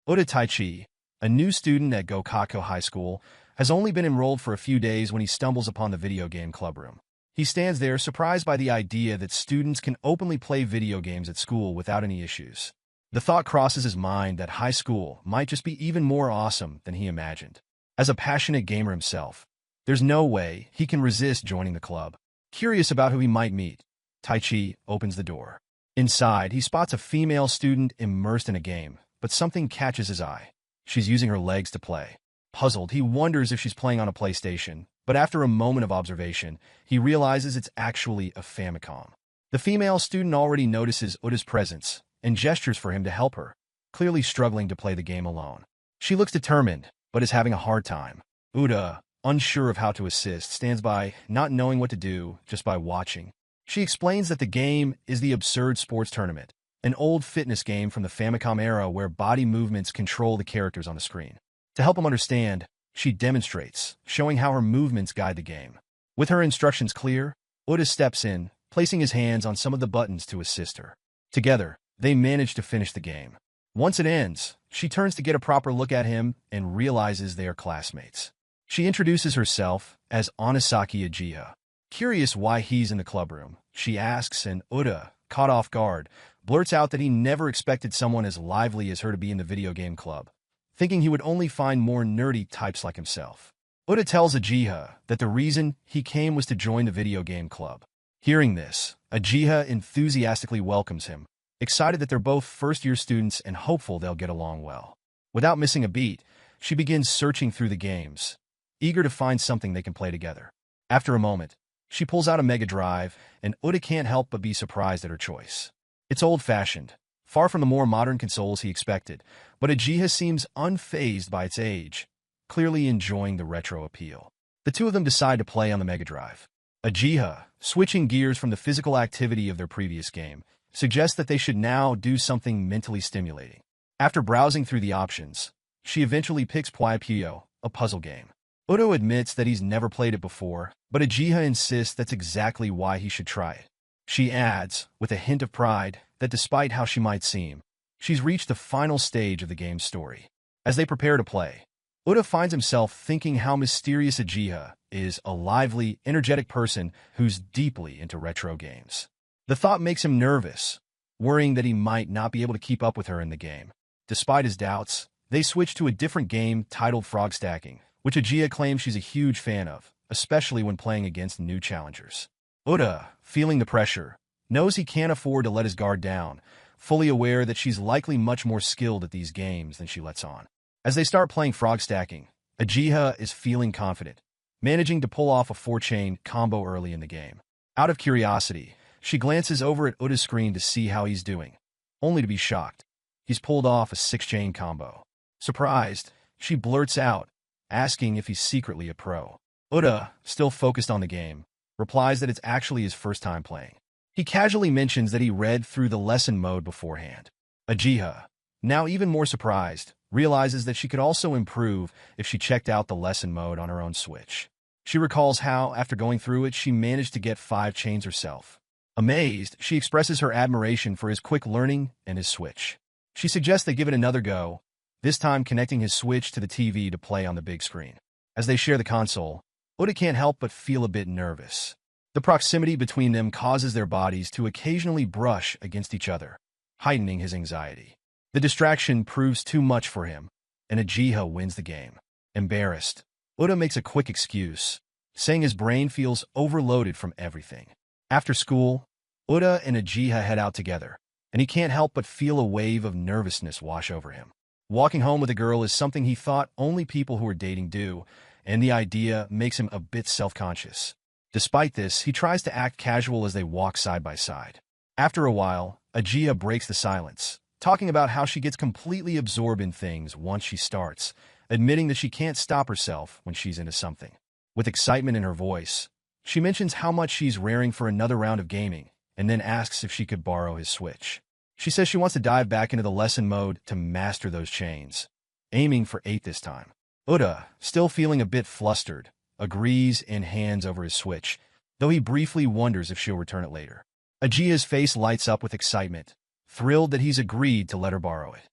Oda Taichi, a new student at Gokako High School, has only been enrolled for a few days when he stumbles upon the video game clubroom. He stands there surprised by the idea that students can openly play video games at school without any issues. The thought crosses his mind that high school might just be even more awesome than he imagined. As a passionate gamer himself, there's no way he can resist joining the club. Curious about who he might meet, Taichi opens the door. Inside, he spots a female student immersed in a game, but something catches his eye. She's using her legs to play. Puzzled, he wonders if she's playing on a PlayStation, but after a moment of observation, he realizes it's actually a Famicom. The female student already notices Oda's presence and gestures for him to help her, clearly struggling to play the game alone. She looks determined, but is having a hard time. Oda, unsure of how to assist, stands by, not knowing what to do, just by watching. She explains that the game is the Absurd Sports Tournament, an old fitness game from the Famicom era where body movements control the characters on the screen. To help him understand, she demonstrates, showing how her movements guide the game. With her instructions clear, Oda steps in, placing his hands on some of the buttons to assist her. Together, they manage to finish the game. Once it ends, she turns to get a proper look at him and realizes they are classmates. She introduces herself as Anisaki Uchiha. Curious why he's in the clubroom, she asks, and Oda, caught off guard, blurts out that he never expected someone as lively as her to be in the video game club, thinking he would only find more nerdy types like himself. Oda tells Uchiha that the reason he came was to join the video game club. Hearing this, Uchiha enthusiastically welcomes him, excited that they're both first-year students and hopeful they'll get along well. Without missing a beat, she begins searching through the games, eager to find something they can play together. After a moment, she pulls out a Mega Drive, and Oda can't help but be surprised at her choice. It's old-fashioned, far from the more modern consoles he expected, but Uchiha seems unfazed by its age, clearly enjoying the retro appeal. The two of them decide to play on the Mega Drive. Uchiha, switching gears from the physical activity of their previous game, suggests that they should now do something mentally stimulating. After browsing through the options, she eventually picks Puyo, a puzzle game. Oda admits that he's never played it before, but Uchiha insists that's exactly why he should try it. She adds, with a hint of pride, that despite how she might seem, she's reached the final stage of the game's story. As they prepare to play, Oda finds himself thinking how mysterious Uchiha is, a lively, energetic person who's deeply into retro games. The thought makes him nervous, worrying that he might not be able to keep up with her in the game. Despite his doubts, they switch to a different game titled Frog Stacking, which Uchiha claims she's a huge fan of, especially when playing against new challengers. Oda, feeling the pressure, knows he can't afford to let his guard down, fully aware that she's likely much more skilled at these games than she lets on. As they start playing Frog Stacking, Uchiha is feeling confident, managing to pull off a 4-chain combo early in the game. Out of curiosity, she glances over at Oda's screen to see how he's doing, only to be shocked. He's pulled off a 6-chain combo. Surprised, she blurts out, asking if he's secretly a pro. Oda, still focused on the game, replies that it's actually his first time playing. He casually mentions that he read through the lesson mode beforehand. Uchiha, now even more surprised, realizes that she could also improve if she checked out the lesson mode on her own Switch. She recalls how, after going through it, she managed to get 5 chains herself. Amazed, she expresses her admiration for his quick learning and his Switch. She suggests they give it another go, this time connecting his Switch to the TV to play on the big screen. As they share the console, Oda can't help but feel a bit nervous. The proximity between them causes their bodies to occasionally brush against each other, heightening his anxiety. The distraction proves too much for him, and Uchiha wins the game. Embarrassed, Oda makes a quick excuse, saying his brain feels overloaded from everything. After school, Oda and Uchiha head out together, and he can't help but feel a wave of nervousness wash over him. Walking home with a girl is something he thought only people who are dating do, and the idea makes him a bit self-conscious. Despite this, he tries to act casual as they walk side by side. After a while, Uchiha breaks the silence, talking about how she gets completely absorbed in things once she starts, admitting that she can't stop herself when she's into something. With excitement in her voice, she mentions how much she's raring for another round of gaming, and then asks if she could borrow his Switch. She says she wants to dive back into the lesson mode to master those chains, aiming for 8 this time. Oda, still feeling a bit flustered, agrees and hands over his Switch, though he briefly wonders if she'll return it later. Uchiha's face lights up with excitement, thrilled that he's agreed to let her borrow it.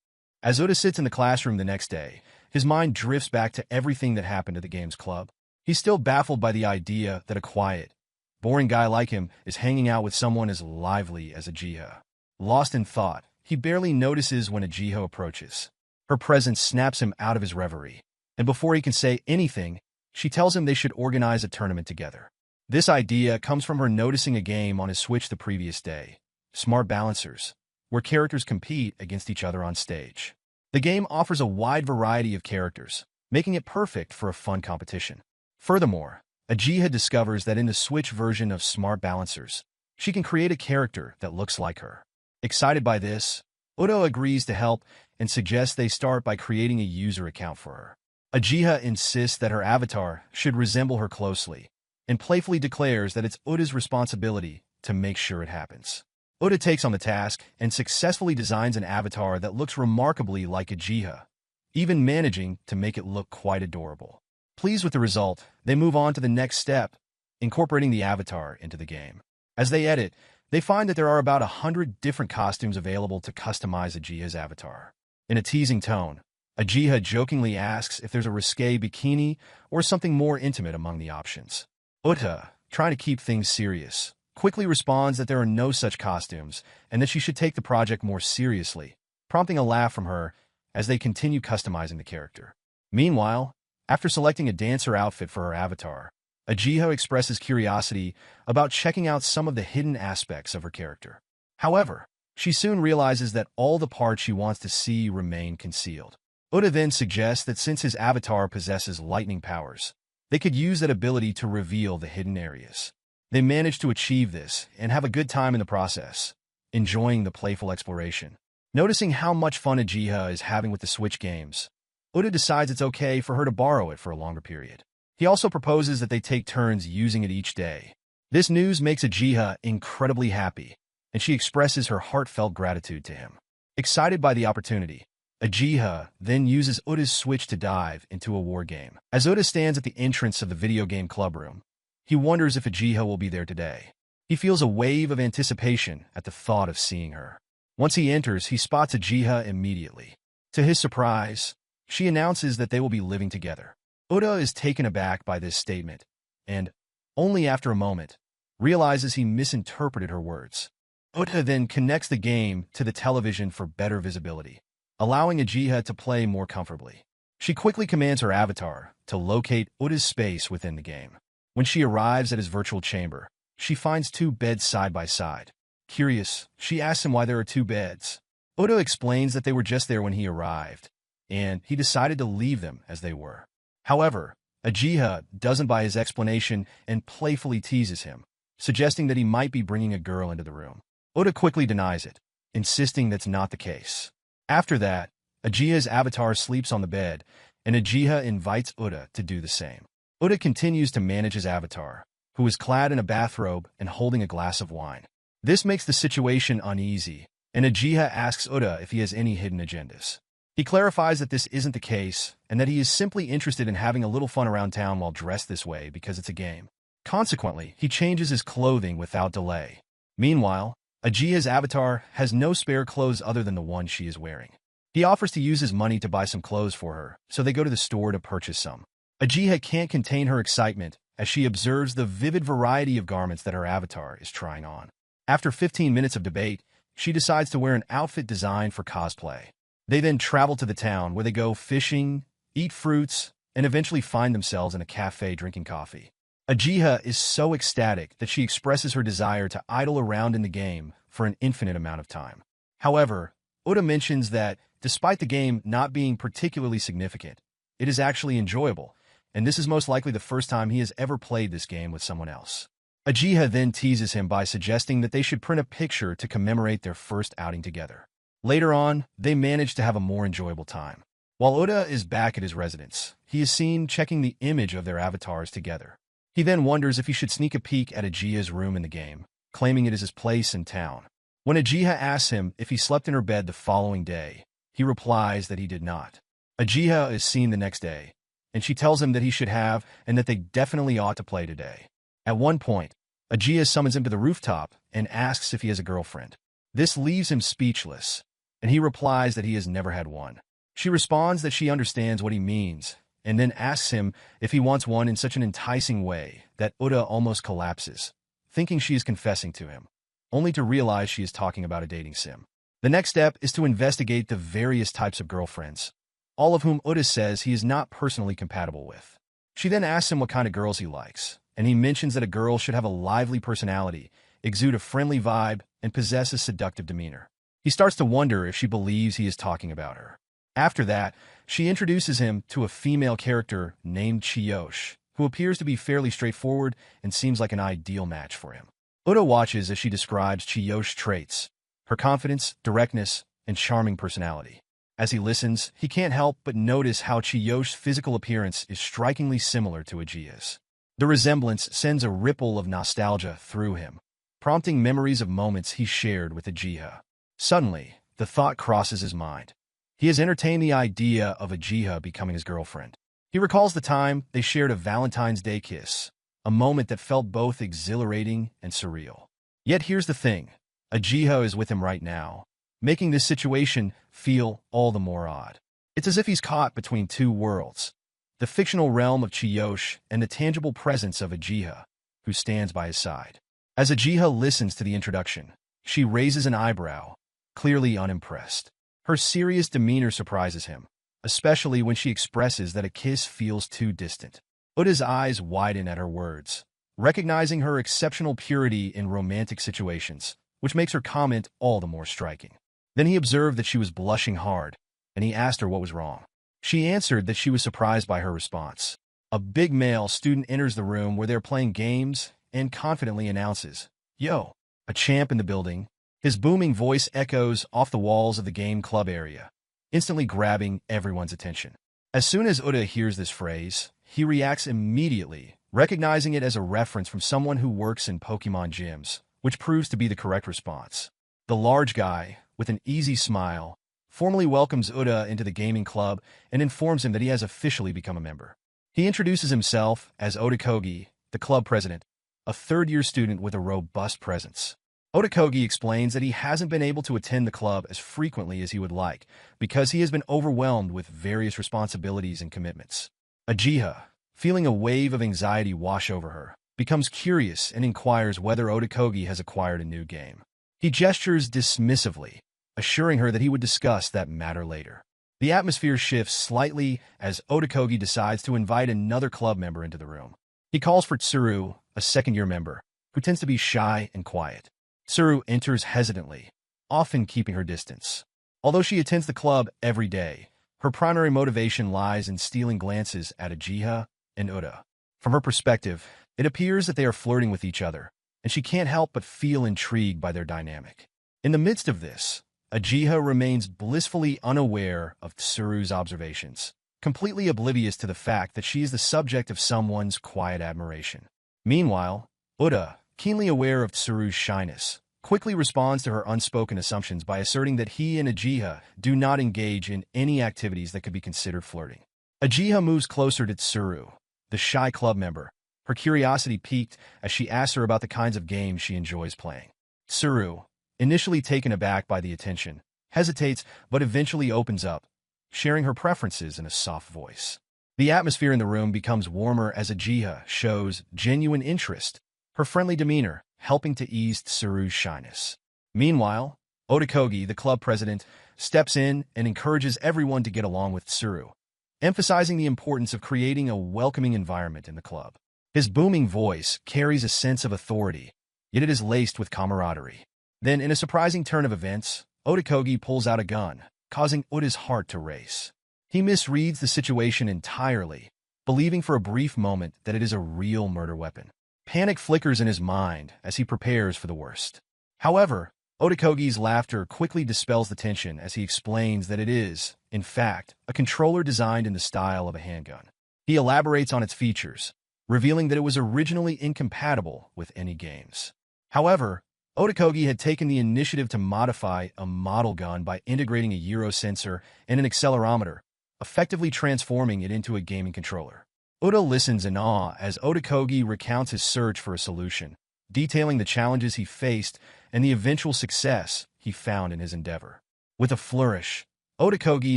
As Uda sits in the classroom the next day, his mind drifts back to everything that happened at the game's club. He's still baffled by the idea that a quiet, boring guy like him is hanging out with someone as lively as Ajiha. Lost in thought, he barely notices when Ajiha approaches. Her presence snaps him out of his reverie, and before he can say anything, she tells him they should organize a tournament together. This idea comes from her noticing a game on his Switch the previous day, Smart Balancers, where characters compete against each other on stage. The game offers a wide variety of characters, making it perfect for a fun competition. Furthermore, Ajiha discovers that in the Switch version of Smart Balancers, she can create a character that looks like her. Excited by this, Udo agrees to help and suggests they start by creating a user account for her. Ajiha insists that her avatar should resemble her closely, and playfully declares that it's Uda's responsibility to make sure it happens. Uda takes on the task and successfully designs an avatar that looks remarkably like Ajiha, even managing to make it look quite adorable. Pleased with the result, they move on to the next step, incorporating the avatar into the game. As they edit, they find that there are about 100 different costumes available to customize Ajiha's avatar. In a teasing tone, Ajiha jokingly asks if there's a risque bikini or something more intimate among the options. Uda, trying to keep things serious, quickly responds that there are no such costumes and that she should take the project more seriously, prompting a laugh from her as they continue customizing the character. Meanwhile, after selecting a dancer outfit for her avatar, Ajiha expresses curiosity about checking out some of the hidden aspects of her character. However, she soon realizes that all the parts she wants to see remain concealed. Uda then suggests that since his avatar possesses lightning powers, they could use that ability to reveal the hidden areas. They manage to achieve this and have a good time in the process, enjoying the playful exploration. Noticing how much fun Ajiha is having with the Switch games, Uda decides it's okay for her to borrow it for a longer period. He also proposes that they take turns using it each day. This news makes Ajiha incredibly happy, and she expresses her heartfelt gratitude to him. Excited by the opportunity, Ajiha then uses Uda's Switch to dive into a war game. As Uda stands at the entrance of the video game club room, he wonders if Ajiha will be there today. He feels a wave of anticipation at the thought of seeing her. Once he enters, he spots Ajiha immediately. To his surprise, she announces that they will be living together. Uda is taken aback by this statement, and, only after a moment, realizes he misinterpreted her words. Uda then connects the game to the television for better visibility, allowing Ajiha to play more comfortably. She quickly commands her avatar to locate Uda's space within the game. When she arrives at his virtual chamber, she finds 2 beds side by side. Curious, she asks him why there are 2 beds. Uda explains that they were just there when he arrived, and he decided to leave them as they were. However, Ajiha doesn't buy his explanation and playfully teases him, suggesting that he might be bringing a girl into the room. Uda quickly denies it, insisting that's not the case. After that, Ajiha's avatar sleeps on the bed, and Ajiha invites Uda to do the same. Uda continues to manage his avatar, who is clad in a bathrobe and holding a glass of wine. This makes the situation uneasy, and Ajiha asks Uda if he has any hidden agendas. He clarifies that this isn't the case, and that he is simply interested in having a little fun around town while dressed this way because it's a game. Consequently, he changes his clothing without delay. Meanwhile, Ajiha's avatar has no spare clothes other than the one she is wearing. He offers to use his money to buy some clothes for her, so they go to the store to purchase some. Ajiha can't contain her excitement as she observes the vivid variety of garments that her avatar is trying on. After 15 minutes of debate, she decides to wear an outfit designed for cosplay. They then travel to the town where they go fishing, eat fruits, and eventually find themselves in a cafe drinking coffee. Ajiha is so ecstatic that she expresses her desire to idle around in the game for an infinite amount of time. However, Uda mentions that, despite the game not being particularly significant, it is actually enjoyable, and this is most likely the first time he has ever played this game with someone else. Ajiha then teases him by suggesting that they should print a picture to commemorate their first outing together. Later on, they manage to have a more enjoyable time. While Uda is back at his residence, he is seen checking the image of their avatars together. He then wonders if he should sneak a peek at Ajiha's room in the game, claiming it is his place in town. When Ajiha asks him if he slept in her bed the following day, he replies that he did not. Ajiha is seen the next day, and she tells him that he should have and that they definitely ought to play today. At one point, Ajiha summons him to the rooftop and asks if he has a girlfriend. This leaves him speechless, and he replies that he has never had one. She responds that she understands what he means, and then asks him if he wants one in such an enticing way that Uda almost collapses, thinking she is confessing to him, only to realize she is talking about a dating sim. The next step is to investigate the various types of girlfriends, all of whom Uda says he is not personally compatible with. She then asks him what kind of girls he likes, and he mentions that a girl should have a lively personality, exude a friendly vibe, and possess a seductive demeanor. He starts to wonder if she believes he is talking about her. After that, she introduces him to a female character named Chiyosh, who appears to be fairly straightforward and seems like an ideal match for him. Uda watches as she describes Chiyosh's traits, her confidence, directness, and charming personality. As he listens, he can't help but notice how Chiyosh's physical appearance is strikingly similar to Ajia's. The resemblance sends a ripple of nostalgia through him, prompting memories of moments he shared with Ajia. Suddenly, the thought crosses his mind. He has entertained the idea of Ajia becoming his girlfriend. He recalls the time they shared a Valentine's Day kiss, a moment that felt both exhilarating and surreal. Yet here's the thing. Ajia is with him right now, making this situation feel all the more odd. It's as if he's caught between two worlds, the fictional realm of Chiyosh and the tangible presence of Ajia, who stands by his side. As Ajia listens to the introduction, she raises an eyebrow, clearly unimpressed. Her serious demeanor surprises him, especially when she expresses that a kiss feels too distant. Uda's eyes widen at her words, recognizing her exceptional purity in romantic situations, which makes her comment all the more striking. Then he observed that she was blushing hard, and he asked her what was wrong. She answered that she was surprised by her response. A big male student enters the room where they're playing games and confidently announces, "Yo, a champ in the building." His booming voice echoes off the walls of the game club area, instantly grabbing everyone's attention. As soon as Uda hears this phrase, he reacts immediately, recognizing it as a reference from someone who works in Pokemon gyms, which proves to be the correct response. The large guy, with an easy smile, formally welcomes Uda into the gaming club and informs him that he has officially become a member. He introduces himself as Otakogi, the club president, a third-year student with a robust presence. Otakogi explains that he hasn't been able to attend the club as frequently as he would like because he has been overwhelmed with various responsibilities and commitments. Ajia, feeling a wave of anxiety wash over her, becomes curious and inquires whether Otakogi has acquired a new game. He gestures dismissively, assuring her that he would discuss that matter later. The atmosphere shifts slightly as Otakogi decides to invite another club member into the room. He calls for Tsuru, a second-year member, who tends to be shy and quiet. Tsuru enters hesitantly, often keeping her distance. Although she attends the club every day, her primary motivation lies in stealing glances at Ajia and Uda. From her perspective, it appears that they are flirting with each other, and she can't help but feel intrigued by their dynamic. In the midst of this, Ajia remains blissfully unaware of Tsuru's observations, completely oblivious to the fact that she is the subject of someone's quiet admiration. Meanwhile, Uda, keenly aware of Tsuru's shyness, quickly responds to her unspoken assumptions by asserting that he and Ajia do not engage in any activities that could be considered flirting. Ajia moves closer to Tsuru, the shy club member, her curiosity piqued as she asks her about the kinds of games she enjoys playing. Tsuru, initially taken aback by the attention, hesitates but eventually opens up, sharing her preferences in a soft voice. The atmosphere in the room becomes warmer as Ajia shows genuine interest, her friendly demeanor helping to ease Tsuru's shyness. Meanwhile, Otakogi, the club president, steps in and encourages everyone to get along with Tsuru, emphasizing the importance of creating a welcoming environment in the club. His booming voice carries a sense of authority, yet it is laced with camaraderie. Then, in a surprising turn of events, Otakogi pulls out a gun, causing Uda's heart to race. He misreads the situation entirely, believing for a brief moment that it is a real murder weapon. Panic flickers in his mind as he prepares for the worst. However, Otakogi's laughter quickly dispels the tension as he explains that it is, in fact, a controller designed in the style of a handgun. He elaborates on its features, revealing that it was originally incompatible with any games. However, Otakogi had taken the initiative to modify a model gun by integrating a gyro sensor and an accelerometer, effectively transforming it into a gaming controller. Uda listens in awe as Otakogi recounts his search for a solution, detailing the challenges he faced and the eventual success he found in his endeavor. With a flourish, Otokogi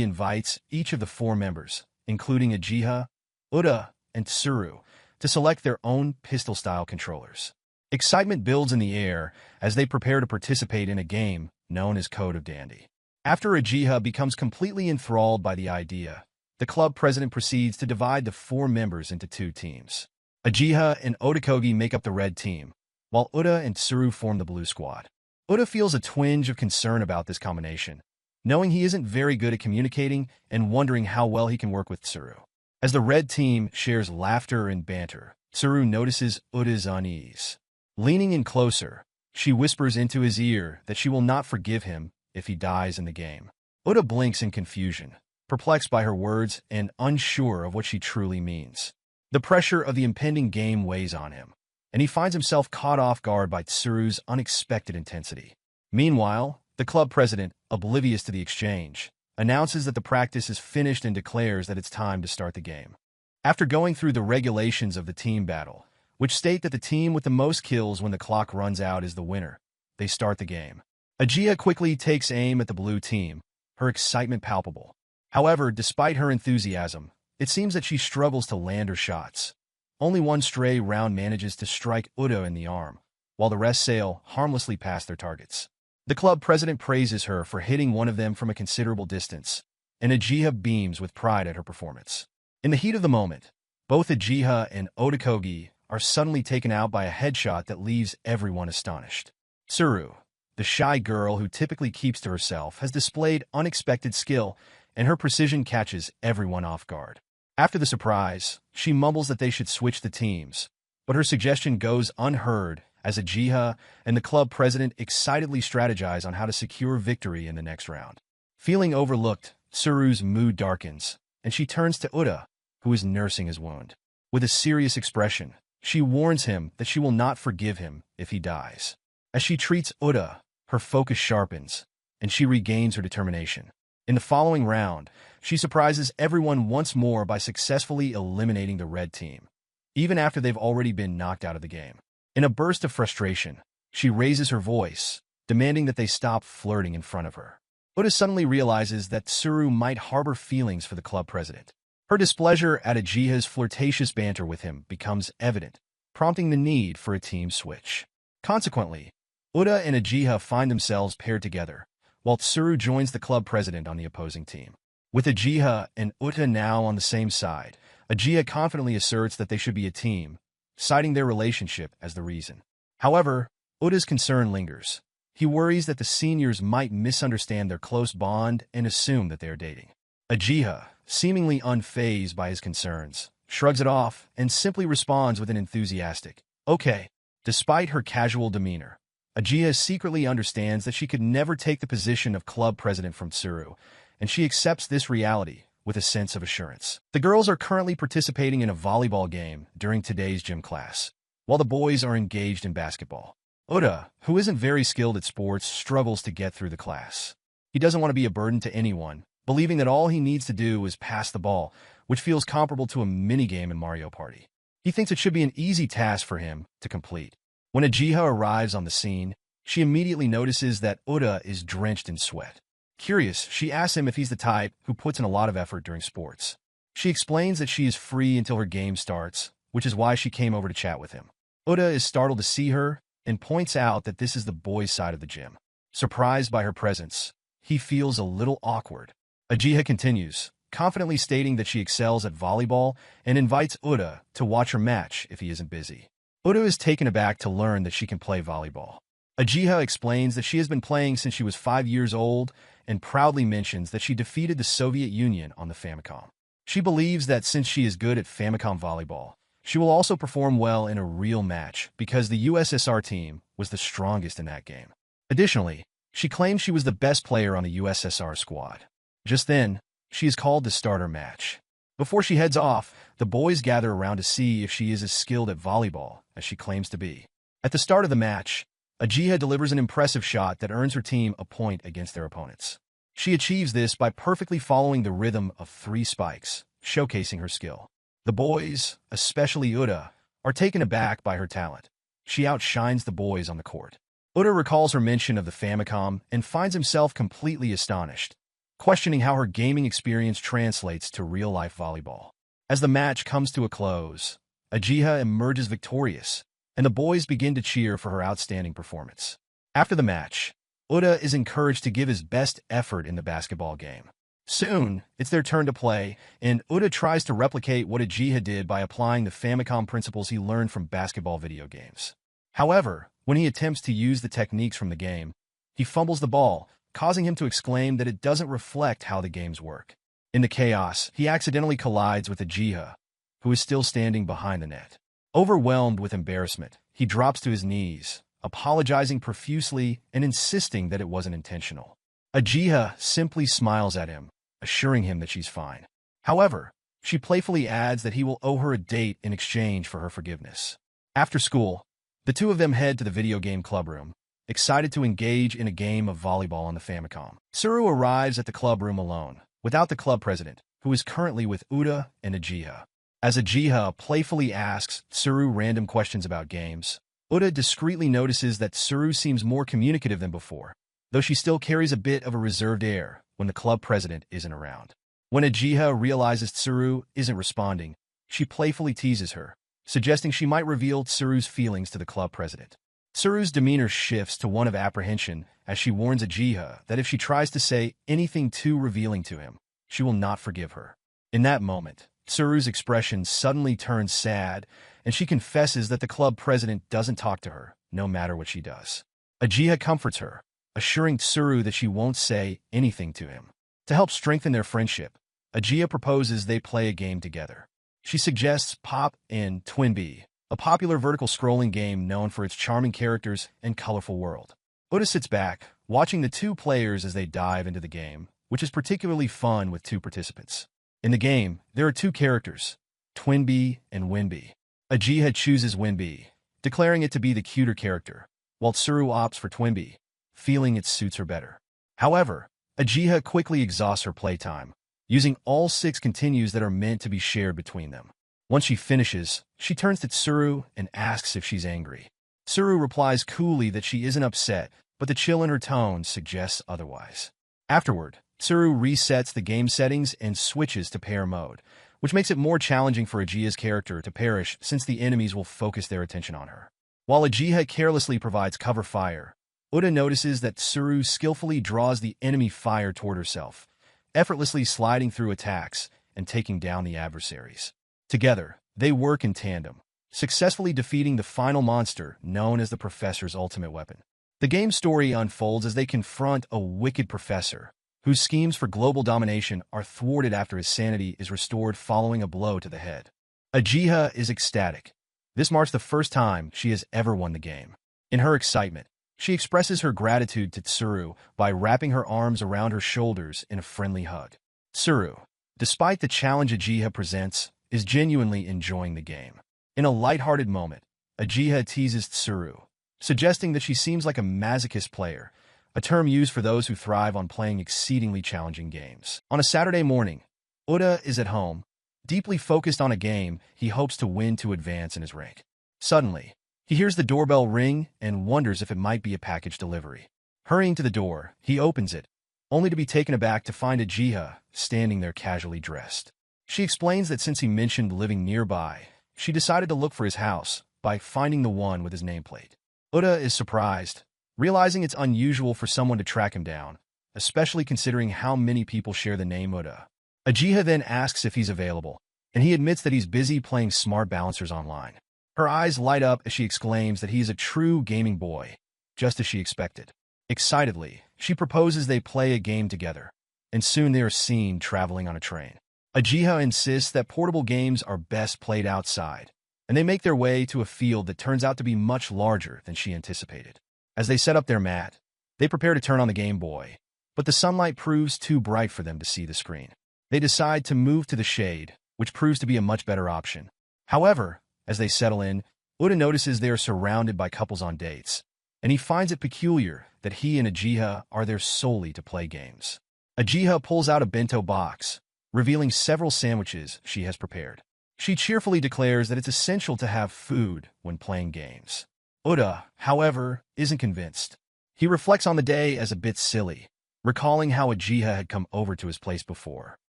invites each of the four members, including Uchiha, Uda, and Tsuru, to select their own pistol-style controllers. Excitement builds in the air as they prepare to participate in a game known as Code of Dandy. After Uchiha becomes completely enthralled by the idea, the club president proceeds to divide the four members into two teams. Uchiha and Otokogi make up the red team, while Uda and Tsuru form the blue squad. Uda feels a twinge of concern about this combination, knowing he isn't very good at communicating and wondering how well he can work with Tsuru. As the red team shares laughter and banter, Tsuru notices Uda's unease. Leaning in closer, she whispers into his ear that she will not forgive him if he dies in the game. Uda blinks in confusion, perplexed by her words and unsure of what she truly means. The pressure of the impending game weighs on him, and he finds himself caught off guard by Tsuru's unexpected intensity. Meanwhile, the club president, oblivious to the exchange, announces that the practice is finished and declares that it's time to start the game. After going through the regulations of the team battle, which state that the team with the most kills when the clock runs out is the winner, they start the game. Uchiha quickly takes aim at the blue team, her excitement palpable. However, despite her enthusiasm, it seems that she struggles to land her shots. Only one stray round manages to strike Uda in the arm, while the rest sail harmlessly past their targets. The club president praises her for hitting one of them from a considerable distance, and Uchiha beams with pride at her performance. In the heat of the moment, both Uchiha and Otokogi are suddenly taken out by a headshot that leaves everyone astonished. Tsuru, the shy girl who typically keeps to herself, has displayed unexpected skill, and her precision catches everyone off guard. After the surprise, she mumbles that they should switch the teams, but her suggestion goes unheard as Uchiha and the club president excitedly strategize on how to secure victory in the next round. Feeling overlooked, Tsuru's mood darkens, and she turns to Uda, who is nursing his wound. With a serious expression, she warns him that she will not forgive him if he dies. As she treats Uda, her focus sharpens, and she regains her determination. In the following round, she surprises everyone once more by successfully eliminating the red team, even after they've already been knocked out of the game. In a burst of frustration, she raises her voice, demanding that they stop flirting in front of her. Uda suddenly realizes that Tsuru might harbor feelings for the club president. Her displeasure at Uchiha's flirtatious banter with him becomes evident, prompting the need for a team switch. Consequently, Uda and Uchiha find themselves paired together, while Tsuru joins the club president on the opposing team. With Uchiha and Uda now on the same side, Uchiha confidently asserts that they should be a team, citing their relationship as the reason. However, Uda's concern lingers. He worries that the seniors might misunderstand their close bond and assume that they are dating. Uchiha, seemingly unfazed by his concerns, shrugs it off and simply responds with an enthusiastic, "Okay." Despite her casual demeanor, Uchiha secretly understands that she could never take the position of club president from Tsuru, and she accepts this reality with a sense of assurance. The girls are currently participating in a volleyball game during today's gym class, while the boys are engaged in basketball. Uda, who isn't very skilled at sports, struggles to get through the class. He doesn't want to be a burden to anyone, believing that all he needs to do is pass the ball, which feels comparable to a minigame in Mario Party. He thinks it should be an easy task for him to complete. When Uchiha arrives on the scene, she immediately notices that Uda is drenched in sweat. Curious, she asks him if he's the type who puts in a lot of effort during sports. She explains that she is free until her game starts, which is why she came over to chat with him. Uda is startled to see her and points out that this is the boys' side of the gym. Surprised by her presence, he feels a little awkward. Uchiha continues, confidently stating that she excels at volleyball and invites Uda to watch her match if he isn't busy. Uda is taken aback to learn that she can play volleyball. Uchiha explains that she has been playing since she was 5 years old and proudly mentions that she defeated the Soviet Union on the Famicom. She believes that since she is good at Famicom volleyball, she will also perform well in a real match because the USSR team was the strongest in that game. Additionally, she claims she was the best player on the USSR squad. Just then, she is called to start her match. Before she heads off, the boys gather around to see if she is as skilled at volleyball as she claims to be. At the start of the match, Uchiha delivers an impressive shot that earns her team a point against their opponents. She achieves this by perfectly following the rhythm of 3 spikes, showcasing her skill. The boys, especially Uda, are taken aback by her talent. She outshines the boys on the court. Uda recalls her mention of the Famicom and finds himself completely astonished, questioning how her gaming experience translates to real-life volleyball. As the match comes to a close, Ajiha emerges victorious, and the boys begin to cheer for her outstanding performance. After the match, Uda is encouraged to give his best effort in the basketball game. Soon, it's their turn to play, and Uda tries to replicate what Ajiha did by applying the Famicom principles he learned from basketball video games. However, when he attempts to use the techniques from the game, he fumbles the ball, causing him to exclaim that it doesn't reflect how the games work. In the chaos, he accidentally collides with Ajiha, who is still standing behind the net. Overwhelmed with embarrassment, he drops to his knees, apologizing profusely and insisting that it wasn't intentional. Ajiha simply smiles at him, assuring him that she's fine. However, she playfully adds that he will owe her a date in exchange for her forgiveness. After school, the two of them head to the video game clubroom, excited to engage in a game of volleyball on the Famicom. Tsuru arrives at the clubroom alone, without the club president, who is currently with Uda and Ajiha. As Ajiha playfully asks Tsuru random questions about games, Uda discreetly notices that Tsuru seems more communicative than before, though she still carries a bit of a reserved air when the club president isn't around. When Ajiha realizes Tsuru isn't responding, she playfully teases her, suggesting she might reveal Tsuru's feelings to the club president. Tsuru's demeanor shifts to one of apprehension as she warns Ajiha that if she tries to say anything too revealing to him, she will not forgive her. In that moment, Tsuru's expression suddenly turns sad, and she confesses that the club president doesn't talk to her, no matter what she does. Ajiha comforts her, assuring Tsuru that she won't say anything to him. To help strengthen their friendship, Ajiha proposes they play a game together. She suggests Pop and Twinbee, a popular vertical scrolling game known for its charming characters and colorful world. Uda sits back, watching the two players as they dive into the game, which is particularly fun with two participants. In the game, there are two characters, Twinbee and Winbee. Ajiha chooses Winbee, declaring it to be the cuter character, while Tsuru opts for Twinbee, feeling it suits her better. However, Ajiha quickly exhausts her playtime, using all 6 continues that are meant to be shared between them. Once she finishes, she turns to Tsuru and asks if she's angry. Tsuru replies coolly that she isn't upset, but the chill in her tone suggests otherwise. Afterward, Tsuru resets the game settings and switches to pair mode, which makes it more challenging for Ajiha's character to perish since the enemies will focus their attention on her. While Ajiha carelessly provides cover fire, Uda notices that Tsuru skillfully draws the enemy fire toward herself, effortlessly sliding through attacks and taking down the adversaries. Together, they work in tandem, successfully defeating the final monster known as the Professor's ultimate weapon. The game's story unfolds as they confront a wicked professor, whose schemes for global domination are thwarted after his sanity is restored following a blow to the head. Ajiha is ecstatic. This marks the first time she has ever won the game. In her excitement, she expresses her gratitude to Tsuru by wrapping her arms around her shoulders in a friendly hug. Tsuru, despite the challenge Ajiha presents, is genuinely enjoying the game. In a lighthearted moment, Ajiha teases Tsuru, suggesting that she seems like a masochist player, a term used for those who thrive on playing exceedingly challenging games. On a Saturday morning, Uda is at home, deeply focused on a game he hopes to win to advance in his rank. Suddenly, he hears the doorbell ring and wonders if it might be a package delivery. Hurrying to the door, he opens it, only to be taken aback to find Ajiha standing there casually dressed. She explains that since he mentioned living nearby, she decided to look for his house by finding the one with his nameplate. Uda is surprised, realizing it's unusual for someone to track him down, especially considering how many people share the name Uda. Ajiha then asks if he's available, and he admits that he's busy playing Smart Balancers online. Her eyes light up as she exclaims that he is a true gaming boy, just as she expected. Excitedly, she proposes they play a game together, and soon they are seen traveling on a train. Ajiha insists that portable games are best played outside, and they make their way to a field that turns out to be much larger than she anticipated. As they set up their mat, they prepare to turn on the Game Boy, but the sunlight proves too bright for them to see the screen. They decide to move to the shade, which proves to be a much better option. However, as they settle in, Uda notices they are surrounded by couples on dates, and he finds it peculiar that he and Ajiha are there solely to play games. Ajiha pulls out a bento box, revealing several sandwiches she has prepared. She cheerfully declares that it's essential to have food when playing games. Uda, however, isn't convinced. He reflects on the day as a bit silly, recalling how Ajiha had come over to his place before.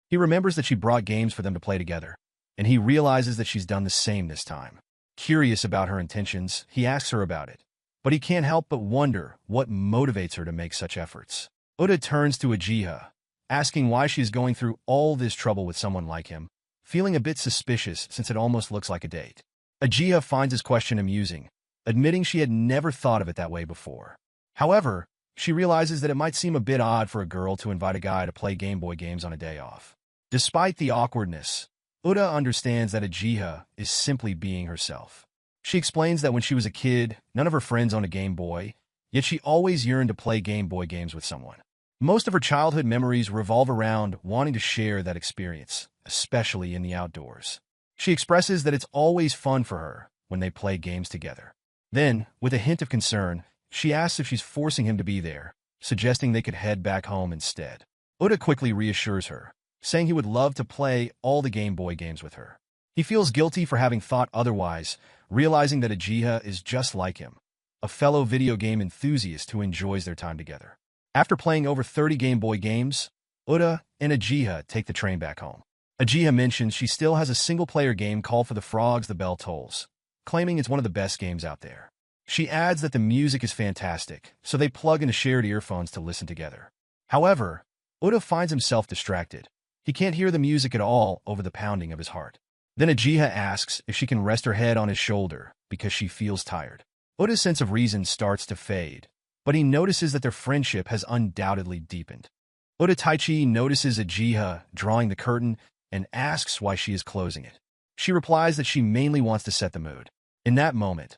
He remembers that she brought games for them to play together, and he realizes that she's done the same this time. Curious about her intentions, he asks her about it, but he can't help but wonder what motivates her to make such efforts. Uda turns to Ajiha, asking why she is going through all this trouble with someone like him, feeling a bit suspicious since it almost looks like a date. Ajiha finds his question amusing, admitting she had never thought of it that way before. However, she realizes that it might seem a bit odd for a girl to invite a guy to play Game Boy games on a day off. Despite the awkwardness, Uda understands that Ajiha is simply being herself. She explains that when she was a kid, none of her friends owned a Game Boy, yet she always yearned to play Game Boy games with someone. Most of her childhood memories revolve around wanting to share that experience, especially in the outdoors. She expresses that it's always fun for her when they play games together. Then, with a hint of concern, she asks if she's forcing him to be there, suggesting they could head back home instead. Uda quickly reassures her, saying he would love to play all the Game Boy games with her. He feels guilty for having thought otherwise, realizing that Ajiha is just like him, a fellow video game enthusiast who enjoys their time together. After playing over 30 Game Boy games, Uda and Ajiha take the train back home. Ajiha mentions she still has a single-player game called For the Frogs The Bell Tolls, claiming it's one of the best games out there. She adds that the music is fantastic, so they plug into shared earphones to listen together. However, Uda finds himself distracted. He can't hear the music at all over the pounding of his heart. Then Ajiha asks if she can rest her head on his shoulder because she feels tired. Uda's sense of reason starts to fade, but he notices that their friendship has undoubtedly deepened. Uda Taichi notices Ajiha drawing the curtain and asks why she is closing it. She replies that she mainly wants to set the mood. In that moment,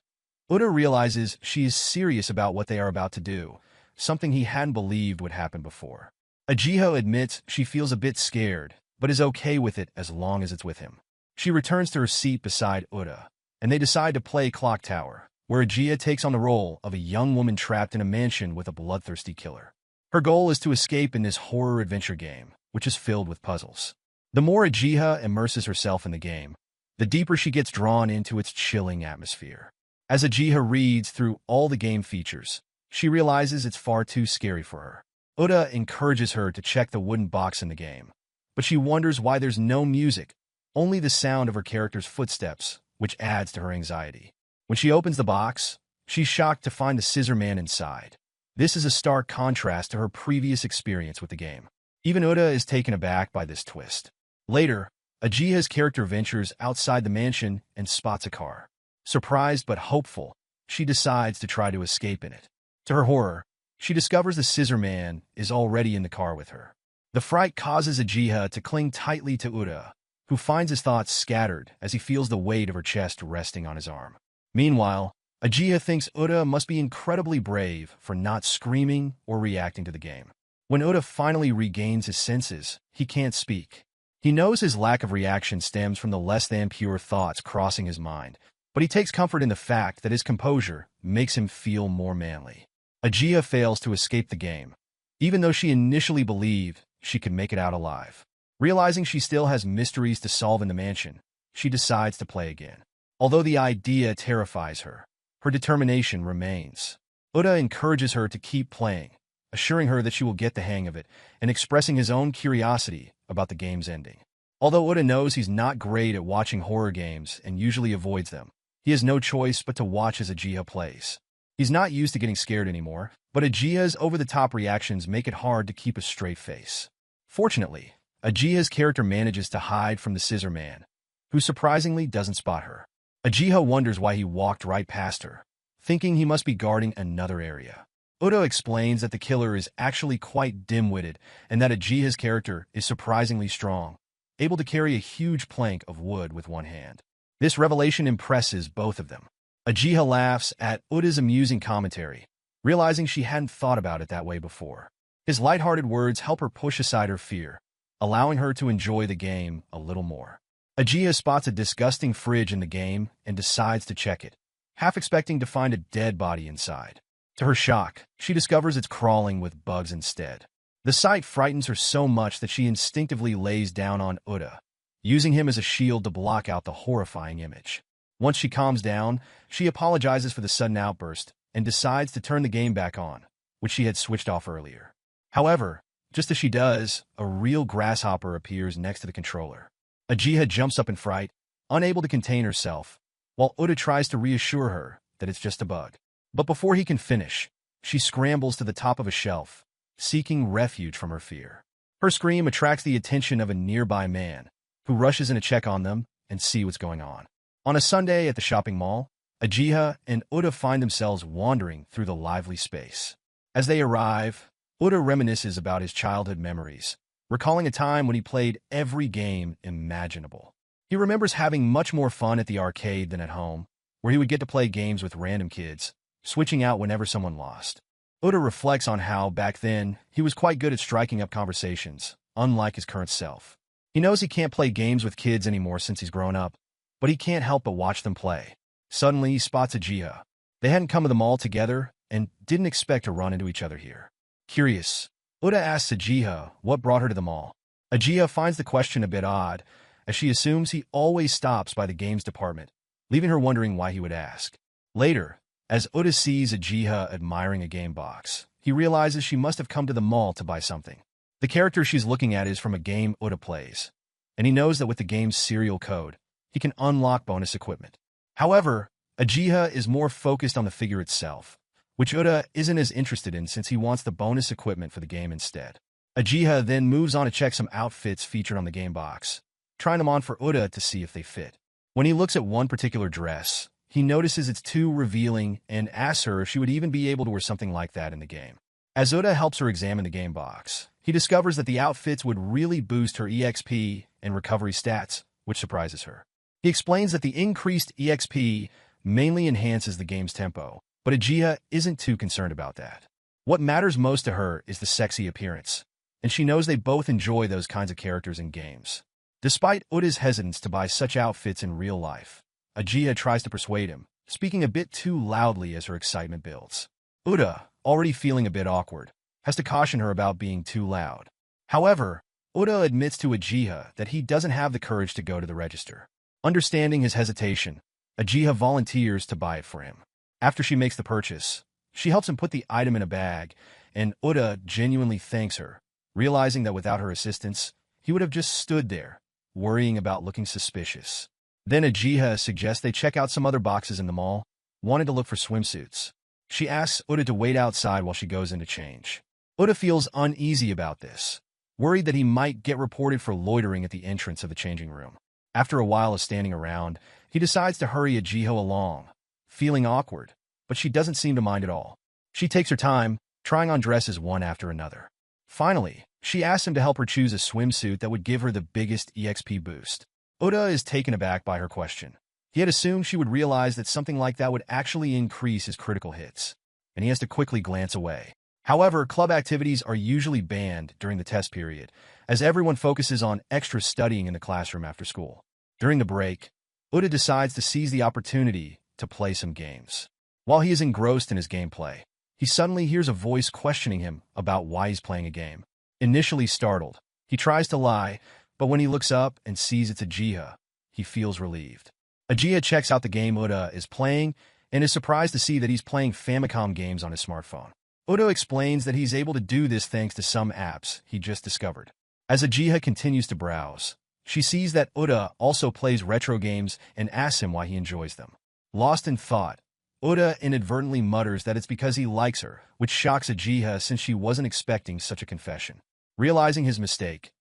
Uda realizes she is serious about what they are about to do, something he hadn't believed would happen before. Ajiha admits she feels a bit scared, but is okay with it as long as it's with him. She returns to her seat beside Uda, and they decide to play Clock Tower, where Ajiha takes on the role of a young woman trapped in a mansion with a bloodthirsty killer. Her goal is to escape in this horror adventure game, which is filled with puzzles. The more Ajiha immerses herself in the game, the deeper she gets drawn into its chilling atmosphere. As Ajiha reads through all the game features, she realizes it's far too scary for her. Uda encourages her to check the wooden box in the game, but she wonders why there's no music, only the sound of her character's footsteps, which adds to her anxiety. When she opens the box, she's shocked to find the Scissor Man inside. This is a stark contrast to her previous experience with the game. Even Uda is taken aback by this twist. Later, Ajiha's character ventures outside the mansion and spots a car. Surprised but hopeful, she decides to try to escape in it. To her horror, she discovers the Scissor Man is already in the car with her. The fright causes Ajiha to cling tightly to Uda, who finds his thoughts scattered as he feels the weight of her chest resting on his arm. Meanwhile, Ajiha thinks Uda must be incredibly brave for not screaming or reacting to the game. When Uda finally regains his senses, he can't speak. He knows his lack of reaction stems from the less-than-pure thoughts crossing his mind, but he takes comfort in the fact that his composure makes him feel more manly. Ajiha fails to escape the game, even though she initially believed she could make it out alive. Realizing she still has mysteries to solve in the mansion, she decides to play again. Although the idea terrifies her, her determination remains. Uda encourages her to keep playing, assuring her that she will get the hang of it, and expressing his own curiosity about the game's ending. Although Uda knows he's not great at watching horror games and usually avoids them, he has no choice but to watch as Ajiha plays. He's not used to getting scared anymore, but Ajiha's over-the-top reactions make it hard to keep a straight face. Fortunately, Ajiha's character manages to hide from the Scissor Man, who surprisingly doesn't spot her. Ajiha wonders why he walked right past her, thinking he must be guarding another area. Uda explains that the killer is actually quite dim-witted and that Ajiha's character is surprisingly strong, able to carry a huge plank of wood with one hand. This revelation impresses both of them. Ajiha laughs at Uda's amusing commentary, realizing she hadn't thought about it that way before. His lighthearted words help her push aside her fear, allowing her to enjoy the game a little more. Ajiha spots a disgusting fridge in the game and decides to check it, half expecting to find a dead body inside. To her shock, she discovers it's crawling with bugs instead. The sight frightens her so much that she instinctively lays down on Uda, using him as a shield to block out the horrifying image. Once she calms down, she apologizes for the sudden outburst and decides to turn the game back on, which she had switched off earlier. However, just as she does, a real grasshopper appears next to the controller. Ajiha jumps up in fright, unable to contain herself, while Uda tries to reassure her that it's just a bug. But before he can finish, she scrambles to the top of a shelf, seeking refuge from her fear. Her scream attracts the attention of a nearby man, who rushes in to check on them and see what's going on. On a Sunday at the shopping mall, Ajiha and Uda find themselves wandering through the lively space. As they arrive, Uda reminisces about his childhood memories, recalling a time when he played every game imaginable. He remembers having much more fun at the arcade than at home, where he would get to play games with random kids, switching out whenever someone lost. Uda reflects on how, back then, he was quite good at striking up conversations, unlike his current self. He knows he can't play games with kids anymore since he's grown up, but he can't help but watch them play. Suddenly, he spots Ajiha. They hadn't come to the mall together and didn't expect to run into each other here. Curious, Uda asks Ajiha what brought her to the mall. Ajiha finds the question a bit odd, as she assumes he always stops by the games department, leaving her wondering why he would ask. Later, as Uda sees Ajiha admiring a game box, he realizes she must have come to the mall to buy something. The character she's looking at is from a game Uda plays, and he knows that with the game's serial code, he can unlock bonus equipment. However, Ajiha is more focused on the figure itself, which Uda isn't as interested in since he wants the bonus equipment for the game instead. Ajiha then moves on to check some outfits featured on the game box, trying them on for Uda to see if they fit. When he looks at one particular dress, he notices it's too revealing and asks her if she would even be able to wear something like that in the game. As Uda helps her examine the game box, he discovers that the outfits would really boost her EXP and recovery stats, which surprises her. He explains that the increased EXP mainly enhances the game's tempo, but Ajiha isn't too concerned about that. What matters most to her is the sexy appearance, and she knows they both enjoy those kinds of characters in games. Despite Uda's hesitance to buy such outfits in real life, Ajiha tries to persuade him, speaking a bit too loudly as her excitement builds. Uda, already feeling a bit awkward, has to caution her about being too loud. However, Uda admits to Ajiha that he doesn't have the courage to go to the register. Understanding his hesitation, Ajiha volunteers to buy it for him. After she makes the purchase, she helps him put the item in a bag, and Uda genuinely thanks her, realizing that without her assistance, he would have just stood there, worrying about looking suspicious. Then Ajiha suggests they check out some other boxes in the mall, wanting to look for swimsuits. She asks Uda to wait outside while she goes in to change. Uda feels uneasy about this, worried that he might get reported for loitering at the entrance of the changing room. After a while of standing around, he decides to hurry Ajiha along, feeling awkward, but she doesn't seem to mind at all. She takes her time, trying on dresses one after another. Finally, she asks him to help her choose a swimsuit that would give her the biggest EXP boost. Uda is taken aback by her question. He had assumed she would realize that something like that would actually increase his critical hits, and he has to quickly glance away. However, club activities are usually banned during the test period, as everyone focuses on extra studying in the classroom after school. During the break, Uda decides to seize the opportunity to play some games. While he is engrossed in his gameplay, he suddenly hears a voice questioning him about why he's playing a game. Initially startled, he tries to lie, but when he looks up and sees it's Ajiha, he feels relieved. Ajiha checks out the game Uda is playing and is surprised to see that he's playing Famicom games on his smartphone. Uda explains that he's able to do this thanks to some apps he just discovered. As Ajiha continues to browse, she sees that Uda also plays retro games and asks him why he enjoys them. Lost in thought, Uda inadvertently mutters that it's because he likes her, which shocks Ajiha since she wasn't expecting such a confession. Realizing his mistake,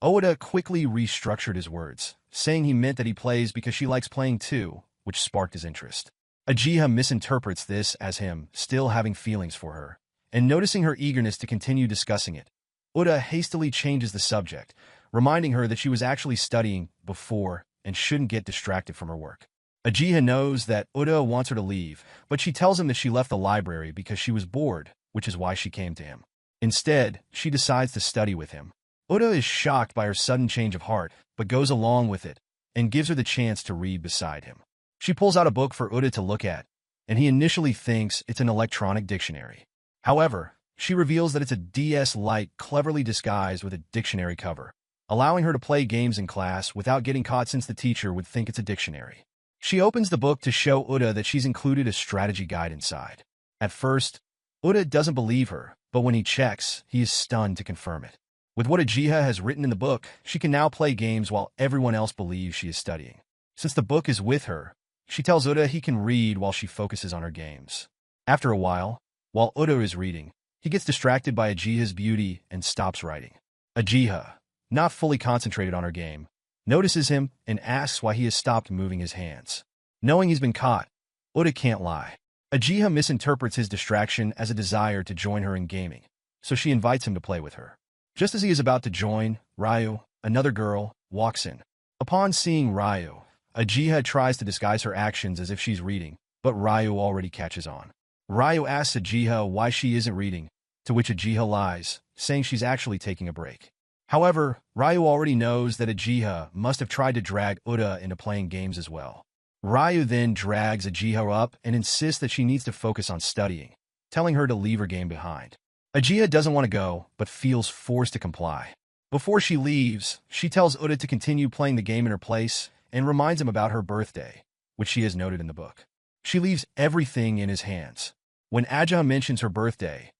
Uda quickly restructured his words, saying he meant that he plays because she likes playing too, which sparked his interest. Ajiha misinterprets this as him still having feelings for her, and noticing her eagerness to continue discussing it, Uda hastily changes the subject, reminding her that she was actually studying before and shouldn't get distracted from her work. Ajiha knows that Uda wants her to leave, but she tells him that she left the library because she was bored, which is why she came to him. Instead, she decides to study with him. Uda is shocked by her sudden change of heart, but goes along with it, and gives her the chance to read beside him. She pulls out a book for Uda to look at, and he initially thinks it's an electronic dictionary. However, she reveals that it's a DS Lite cleverly disguised with a dictionary cover, allowing her to play games in class without getting caught since the teacher would think it's a dictionary. She opens the book to show Uda that she's included a strategy guide inside. At first, Uda doesn't believe her, but when he checks, he is stunned to confirm it. With what Uchiha has written in the book, she can now play games while everyone else believes she is studying. Since the book is with her, she tells Uda he can read while she focuses on her games. After a while Uda is reading, he gets distracted by Uchiha's beauty and stops writing. Uchiha, not fully concentrated on her game, notices him and asks why he has stopped moving his hands. Knowing he's been caught, Uda can't lie. Uchiha misinterprets his distraction as a desire to join her in gaming, so she invites him to play with her. Just as he is about to join, Ryu, another girl, walks in. Upon seeing Ryu, Uchiha tries to disguise her actions as if she's reading, but Ryu already catches on. Ryu asks Uchiha why she isn't reading, to which Uchiha lies, saying she's actually taking a break. However, Ryu already knows that Uchiha must have tried to drag Uda into playing games as well. Ryu then drags Uchiha up and insists that she needs to focus on studying, telling her to leave her game behind. Uchiha doesn't want to go, but feels forced to comply. Before she leaves, she tells Uda to continue playing the game in her place and reminds him about her birthday, which she has noted in the book. She leaves everything in his hands. When Aja mentions her birthday,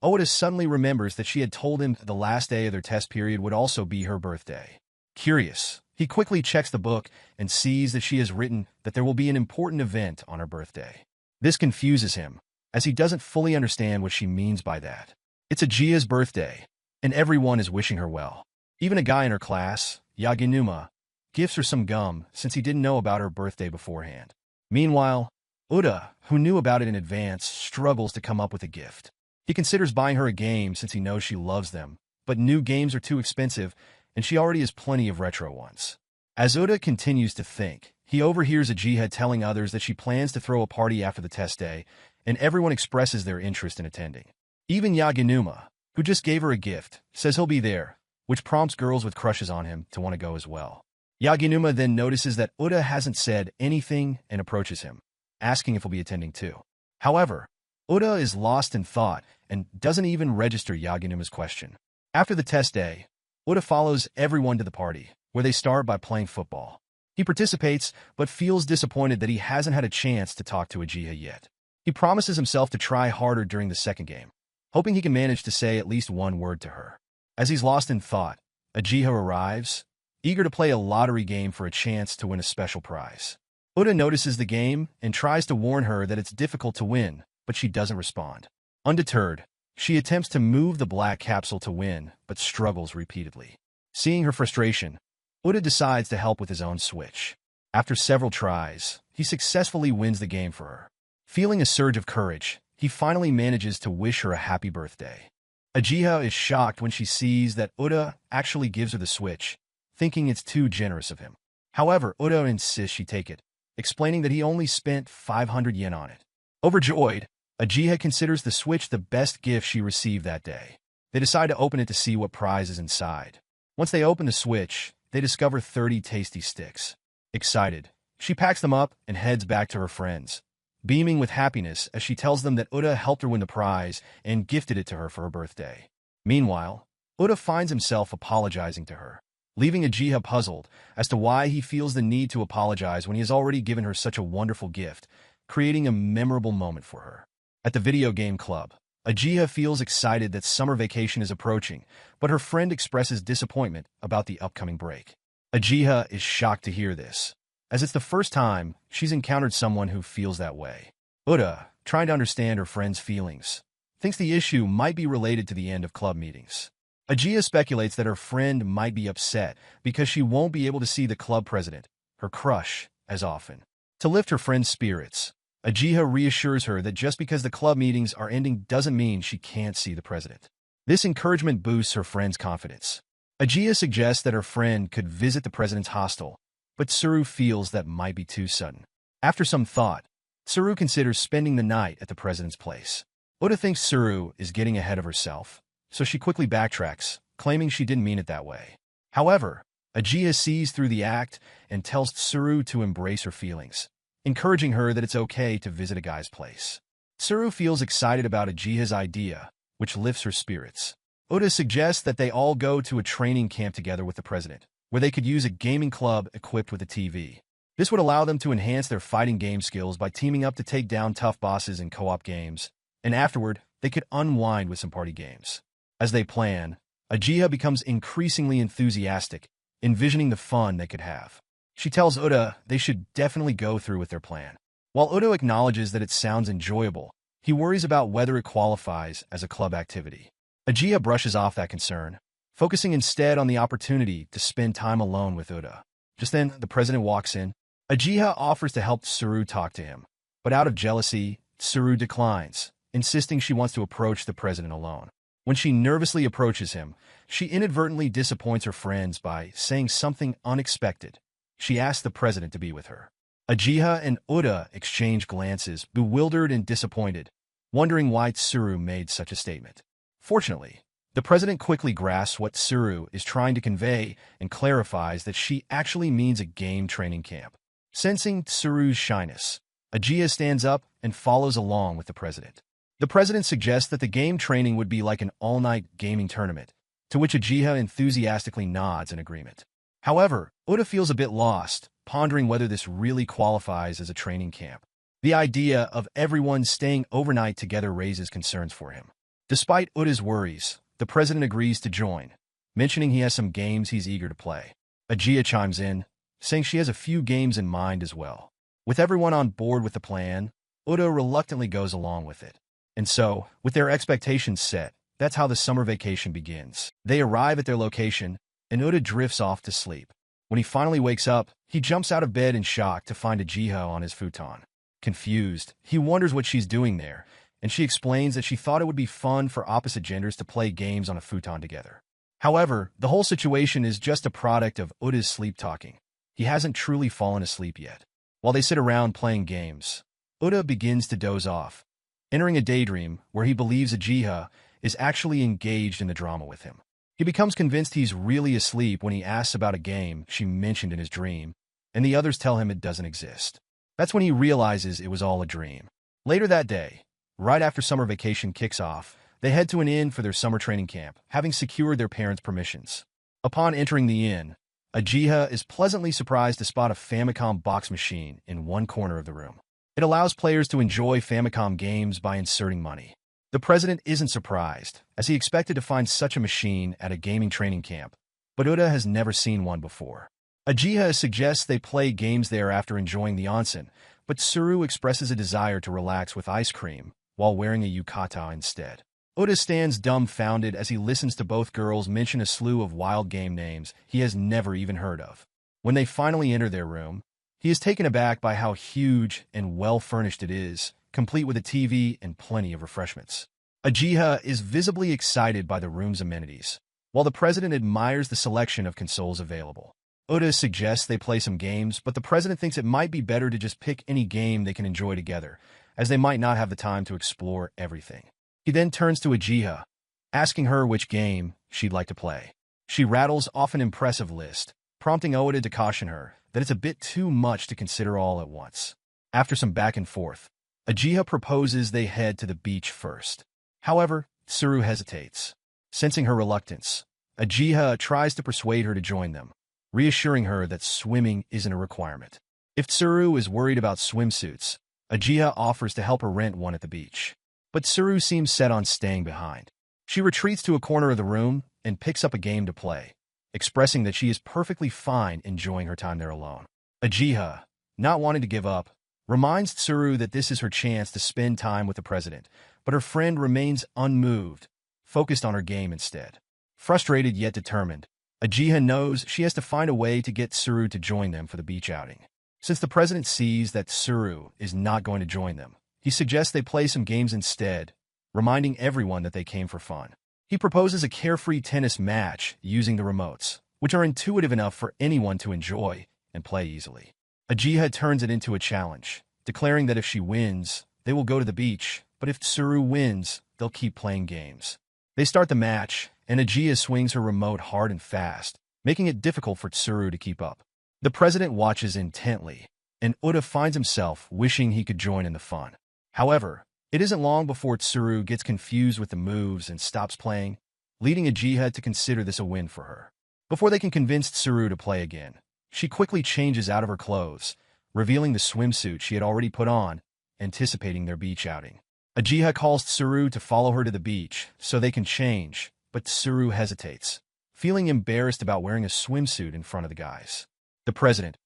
Uda suddenly remembers that she had told him the last day of their test period would also be her birthday. Curious, he quickly checks the book and sees that she has written that there will be an important event on her birthday. This confuses him, as he doesn't fully understand what she means by that. It's Ajia's birthday, and everyone is wishing her well. Even a guy in her class, Yaginuma, gives her some gum since he didn't know about her birthday beforehand. Meanwhile, Uda, who knew about it in advance, struggles to come up with a gift. He considers buying her a game since he knows she loves them, but new games are too expensive, and she already has plenty of retro ones. As Uda continues to think, he overhears Uchiha telling others that she plans to throw a party after the test day, and everyone expresses their interest in attending. Even Yaginuma, who just gave her a gift, says he'll be there, which prompts girls with crushes on him to want to go as well. Yaginuma then notices that Uda hasn't said anything and approaches him, asking if he'll be attending too. However, Uda is lost in thought and doesn't even register Yaginuma's question. After the test day, Uda follows everyone to the party, where they start by playing football. He participates, but feels disappointed that he hasn't had a chance to talk to Uchiha yet. He promises himself to try harder during the second game, hoping he can manage to say at least one word to her. As he's lost in thought, Uchiha arrives, eager to play a lottery game for a chance to win a special prize. Uda notices the game and tries to warn her that it's difficult to win, but she doesn't respond. Undeterred, she attempts to move the black capsule to win, but struggles repeatedly. Seeing her frustration, Uda decides to help with his own switch. After several tries, he successfully wins the game for her. Feeling a surge of courage, he finally manages to wish her a happy birthday. Uchiha is shocked when she sees that Uda actually gives her the switch, thinking it's too generous of him. However, Uda insists she take it, explaining that he only spent 500 yen on it. Overjoyed, Uchiha considers the switch the best gift she received that day. They decide to open it to see what prize is inside. Once they open the switch, they discover 30 tasty sticks. Excited, she packs them up and heads back to her friends, beaming with happiness as she tells them that Uda helped her win the prize and gifted it to her for her birthday. Meanwhile, Uda finds himself apologizing to her, leaving Uchiha puzzled as to why he feels the need to apologize when he has already given her such a wonderful gift, creating a memorable moment for her. At the video game club, Uchiha feels excited that summer vacation is approaching, but her friend expresses disappointment about the upcoming break. Uchiha is shocked to hear this, as it's the first time she's encountered someone who feels that way. Uda, trying to understand her friend's feelings, thinks the issue might be related to the end of club meetings. Uchiha speculates that her friend might be upset because she won't be able to see the club president, her crush, as often. To lift her friend's spirits, Uchiha reassures her that just because the club meetings are ending doesn't mean she can't see the president. This encouragement boosts her friend's confidence. Uchiha suggests that her friend could visit the president's hostel, but Tsuru feels that might be too sudden. After some thought, Tsuru considers spending the night at the president's place. Uda thinks Tsuru is getting ahead of herself, so she quickly backtracks, claiming she didn't mean it that way. However, Uchiha sees through the act and tells Tsuru to embrace her feelings, encouraging her that it's okay to visit a guy's place. Tsuru feels excited about Uchiha's idea, which lifts her spirits. Uda suggests that they all go to a training camp together with the president, where they could use a gaming club equipped with a TV. This would allow them to enhance their fighting game skills by teaming up to take down tough bosses in co-op games, and afterward, they could unwind with some party games. As they plan, Ajiha becomes increasingly enthusiastic, envisioning the fun they could have. She tells Uda they should definitely go through with their plan. While Uda acknowledges that it sounds enjoyable, he worries about whether it qualifies as a club activity. Ajiha brushes off that concern, focusing instead on the opportunity to spend time alone with Uda. Just then, the president walks in. Ajiha offers to help Tsuru talk to him, but out of jealousy, Tsuru declines, insisting she wants to approach the president alone. When she nervously approaches him, she inadvertently disappoints her friends by saying something unexpected. She asks the president to be with her. Ajiha and Uda exchange glances, bewildered and disappointed, wondering why Tsuru made such a statement. Fortunately, the president quickly grasps what Tsuru is trying to convey and clarifies that she actually means a game training camp. Sensing Tsuru's shyness, Ajiha stands up and follows along with the president. The president suggests that the game training would be like an all-night gaming tournament, to which Ajiha enthusiastically nods in agreement. However, Uda feels a bit lost, pondering whether this really qualifies as a training camp. The idea of everyone staying overnight together raises concerns for him. Despite Uda's worries, the president agrees to join, mentioning he has some games he's eager to play. Ajiha chimes in, saying she has a few games in mind as well. With everyone on board with the plan, Uda reluctantly goes along with it. And so, with their expectations set, that's how the summer vacation begins. They arrive at their location, and Uda drifts off to sleep. When he finally wakes up, he jumps out of bed in shock to find Ajiha on his futon. Confused, he wonders what she's doing there, and she explains that she thought it would be fun for opposite genders to play games on a futon together. However, the whole situation is just a product of Uda's sleep-talking. He hasn't truly fallen asleep yet. While they sit around playing games, Uda begins to doze off, entering a daydream where he believes Ajiha is actually engaged in the drama with him. He becomes convinced he's really asleep when he asks about a game she mentioned in his dream, and the others tell him it doesn't exist. That's when he realizes it was all a dream. Later that day, right after summer vacation kicks off, they head to an inn for their summer training camp, having secured their parents' permissions. Upon entering the inn, Ajiha is pleasantly surprised to spot a Famicom box machine in one corner of the room. It allows players to enjoy Famicom games by inserting money. The president isn't surprised, as he expected to find such a machine at a gaming training camp, but Uda has never seen one before. Ajiha suggests they play games there after enjoying the onsen, but Tsuru expresses a desire to relax with ice cream while wearing a yukata instead. Uda stands dumbfounded as he listens to both girls mention a slew of wild game names he has never even heard of. When they finally enter their room, he is taken aback by how huge and well-furnished it is, complete with a TV and plenty of refreshments. Ajiha is visibly excited by the room's amenities, while the president admires the selection of consoles available. Uda suggests they play some games, but the president thinks it might be better to just pick any game they can enjoy together, as they might not have the time to explore everything. He then turns to Ajiha, asking her which game she'd like to play. She rattles off an impressive list, prompting Uda to caution her that it's a bit too much to consider all at once. After some back and forth, Ajiha proposes they head to the beach first. However, Tsuru hesitates. Sensing her reluctance, Ajiha tries to persuade her to join them, reassuring her that swimming isn't a requirement. If Tsuru is worried about swimsuits, Ajiha offers to help her rent one at the beach. But Tsuru seems set on staying behind. She retreats to a corner of the room and picks up a game to play, expressing that she is perfectly fine enjoying her time there alone. Ajiha, not wanting to give up, reminds Tsuru that this is her chance to spend time with the president, but her friend remains unmoved, focused on her game instead. Frustrated yet determined, Ajiha knows she has to find a way to get Tsuru to join them for the beach outing. Since the president sees that Tsuru is not going to join them, he suggests they play some games instead, reminding everyone that they came for fun. He proposes a carefree tennis match using the remotes, which are intuitive enough for anyone to enjoy and play easily. Ajiha turns it into a challenge, declaring that if she wins, they will go to the beach, but if Tsuru wins, they'll keep playing games. They start the match, and Ajiha swings her remote hard and fast, making it difficult for Tsuru to keep up. The president watches intently, and Uda finds himself wishing he could join in the fun. However, it isn't long before Tsuru gets confused with the moves and stops playing, leading Ajiha to consider this a win for her. Before they can convince Tsuru to play again, she quickly changes out of her clothes, revealing the swimsuit she had already put on, anticipating their beach outing. Ajiha calls Tsuru to follow her to the beach so they can change, but Tsuru hesitates, feeling embarrassed about wearing a swimsuit in front of the guys. The president,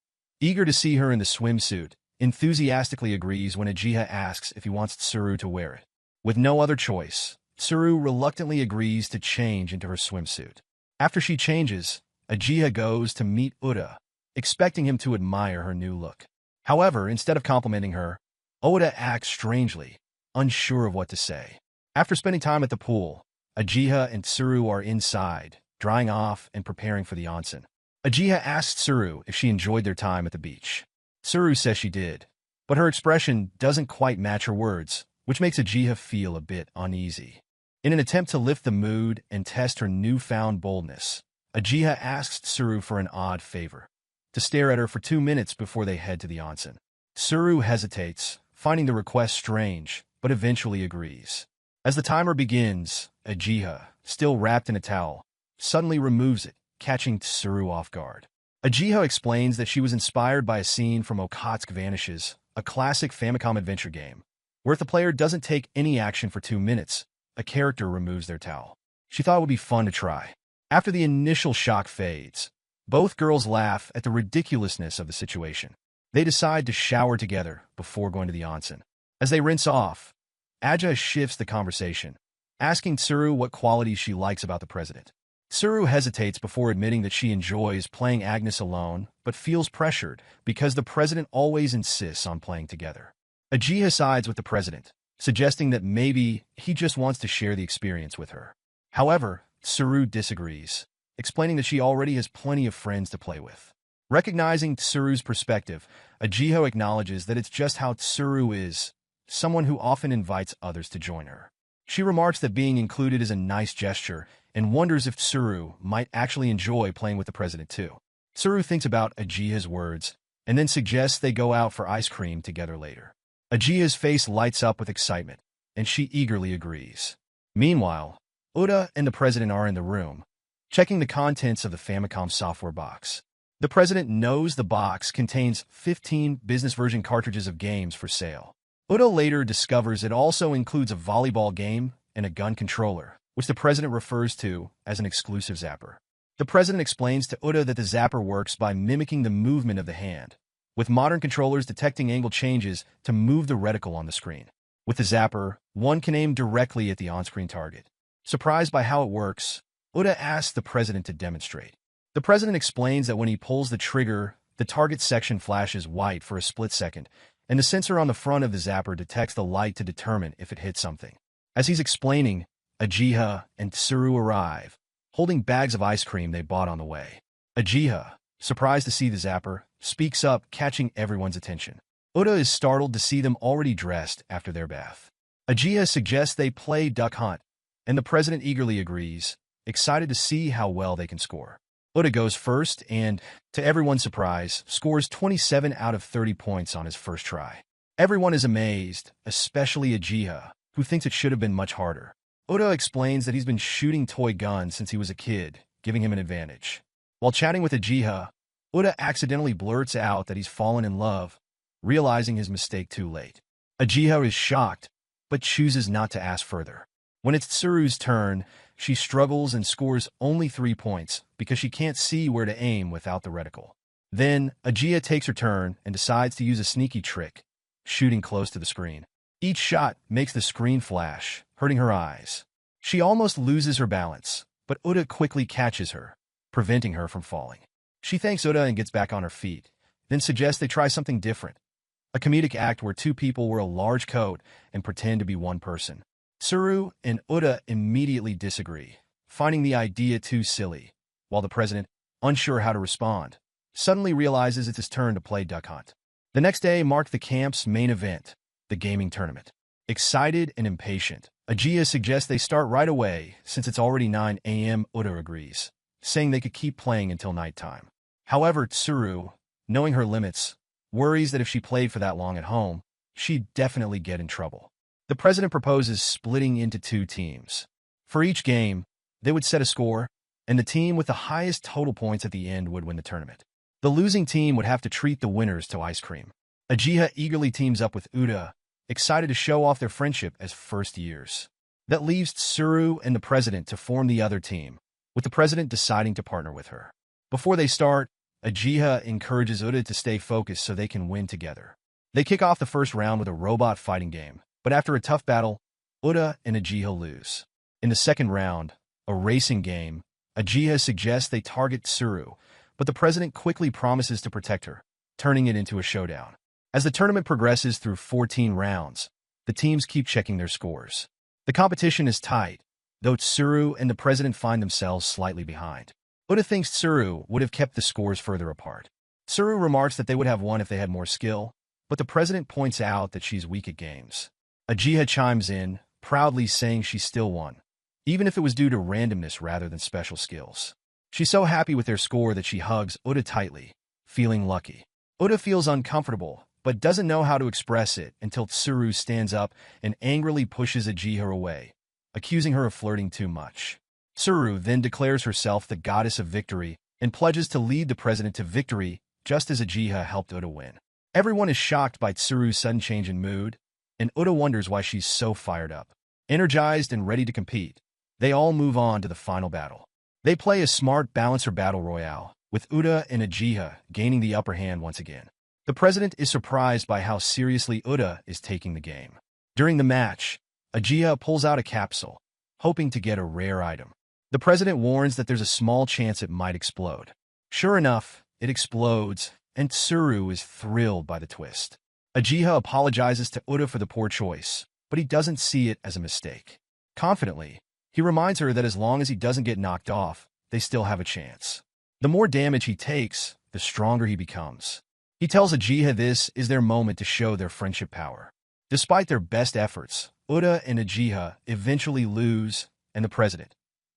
eager to see her in the swimsuit, enthusiastically agrees when Ajiha asks if he wants Tsuru to wear it. With no other choice, Tsuru reluctantly agrees to change into her swimsuit. After she changes, Ajiha goes to meet Uda, expecting him to admire her new look. However, instead of complimenting her, Uda acts strangely, unsure of what to say. After spending time at the pool, Ajiha and Tsuru are inside, drying off and preparing for the onsen. Ajiha asks Tsuru if she enjoyed their time at the beach. Tsuru says she did, but her expression doesn't quite match her words, which makes Ajiha feel a bit uneasy. In an attempt to lift the mood and test her newfound boldness, Ajiha asks Tsuru for an odd favor, to stare at her for 2 minutes before they head to the onsen. Tsuru hesitates, finding the request strange, but eventually agrees. As the timer begins, Ajiha, still wrapped in a towel, suddenly removes it, catching Tsuru off guard. Ajiha explains that she was inspired by a scene from Okatsuki Vanishes, a classic Famicom adventure game, where if the player doesn't take any action for 2 minutes, a character removes their towel. She thought it would be fun to try. After the initial shock fades, both girls laugh at the ridiculousness of the situation. They decide to shower together before going to the onsen. As they rinse off, Ajiha shifts the conversation, asking Tsuru what qualities she likes about the president. Tsuru hesitates before admitting that she enjoys playing Agnes alone, but feels pressured because the president always insists on playing together. Ajiha sides with the president, suggesting that maybe he just wants to share the experience with her. However, Tsuru disagrees, explaining that she already has plenty of friends to play with. Recognizing Tsuru's perspective, Ajiha acknowledges that it's just how Tsuru is, someone who often invites others to join her. She remarks that being included is a nice gesture and wonders if Tsuru might actually enjoy playing with the president too. Tsuru thinks about Ajiha's words and then suggests they go out for ice cream together later. Ajiha's face lights up with excitement, and she eagerly agrees. Meanwhile, Uda and the president are in the room, checking the contents of the Famicom software box. The president knows the box contains 15 business version cartridges of games for sale. Uda later discovers it also includes a volleyball game and a gun controller, which the president refers to as an exclusive zapper. The president explains to Uda that the zapper works by mimicking the movement of the hand, with modern controllers detecting angle changes to move the reticle on the screen. With the zapper, one can aim directly at the on-screen target. Surprised by how it works, Uda asks the president to demonstrate. The president explains that when he pulls the trigger, the target section flashes white for a split second, and the sensor on the front of the zapper detects the light to determine if it hits something. As he's explaining, Ajiha and Tsuru arrive, holding bags of ice cream they bought on the way. Ajiha, surprised to see the zapper, speaks up, catching everyone's attention. Uda is startled to see them already dressed after their bath. Ajiha suggests they play duck hunt, and the president eagerly agrees, excited to see how well they can score. Uda goes first and, to everyone's surprise, scores 27 out of 30 points on his first try. Everyone is amazed, especially Ajiha, who thinks it should have been much harder. Uda explains that he's been shooting toy guns since he was a kid, giving him an advantage. While chatting with Ajiha, Uda accidentally blurts out that he's fallen in love, realizing his mistake too late. Ajiha is shocked, but chooses not to ask further. When it's Tsuru's turn, she struggles and scores only 3 points because she can't see where to aim without the reticle. Then, Ajiha takes her turn and decides to use a sneaky trick, shooting close to the screen. Each shot makes the screen flash, hurting her eyes. She almost loses her balance, but Uda quickly catches her, preventing her from falling. She thanks Uda and gets back on her feet, then suggests they try something different, a comedic act where 2 people wear a large coat and pretend to be one person. Tsuru and Uda immediately disagree, finding the idea too silly, while the president, unsure how to respond, suddenly realizes it's his turn to play duck hunt. The next day marked the camp's main event, the gaming tournament. Excited and impatient, Ajiha suggests they start right away since it's already 9 a.m. Uda agrees, saying they could keep playing until nighttime. However, Tsuru, knowing her limits, worries that if she played for that long at home, she'd definitely get in trouble. The president proposes splitting into 2 teams. For each game, they would set a score, and the team with the highest total points at the end would win the tournament. The losing team would have to treat the winners to ice cream. Ajiha eagerly teams up with Uda, excited to show off their friendship as first years. That leaves Tsuru and the president to form the other team, with the president deciding to partner with her. Before they start, Ajiha encourages Uda to stay focused so they can win together. They kick off the first round with a robot fighting game, but after a tough battle, Uda and Ajiha lose. In the second round, a racing game, Ajiha suggests they target Tsuru, but the president quickly promises to protect her, turning it into a showdown. As the tournament progresses through 14 rounds, the teams keep checking their scores. The competition is tight, though Tsuru and the president find themselves slightly behind. Uda thinks Tsuru would have kept the scores further apart. Tsuru remarks that they would have won if they had more skill, but the president points out that she's weak at games. Ajiha chimes in, proudly saying she still won, even if it was due to randomness rather than special skills. She's so happy with their score that she hugs Uda tightly, feeling lucky. Uda feels uncomfortable, but doesn't know how to express it until Tsuru stands up and angrily pushes Ajiha away, accusing her of flirting too much. Tsuru then declares herself the goddess of victory and pledges to lead the president to victory just as Ajiha helped Uda win. Everyone is shocked by Tsuru's sudden change in mood, and Uda wonders why she's so fired up. Energized and ready to compete, they all move on to the final battle. They play a smart balancer battle royale, with Uda and Ajiha gaining the upper hand once again. The president is surprised by how seriously Uda is taking the game. During the match, Ajiha pulls out a capsule, hoping to get a rare item. The president warns that there's a small chance it might explode. Sure enough, it explodes, and Tsuru is thrilled by the twist. Ajiha apologizes to Uda for the poor choice, but he doesn't see it as a mistake. Confidently, he reminds her that as long as he doesn't get knocked off, they still have a chance. The more damage he takes, the stronger he becomes. He tells Ajiha this is their moment to show their friendship power. Despite their best efforts, Uda and Ajiha eventually lose, and the president,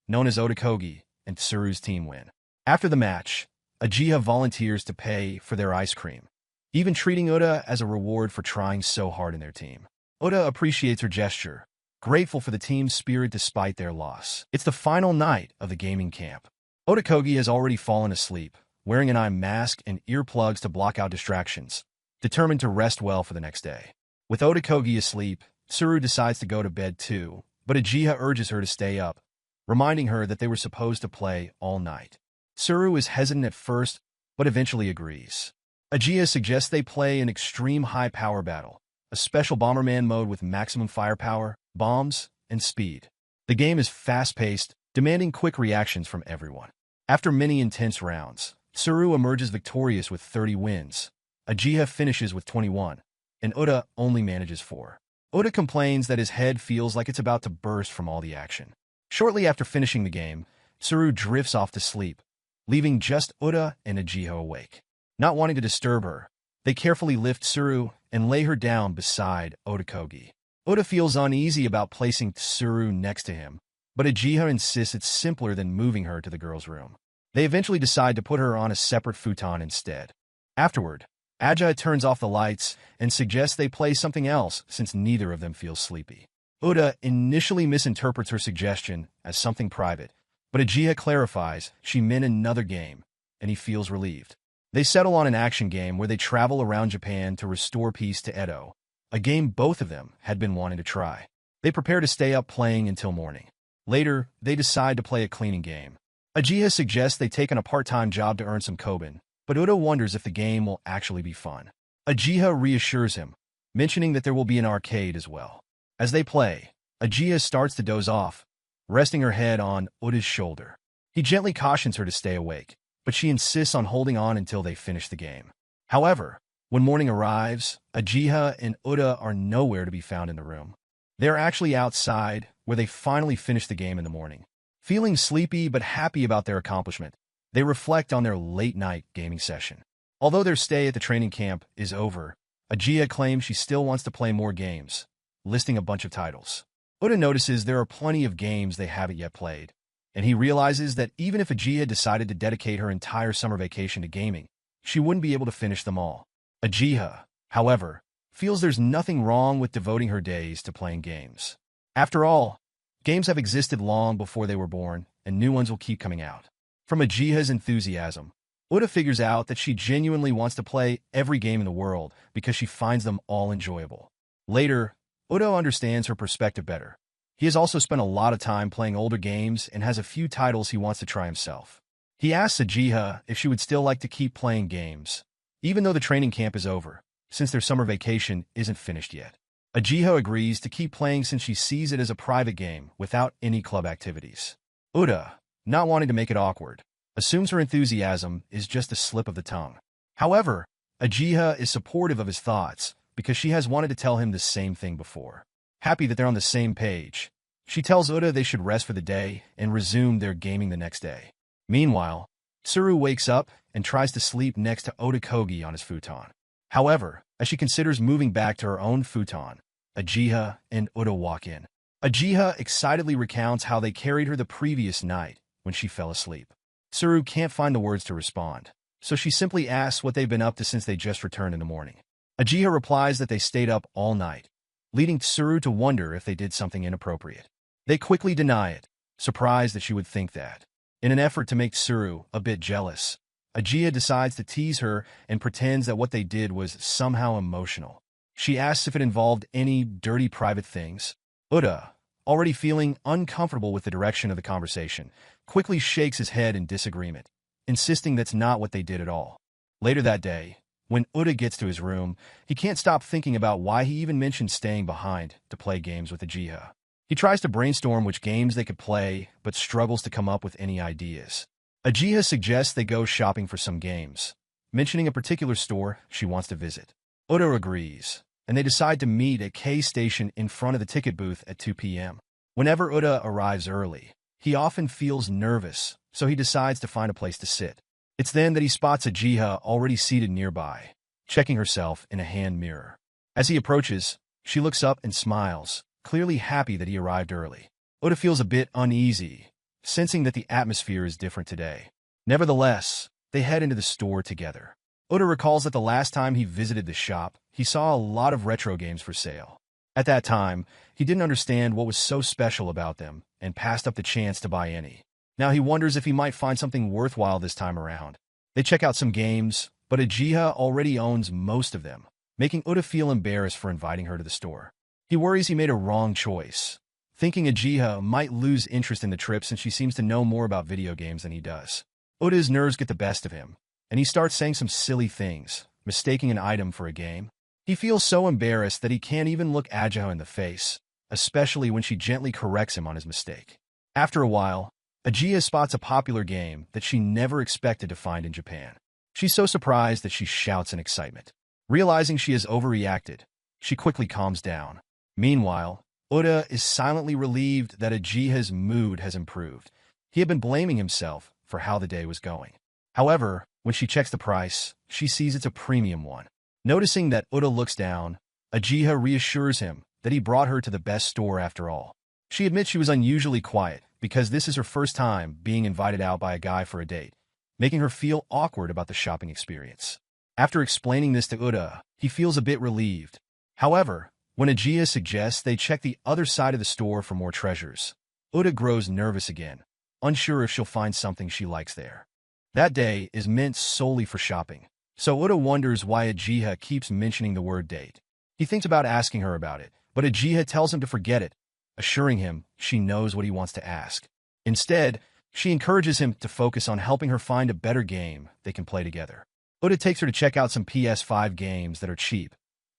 known as Otokogi, and Tsuru's team win. After the match, Ajiha volunteers to pay for their ice cream, even treating Uda as a reward for trying so hard in their team. Uda appreciates her gesture, grateful for the team's spirit despite their loss. It's the final night of the gaming camp. Otokogi has already fallen asleep, wearing an eye mask and earplugs to block out distractions, determined to rest well for the next day. With Otokogi asleep, Tsuru decides to go to bed too, but Ajiha urges her to stay up, reminding her that they were supposed to play all night. Tsuru is hesitant at first, but eventually agrees. Ajiha suggests they play an extreme high-power battle, a special Bomberman mode with maximum firepower, bombs, and speed. The game is fast-paced, demanding quick reactions from everyone. After many intense rounds, Tsuru emerges victorious with 30 wins. Ajiha finishes with 21, and Uda only manages 4. Uda complains that his head feels like it's about to burst from all the action. Shortly after finishing the game, Tsuru drifts off to sleep, leaving just Uda and Ajiha awake. Not wanting to disturb her, they carefully lift Tsuru and lay her down beside Otokogi. Uda feels uneasy about placing Tsuru next to him, but Ajiha insists it's simpler than moving her to the girl's room. They eventually decide to put her on a separate futon instead. Afterward, Ajiha turns off the lights and suggests they play something else since neither of them feels sleepy. Uda initially misinterprets her suggestion as something private, but Ajiha clarifies she meant another game, and he feels relieved. They settle on an action game where they travel around Japan to restore peace to Edo, a game both of them had been wanting to try. They prepare to stay up playing until morning. Later, they decide to play a cleaning game. Ajiha suggests they take on a part-time job to earn some koban, but Uda wonders if the game will actually be fun. Ajiha reassures him, mentioning that there will be an arcade as well. As they play, Ajiha starts to doze off, resting her head on Uda's shoulder. He gently cautions her to stay awake, but she insists on holding on until they finish the game. However, when morning arrives, Ajiha and Uda are nowhere to be found in the room. They are actually outside, where they finally finish the game in the morning. Feeling sleepy but happy about their accomplishment, they reflect on their late-night gaming session. Although their stay at the training camp is over, Ajiha claims she still wants to play more games, listing a bunch of titles. Uda notices there are plenty of games they haven't yet played, and he realizes that even if Ajiha decided to dedicate her entire summer vacation to gaming, she wouldn't be able to finish them all. Ajiha, however, feels there's nothing wrong with devoting her days to playing games. After all, games have existed long before they were born, and new ones will keep coming out. From Ajiha's enthusiasm, Uda figures out that she genuinely wants to play every game in the world because she finds them all enjoyable. Later, Uda understands her perspective better. He has also spent a lot of time playing older games and has a few titles he wants to try himself. He asks Ajiha if she would still like to keep playing games, even though the training camp is over, since their summer vacation isn't finished yet. Ajiha agrees to keep playing since she sees it as a private game without any club activities. Uda, not wanting to make it awkward, assumes her enthusiasm is just a slip of the tongue. However, Ajiha is supportive of his thoughts because she has wanted to tell him the same thing before. Happy that they're on the same page, she tells Uda they should rest for the day and resume their gaming the next day. Meanwhile, Tsuru wakes up and tries to sleep next to Oda Kogi on his futon. However, as she considers moving back to her own futon, Ajiha and Uda walk in. Ajiha excitedly recounts how they carried her the previous night when she fell asleep. Tsuru can't find the words to respond, so she simply asks what they've been up to since they just returned in the morning. Ajiha replies that they stayed up all night, leading Tsuru to wonder if they did something inappropriate. They quickly deny it, surprised that she would think that. In an effort to make Tsuru a bit jealous, Ajiha decides to tease her and pretends that what they did was somehow emotional. She asks if it involved any dirty private things. Uda, already feeling uncomfortable with the direction of the conversation, quickly shakes his head in disagreement, insisting that's not what they did at all. Later that day, when Uda gets to his room, he can't stop thinking about why he even mentioned staying behind to play games with Ajiha. He tries to brainstorm which games they could play, but struggles to come up with any ideas. Ajiha suggests they go shopping for some games, mentioning a particular store she wants to visit. Uda agrees, and they decide to meet at K Station in front of the ticket booth at 2 p.m. Whenever Uda arrives early, he often feels nervous, so he decides to find a place to sit. It's then that he spots Ajiha already seated nearby, checking herself in a hand mirror. As he approaches, she looks up and smiles, clearly happy that he arrived early. Uda feels a bit uneasy, sensing that the atmosphere is different today. Nevertheless, they head into the store together. Uda recalls that the last time he visited the shop, he saw a lot of retro games for sale. At that time, he didn't understand what was so special about them and passed up the chance to buy any. Now he wonders if he might find something worthwhile this time around. They check out some games, but Ajiha already owns most of them, making Uda feel embarrassed for inviting her to the store. He worries he made a wrong choice, thinking Ajiha might lose interest in the trip since she seems to know more about video games than he does. Uda's nerves get the best of him, and he starts saying some silly things, mistaking an item for a game. He feels so embarrassed that he can't even look Ajiha in the face, especially when she gently corrects him on his mistake. After a while, Ajiha spots a popular game that she never expected to find in Japan. She's so surprised that she shouts in excitement. Realizing she has overreacted, she quickly calms down. Meanwhile, Uda is silently relieved that Ajiha's mood has improved. He had been blaming himself for how the day was going. However, when she checks the price, she sees it's a premium one. Noticing that Uda looks down, Ajiha reassures him that he brought her to the best store after all. She admits she was unusually quiet because this is her first time being invited out by a guy for a date, making her feel awkward about the shopping experience. After explaining this to Uda, he feels a bit relieved. However, when Ajiha suggests they check the other side of the store for more treasures, Uda grows nervous again, unsure if she'll find something she likes there. That day is meant solely for shopping, so Uda wonders why Ajiha keeps mentioning the word date. He thinks about asking her about it, but Ajiha tells him to forget it, assuring him she knows what he wants to ask. Instead, she encourages him to focus on helping her find a better game they can play together. Uda takes her to check out some PS5 games that are cheap,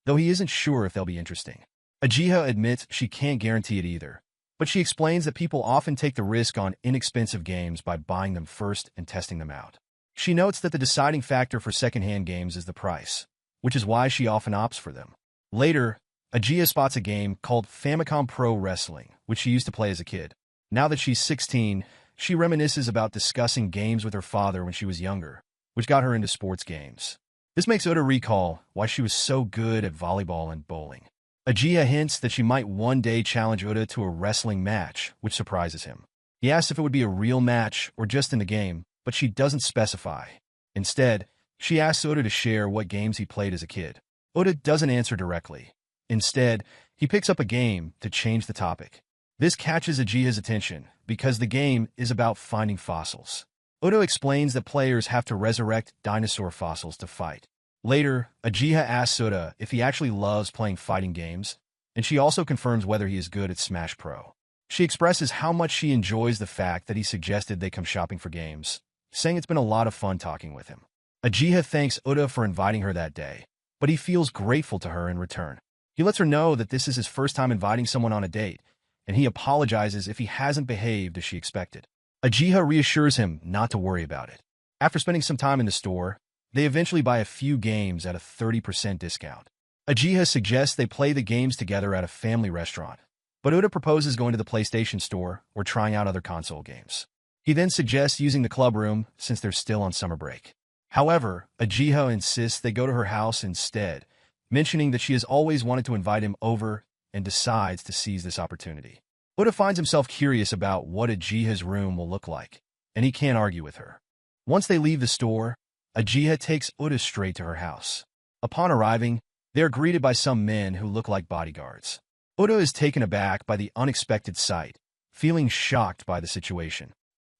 though he isn't sure if they'll be interesting. Ajiha admits she can't guarantee it either, but she explains that people often take the risk on inexpensive games by buying them first and testing them out. She notes that the deciding factor for secondhand games is the price, which is why she often opts for them. Later, Ajiha spots a game called Famicom Pro Wrestling, which she used to play as a kid. Now that she's 16, she reminisces about discussing games with her father when she was younger, which got her into sports games. This makes Uda recall why she was so good at volleyball and bowling. Ajiha hints that she might one day challenge Uda to a wrestling match, which surprises him. He asks if it would be a real match or just in the game, but she doesn't specify. Instead, she asks Uda to share what games he played as a kid. Uda doesn't answer directly. Instead, he picks up a game to change the topic. This catches Ajiha's attention because the game is about finding fossils. Oda explains that players have to resurrect dinosaur fossils to fight. Later, Uchiha asks Oda if he actually loves playing fighting games, and she also confirms whether he is good at Smash Pro. She expresses how much she enjoys the fact that he suggested they come shopping for games, saying it's been a lot of fun talking with him. Uchiha thanks Oda for inviting her that day, but he feels grateful to her in return. He lets her know that this is his first time inviting someone on a date, and he apologizes if he hasn't behaved as she expected. Uchiha reassures him not to worry about it. After spending some time in the store, they eventually buy a few games at a 30% discount. Uchiha suggests they play the games together at a family restaurant, but Oda proposes going to the PlayStation Store or trying out other console games. He then suggests using the club room since they're still on summer break. However, Uchiha insists they go to her house instead, mentioning that she has always wanted to invite him over and decides to seize this opportunity. Oda finds himself curious about what Uchiha's room will look like, and he can't argue with her. Once they leave the store, Uchiha takes Oda straight to her house. Upon arriving, they are greeted by some men who look like bodyguards. Oda is taken aback by the unexpected sight, feeling shocked by the situation.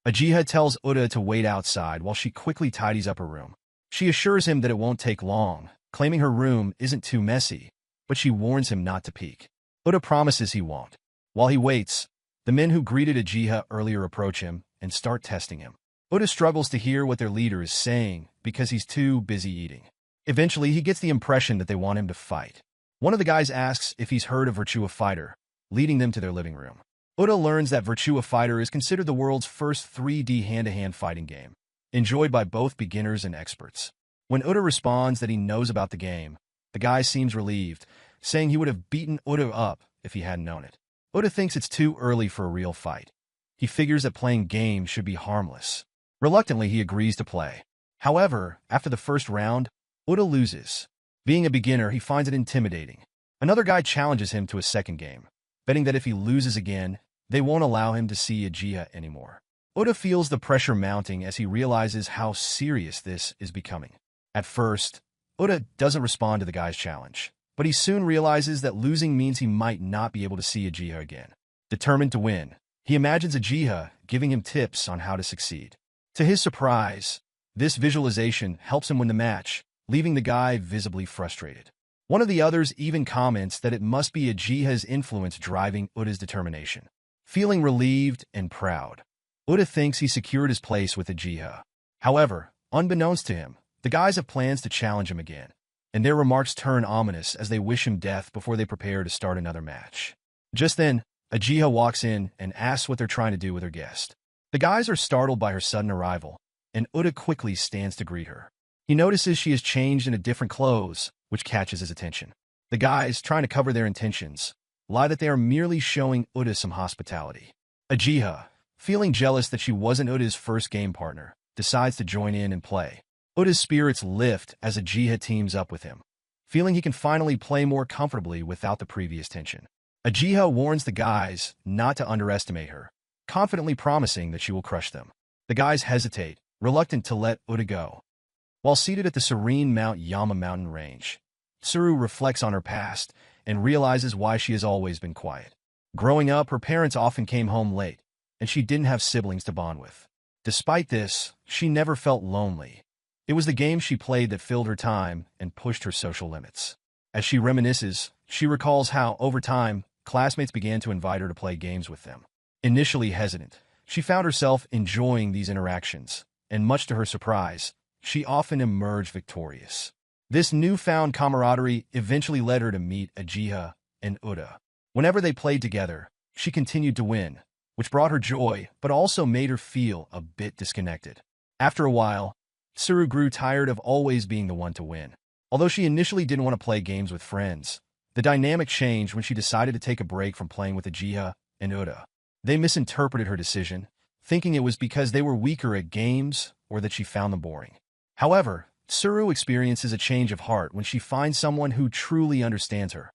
Uchiha tells Oda to wait outside while she quickly tidies up her room. She assures him that it won't take long, claiming her room isn't too messy, but she warns him not to peek. Oda promises he won't. While he waits, the men who greeted Uchiha earlier approach him and start testing him. Oda struggles to hear what their leader is saying because he's too busy eating. Eventually, he gets the impression that they want him to fight. One of the guys asks if he's heard of Virtua Fighter, leading them to their living room. Oda learns that Virtua Fighter is considered the world's first 3D hand-to-hand fighting game, enjoyed by both beginners and experts. When Oda responds that he knows about the game, the guy seems relieved, saying he would have beaten Oda up if he hadn't known it. Oda thinks it's too early for a real fight. He figures that playing games should be harmless. Reluctantly, he agrees to play. However, after the first round, Oda loses. Being a beginner, he finds it intimidating. Another guy challenges him to a second game, betting that if he loses again, they won't allow him to see Uchiha anymore. Oda feels the pressure mounting as he realizes how serious this is becoming. At first, Oda doesn't respond to the guy's challenge, but he soon realizes that losing means he might not be able to see Uchiha again. Determined to win, he imagines Uchiha giving him tips on how to succeed. To his surprise, this visualization helps him win the match, leaving the guy visibly frustrated. One of the others even comments that it must be Uchiha's influence driving Oda's determination. Feeling relieved and proud, Oda thinks he secured his place with Uchiha. However, unbeknownst to him, the guys have plans to challenge him again, and their remarks turn ominous as they wish him death before they prepare to start another match. Just then, Uchiha walks in and asks what they're trying to do with her guest. The guys are startled by her sudden arrival, and Oda quickly stands to greet her. He notices she has changed into different clothes, which catches his attention. The guys, trying to cover their intentions, lie that they are merely showing Oda some hospitality. Uchiha, feeling jealous that she wasn't Oda's first game partner, decides to join in and play. Oda's spirits lift as Uchiha teams up with him, feeling he can finally play more comfortably without the previous tension. Uchiha warns the guys not to underestimate her, confidently promising that she will crush them. The guys hesitate, reluctant to let Oda go. While seated at the serene Mount Yama mountain range, Tsuru reflects on her past and realizes why she has always been quiet. Growing up, her parents often came home late, and she didn't have siblings to bond with. Despite this, she never felt lonely. It was the games she played that filled her time and pushed her social limits. As she reminisces, she recalls how, over time, classmates began to invite her to play games with them. Initially hesitant, she found herself enjoying these interactions, and much to her surprise, she often emerged victorious. This newfound camaraderie eventually led her to meet Uchiha and Oda. Whenever they played together, she continued to win, which brought her joy but also made her feel a bit disconnected. After a while, Tsuru grew tired of always being the one to win. Although she initially didn't want to play games with friends, the dynamic changed when she decided to take a break from playing with Uchiha and Oda. They misinterpreted her decision, thinking it was because they were weaker at games or that she found them boring. However, Tsuru experiences a change of heart when she finds someone who truly understands her,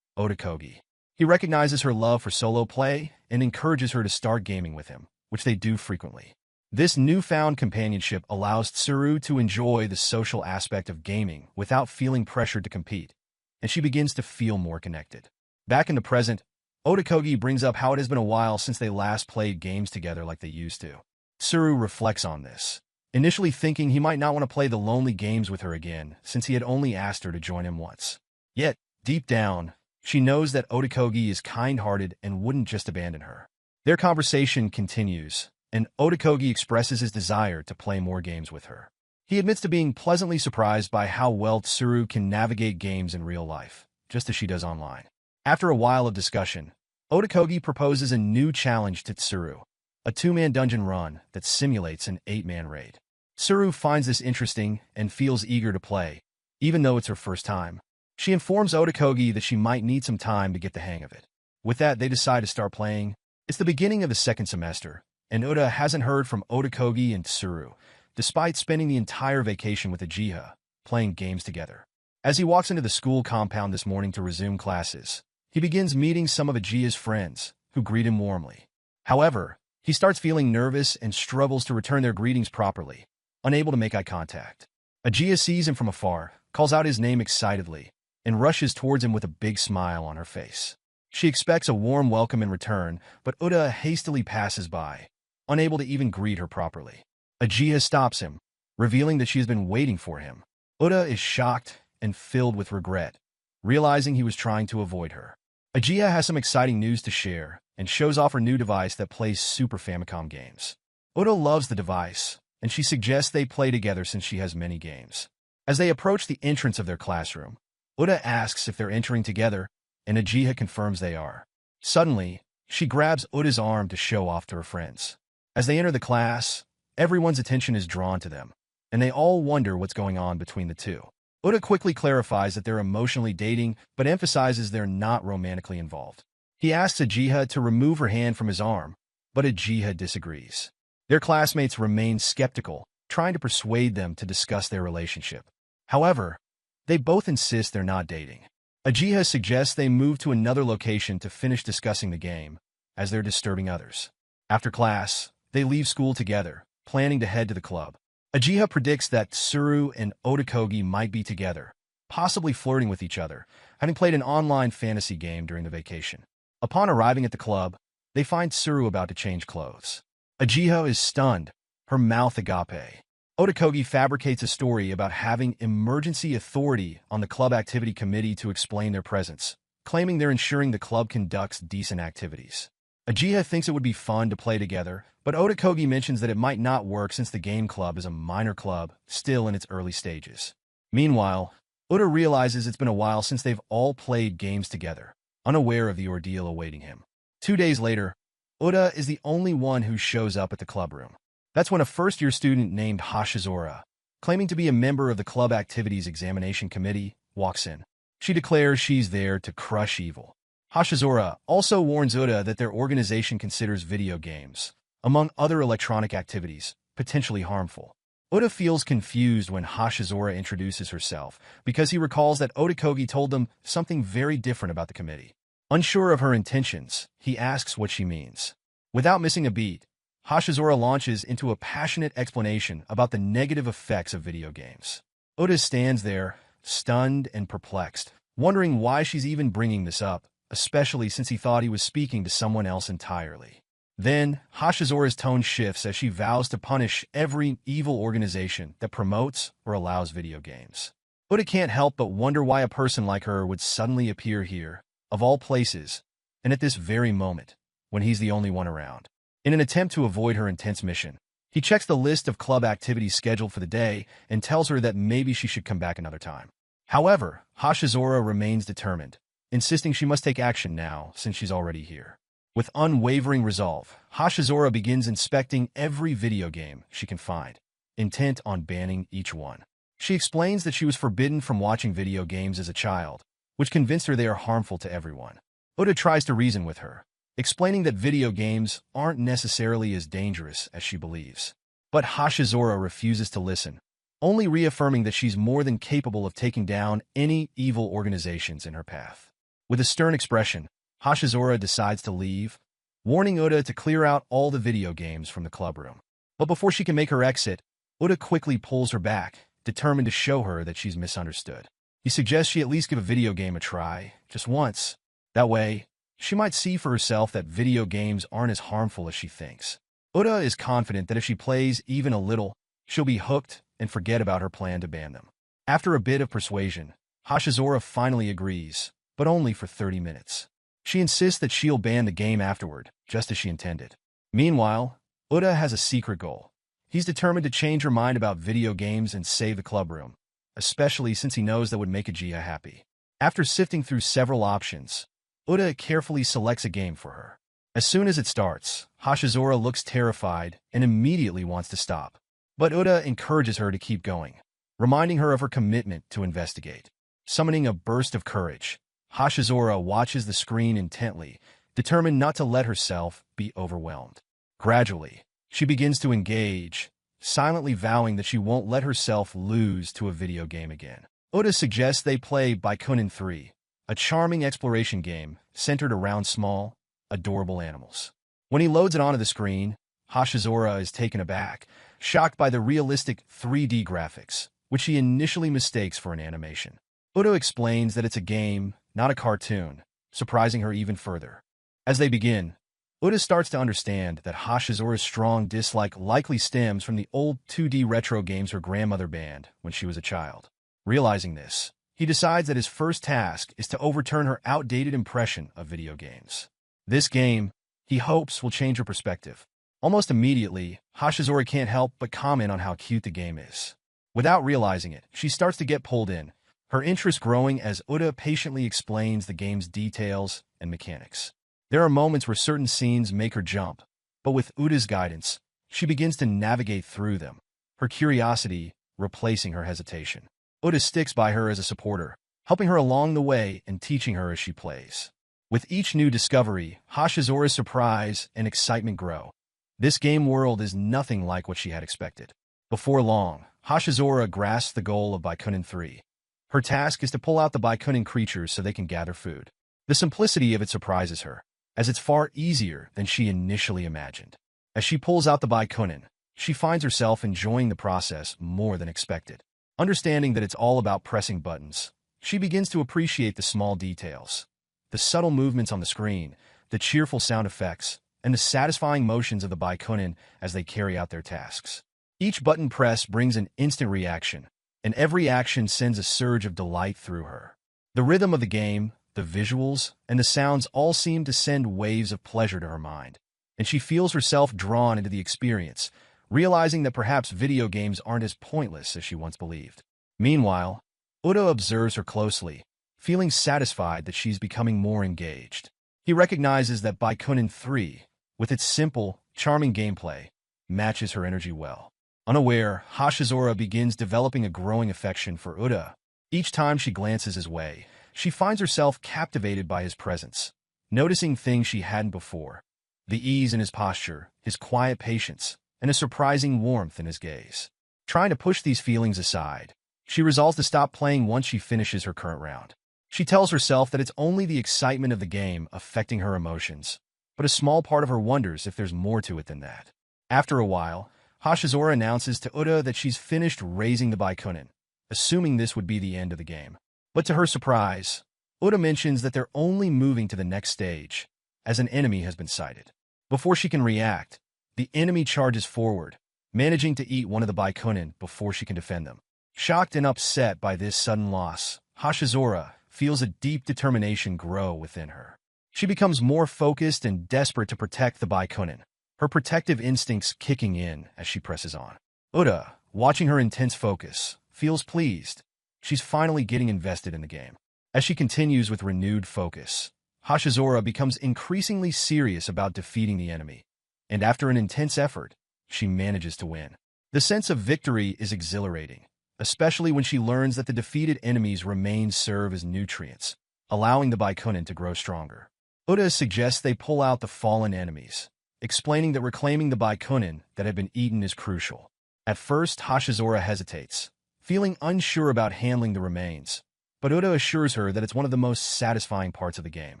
Oda Kogi. He recognizes her love for solo play and encourages her to start gaming with him, which they do frequently. This newfound companionship allows Tsuru to enjoy the social aspect of gaming without feeling pressured to compete, and she begins to feel more connected. Back in the present, Oda Kogi brings up how it has been a while since they last played games together like they used to. Tsuru reflects on this, initially thinking he might not want to play the lonely games with her again since he had only asked her to join him once. Yet, deep down, she knows that Otokogi is kind-hearted and wouldn't just abandon her. Their conversation continues, and Otokogi expresses his desire to play more games with her. He admits to being pleasantly surprised by how well Tsuru can navigate games in real life, just as she does online. After a while of discussion, Otokogi proposes a new challenge to Tsuru, a 2-man dungeon run that simulates an 8-man raid. Tsuru finds this interesting and feels eager to play, even though it's her first time. She informs Otokogi that she might need some time to get the hang of it. With that, they decide to start playing. It's the beginning of the second semester, and Ota hasn't heard from Otokogi and Tsuru, despite spending the entire vacation with Uchiha, playing games together. As he walks into the school compound this morning to resume classes, he begins meeting some of Uchiha's friends, who greet him warmly. However, he starts feeling nervous and struggles to return their greetings properly, unable to make eye contact. Uchiha sees him from afar, calls out his name excitedly, and rushes towards him with a big smile on her face. She expects a warm welcome in return, but Ota hastily passes by, unable to even greet her properly. Uchiha stops him, revealing that she has been waiting for him. Ota is shocked and filled with regret, realizing he was trying to avoid her. Uchiha has some exciting news to share and shows off her new device that plays Super Famicom games. Ota loves the device, and she suggests they play together since she has many games. As they approach the entrance of their classroom, Ota asks if they're entering together, and Uchiha confirms they are. Suddenly, she grabs Ota's arm to show off to her friends. As they enter the class, everyone's attention is drawn to them, and they all wonder what's going on between the two. Ota quickly clarifies that they're emotionally dating, but emphasizes they're not romantically involved. He asks Uchiha to remove her hand from his arm, but Uchiha disagrees. Their classmates remain skeptical, trying to persuade them to discuss their relationship. However, they both insist they're not dating. Uchiha suggests they move to another location to finish discussing the game, as they're disturbing others. After class, they leave school together, planning to head to the club. Uchiha predicts that Tsuru and Otokogi might be together, possibly flirting with each other, having played an online fantasy game during the vacation. Upon arriving at the club, they find Tsuru about to change clothes. Uchiha is stunned, her mouth agape. Otokogi fabricates a story about having emergency authority on the club activity committee to explain their presence, claiming they're ensuring the club conducts decent activities. Uchiha thinks it would be fun to play together, but Otokogi mentions that it might not work since the game club is a minor club, still in its early stages. Meanwhile, Ota realizes it's been a while since they've all played games together, unaware of the ordeal awaiting him. 2 days later, Ota is the only one who shows up at the clubroom. That's when a first-year student named Hashizora, claiming to be a member of the club activities examination committee, walks in. She declares she's there to crush evil. Hashizora also warns Ota that their organization considers video games, among other electronic activities, potentially harmful. Ota feels confused when Hashizora introduces herself because he recalls that Otokogi told them something very different about the committee. Unsure of her intentions, he asks what she means. Without missing a beat, Hashizora launches into a passionate explanation about the negative effects of video games. Ota stands there, stunned and perplexed, wondering why she's even bringing this up, especially since he thought he was speaking to someone else entirely. Then, Hashizora's tone shifts as she vows to punish every evil organization that promotes or allows video games. Ota can't help but wonder why a person like her would suddenly appear here, of all places, and at this very moment, when he's the only one around. In an attempt to avoid her intense mission, he checks the list of club activities scheduled for the day and tells her that maybe she should come back another time. However, Hashizora remains determined, insisting she must take action now since she's already here. With unwavering resolve, Hashizora begins inspecting every video game she can find, intent on banning each one. She explains that she was forbidden from watching video games as a child, which convinced her they are harmful to everyone. Ota tries to reason with her, explaining that video games aren't necessarily as dangerous as she believes. But Hashizora refuses to listen, only reaffirming that she's more than capable of taking down any evil organizations in her path. With a stern expression, Hashizora decides to leave, warning Ota to clear out all the video games from the clubroom. But before she can make her exit, Ota quickly pulls her back, determined to show her that she's misunderstood. He suggests she at least give a video game a try, just once. That way, she might see for herself that video games aren't as harmful as she thinks. Uda is confident that if she plays even a little, she'll be hooked and forget about her plan to ban them. After a bit of persuasion, Hashizora finally agrees, but only for 30 minutes. She insists that she'll ban the game afterward, just as she intended. Meanwhile, Uda has a secret goal. He's determined to change her mind about video games and save the club room, especially since he knows that would make Ajiya happy. After sifting through several options, Uda carefully selects a game for her. As soon as it starts, Hashizora looks terrified and immediately wants to stop. But Uda encourages her to keep going, reminding her of her commitment to investigate. Summoning a burst of courage, Hashizora watches the screen intently, determined not to let herself be overwhelmed. Gradually, she begins to engage, silently vowing that she won't let herself lose to a video game again. Uda suggests they play Baikunin 3, a charming exploration game centered around small, adorable animals. When he loads it onto the screen, Hashizora is taken aback, shocked by the realistic 3D graphics, which he initially mistakes for an animation. Uda explains that it's a game, not a cartoon, surprising her even further. As they begin, Uda starts to understand that Hashizora's strong dislike likely stems from the old 2D retro games her grandmother banned when she was a child. Realizing this, he decides that his first task is to overturn her outdated impression of video games. This game, he hopes, will change her perspective. Almost immediately, Hashizora can't help but comment on how cute the game is. Without realizing it, she starts to get pulled in, her interest growing as Uda patiently explains the game's details and mechanics. There are moments where certain scenes make her jump, but with Uda's guidance, she begins to navigate through them, her curiosity replacing her hesitation. Uda sticks by her as a supporter, helping her along the way and teaching her as she plays. With each new discovery, Hashizora's surprise and excitement grow. This game world is nothing like what she had expected. Before long, Hashizora grasps the goal of Baikunin 3. Her task is to pull out the Baikunin creatures so they can gather food. The simplicity of it surprises her, as it's far easier than she initially imagined. As she pulls out the Baikunin, she finds herself enjoying the process more than expected. Understanding that it's all about pressing buttons, she begins to appreciate the small details. The subtle movements on the screen, the cheerful sound effects, and the satisfying motions of the Baikunin as they carry out their tasks. Each button press brings an instant reaction, and every action sends a surge of delight through her. The rhythm of the game, the visuals, and the sounds all seem to send waves of pleasure to her mind, and she feels herself drawn into the experience, realizing that perhaps video games aren't as pointless as she once believed. Meanwhile, Uda observes her closely, feeling satisfied that she's becoming more engaged. He recognizes that Baikunin 3, with its simple, charming gameplay, matches her energy well. Unaware, Hashizora begins developing a growing affection for Uda. Each time she glances his way, she finds herself captivated by his presence, noticing things she hadn't before. The ease in his posture, his quiet patience, and a surprising warmth in his gaze. Trying to push these feelings aside, she resolves to stop playing once she finishes her current round. She tells herself that it's only the excitement of the game affecting her emotions, but a small part of her wonders if there's more to it than that. After a while, Hashizora announces to Uda that she's finished raising the Baikunin, assuming this would be the end of the game. But to her surprise, Uda mentions that they're only moving to the next stage, as an enemy has been sighted. Before she can react, the enemy charges forward, managing to eat one of the Baikunin before she can defend them. Shocked and upset by this sudden loss, Hashizora feels a deep determination grow within her. She becomes more focused and desperate to protect the Baikunin, her protective instincts kicking in as she presses on. Uda, watching her intense focus, feels pleased. She's finally getting invested in the game. As she continues with renewed focus, Hashizora becomes increasingly serious about defeating the enemy, and after an intense effort, she manages to win. The sense of victory is exhilarating, especially when she learns that the defeated enemies' remains serve as nutrients, allowing the Baikunin to grow stronger. Uda suggests they pull out the fallen enemies, explaining that reclaiming the Baikunin that had been eaten is crucial. At first, Hashizora hesitates, feeling unsure about handling the remains, but Uda assures her that it's one of the most satisfying parts of the game.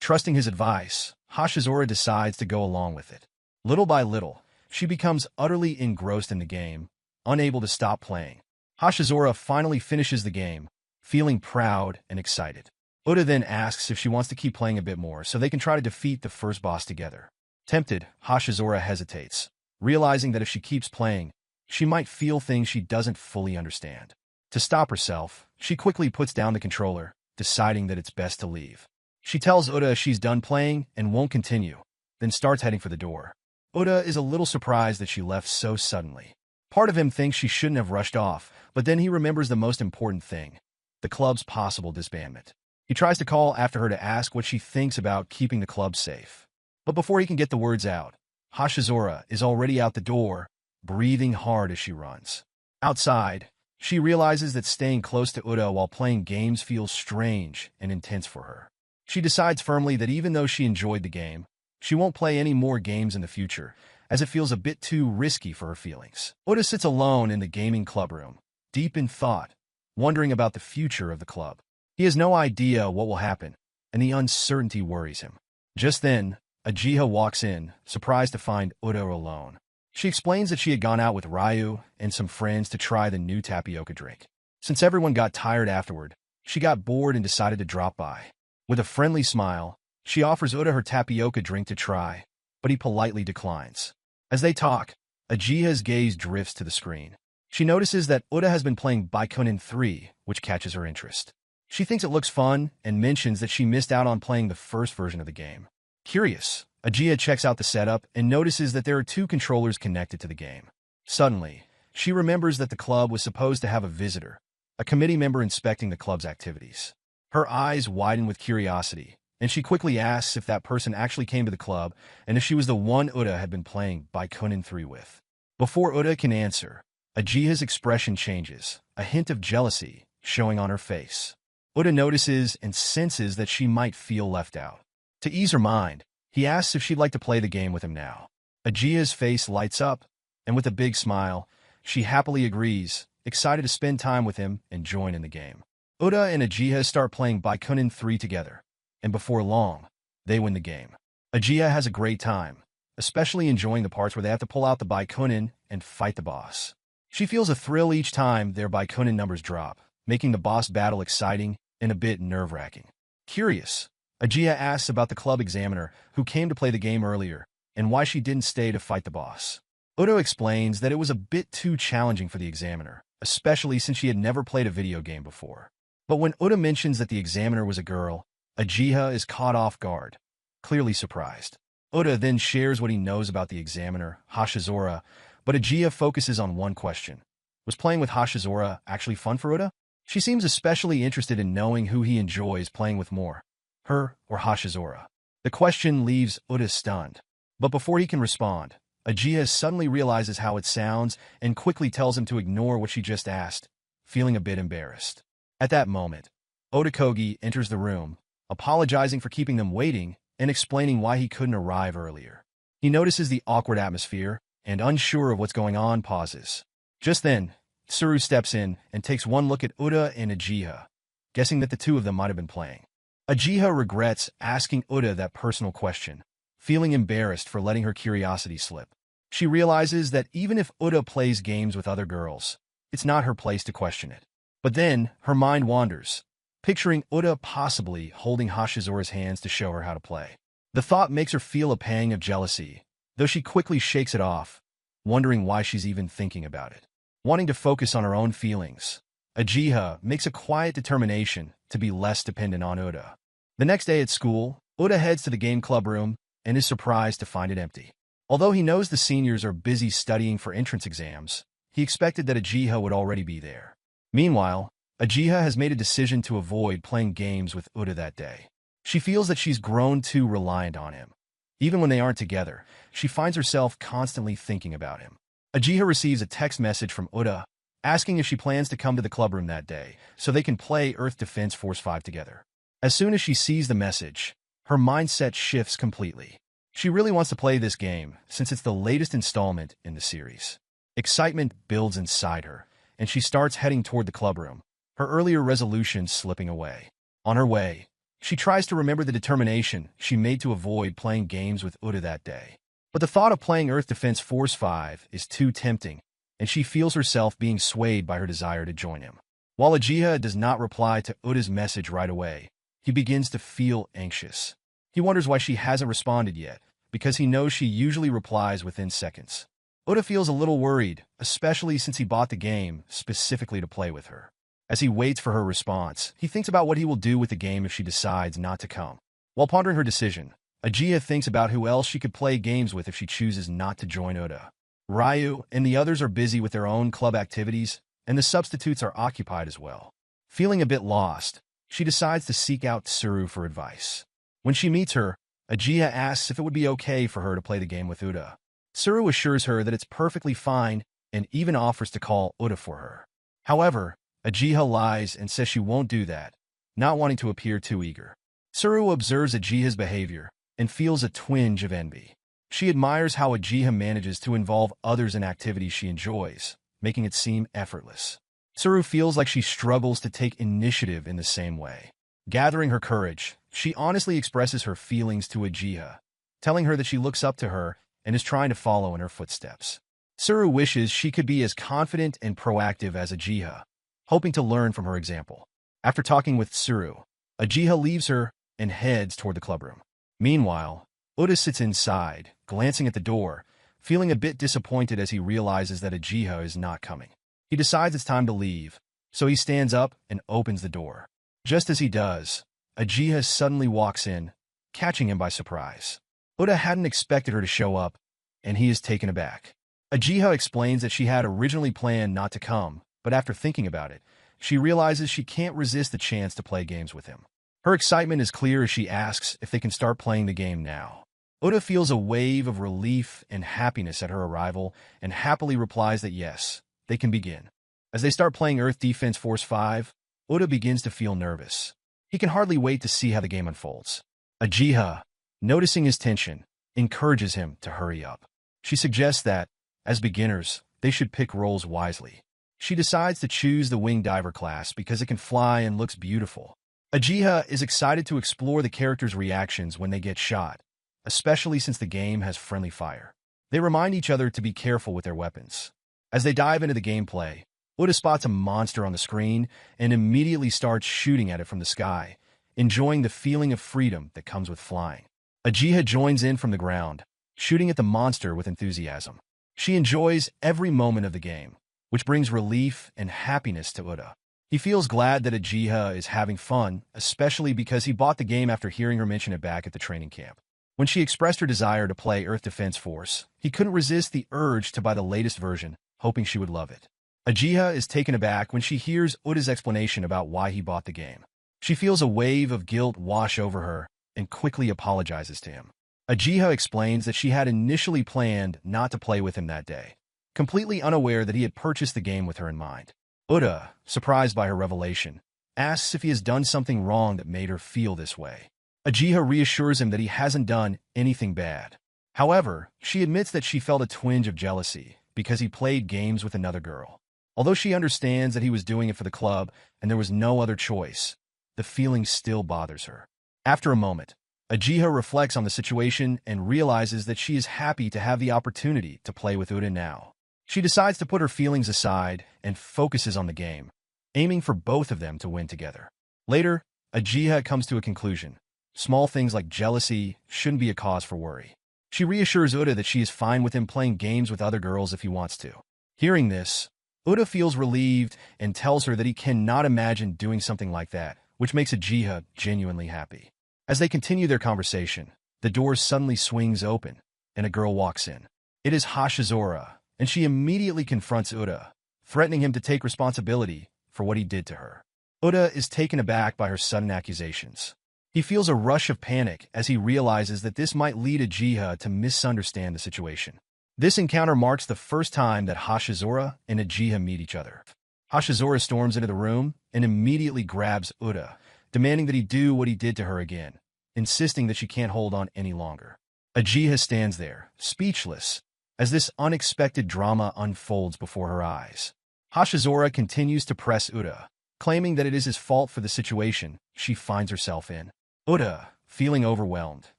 Trusting his advice, Hashizora decides to go along with it. Little by little, she becomes utterly engrossed in the game, unable to stop playing. Hashizora finally finishes the game, feeling proud and excited. Uda then asks if she wants to keep playing a bit more so they can try to defeat the first boss together. Tempted, Hashizora hesitates, realizing that if she keeps playing, she might feel things she doesn't fully understand. To stop herself, she quickly puts down the controller, deciding that it's best to leave. She tells Uda she's done playing and won't continue, then starts heading for the door. Uda is a little surprised that she left so suddenly. Part of him thinks she shouldn't have rushed off, but then he remembers the most important thing: the club's possible disbandment. He tries to call after her to ask what she thinks about keeping the club safe. But before he can get the words out, Hashizora is already out the door, breathing hard as she runs. Outside, she realizes that staying close to Uda while playing games feels strange and intense for her. She decides firmly that even though she enjoyed the game, she won't play any more games in the future, as it feels a bit too risky for her feelings. Uda sits alone in the gaming club room, deep in thought, wondering about the future of the club. He has no idea what will happen, and the uncertainty worries him. Just then, Ajiha walks in, surprised to find Uda alone. She explains that she had gone out with Ryu and some friends to try the new tapioca drink. Since everyone got tired afterward, she got bored and decided to drop by. With a friendly smile, she offers Uda her tapioca drink to try, but he politely declines. As they talk, Ajiha's gaze drifts to the screen. She notices that Uda has been playing Baikunin 3, which catches her interest. She thinks it looks fun and mentions that she missed out on playing the first version of the game. Curious, Ajiha checks out the setup and notices that there are 2 controllers connected to the game. Suddenly, she remembers that the club was supposed to have a visitor, a committee member inspecting the club's activities. Her eyes widen with curiosity, and she quickly asks if that person actually came to the club and if she was the one Uda had been playing Baikunin 3 with. Before Uda can answer, Ajiha's expression changes, a hint of jealousy showing on her face. Uda notices and senses that she might feel left out. To ease her mind, he asks if she'd like to play the game with him now. Ajiha's face lights up, and with a big smile, she happily agrees, excited to spend time with him and join in the game. Uda and Ajiha start playing Baikunin 3 together, and before long, they win the game. Ajiha has a great time, especially enjoying the parts where they have to pull out the Baikunin and fight the boss. She feels a thrill each time their Baikunin numbers drop, making the boss battle exciting and a bit nerve-wracking. Curious, Ajiha asks about the club examiner who came to play the game earlier and why she didn't stay to fight the boss. Uda explains that it was a bit too challenging for the examiner, especially since she had never played a video game before. But when Uda mentions that the examiner was a girl, Ajiha is caught off guard, clearly surprised. Uda then shares what he knows about the examiner, Hashizora, but Ajiha focuses on one question. Was playing with Hashizora actually fun for Uda? She seems especially interested in knowing who he enjoys playing with more, her or Hashizora. The question leaves Uda stunned. But before he can respond, Ajiha suddenly realizes how it sounds and quickly tells him to ignore what she just asked, feeling a bit embarrassed. At that moment, Otakogi enters the room, apologizing for keeping them waiting and explaining why he couldn't arrive earlier. He notices the awkward atmosphere and, unsure of what's going on, pauses. Just then, Tsuru steps in and takes one look at Uda and Ajiha, guessing that the 2 of them might have been playing. Ajiha regrets asking Uda that personal question, feeling embarrassed for letting her curiosity slip. She realizes that even if Uda plays games with other girls, it's not her place to question it. But then, her mind wanders, picturing Uda possibly holding Hashizora's hands to show her how to play. The thought makes her feel a pang of jealousy, though she quickly shakes it off, wondering why she's even thinking about it. Wanting to focus on her own feelings, Ajiha makes a quiet determination to be less dependent on Uda. The next day at school, Uda heads to the game club room and is surprised to find it empty. Although he knows the seniors are busy studying for entrance exams, he expected that Ajiha would already be there. Meanwhile, Ajiha has made a decision to avoid playing games with Uda that day. She feels that she's grown too reliant on him. Even when they aren't together, she finds herself constantly thinking about him. Ajiha receives a text message from Uda, asking if she plans to come to the clubroom that day, so they can play Earth Defense Force 5 together. As soon as she sees the message, her mindset shifts completely. She really wants to play this game, since it's the latest installment in the series. Excitement builds inside her, and she starts heading toward the clubroom, her earlier resolution slipping away. On her way, she tries to remember the determination she made to avoid playing games with Uda that day. But the thought of playing Earth Defense Force 5 is too tempting, and she feels herself being swayed by her desire to join him. While Ajiha does not reply to Uda's message right away, he begins to feel anxious. He wonders why she hasn't responded yet, because he knows she usually replies within seconds. Oda feels a little worried, especially since he bought the game specifically to play with her. As he waits for her response, he thinks about what he will do with the game if she decides not to come. While pondering her decision, Ajiha thinks about who else she could play games with if she chooses not to join Oda. Ryu and the others are busy with their own club activities, and the substitutes are occupied as well. Feeling a bit lost, she decides to seek out Tsuru for advice. When she meets her, Ajiha asks if it would be okay for her to play the game with Uda. Tsuru assures her that it's perfectly fine and even offers to call Uda for her. However, Ajiha lies and says she won't do that, not wanting to appear too eager. Tsuru observes Ajiha's behavior and feels a twinge of envy. She admires how Ajiha manages to involve others in activities she enjoys, making it seem effortless. Tsuru feels like she struggles to take initiative in the same way. Gathering her courage, she honestly expresses her feelings to Ajiha, telling her that she looks up to her and is trying to follow in her footsteps. Tsuru wishes she could be as confident and proactive as Ajiha, hoping to learn from her example. After talking with Tsuru, Ajiha leaves her and heads toward the clubroom. Meanwhile, Uda sits inside, glancing at the door, feeling a bit disappointed as he realizes that Ajiha is not coming. He decides it's time to leave, so he stands up and opens the door. Just as he does, Ajiha suddenly walks in, catching him by surprise. Uda hadn't expected her to show up, and he is taken aback. Ajiha explains that she had originally planned not to come, but after thinking about it, she realizes she can't resist the chance to play games with him. Her excitement is clear as she asks if they can start playing the game now. Uda feels a wave of relief and happiness at her arrival and happily replies that yes, they can begin. As they start playing Earth Defense Force 5, Uda begins to feel nervous. He can hardly wait to see how the game unfolds. Ajiha, noticing his tension, encourages him to hurry up. She suggests that, as beginners, they should pick roles wisely. She decides to choose the Wing Diver class because it can fly and looks beautiful. Ajiha is excited to explore the characters' reactions when they get shot, especially since the game has friendly fire. They remind each other to be careful with their weapons. As they dive into the gameplay, Uda spots a monster on the screen and immediately starts shooting at it from the sky, enjoying the feeling of freedom that comes with flying. Ajiha joins in from the ground, shooting at the monster with enthusiasm. She enjoys every moment of the game, which brings relief and happiness to Uda. He feels glad that Ajiha is having fun, especially because he bought the game after hearing her mention it back at the training camp. When she expressed her desire to play Earth Defense Force, he couldn't resist the urge to buy the latest version, hoping she would love it. Ajiha is taken aback when she hears Uda's explanation about why he bought the game. She feels a wave of guilt wash over her and quickly apologizes to him. Ajiha explains that she had initially planned not to play with him that day, completely unaware that he had purchased the game with her in mind. Uda, surprised by her revelation, asks if he has done something wrong that made her feel this way. Ajiha reassures him that he hasn't done anything bad. However, she admits that she felt a twinge of jealousy because he played games with another girl. Although she understands that he was doing it for the club and there was no other choice, the feeling still bothers her. After a moment, Ajiha reflects on the situation and realizes that she is happy to have the opportunity to play with Uda now. She decides to put her feelings aside and focuses on the game, aiming for both of them to win together. Later, Ajiha comes to a conclusion. Small things like jealousy shouldn't be a cause for worry. She reassures Uda that she is fine with him playing games with other girls if he wants to. Hearing this, Uda feels relieved and tells her that he cannot imagine doing something like that, which makes Ajiha genuinely happy. As they continue their conversation, the door suddenly swings open, and a girl walks in. It is Hashizora, and she immediately confronts Uda, threatening him to take responsibility for what he did to her. Uda is taken aback by her sudden accusations. He feels a rush of panic as he realizes that this might lead Ajiha to misunderstand the situation. This encounter marks the first time that Hashizora and Ajiha meet each other. Hashizora storms into the room and immediately grabs Uda, demanding that he do what he did to her again, insisting that she can't hold on any longer. Ajiha stands there, speechless, as this unexpected drama unfolds before her eyes. Hashizora continues to press Uda, claiming that it is his fault for the situation she finds herself in. Uda, feeling overwhelmed,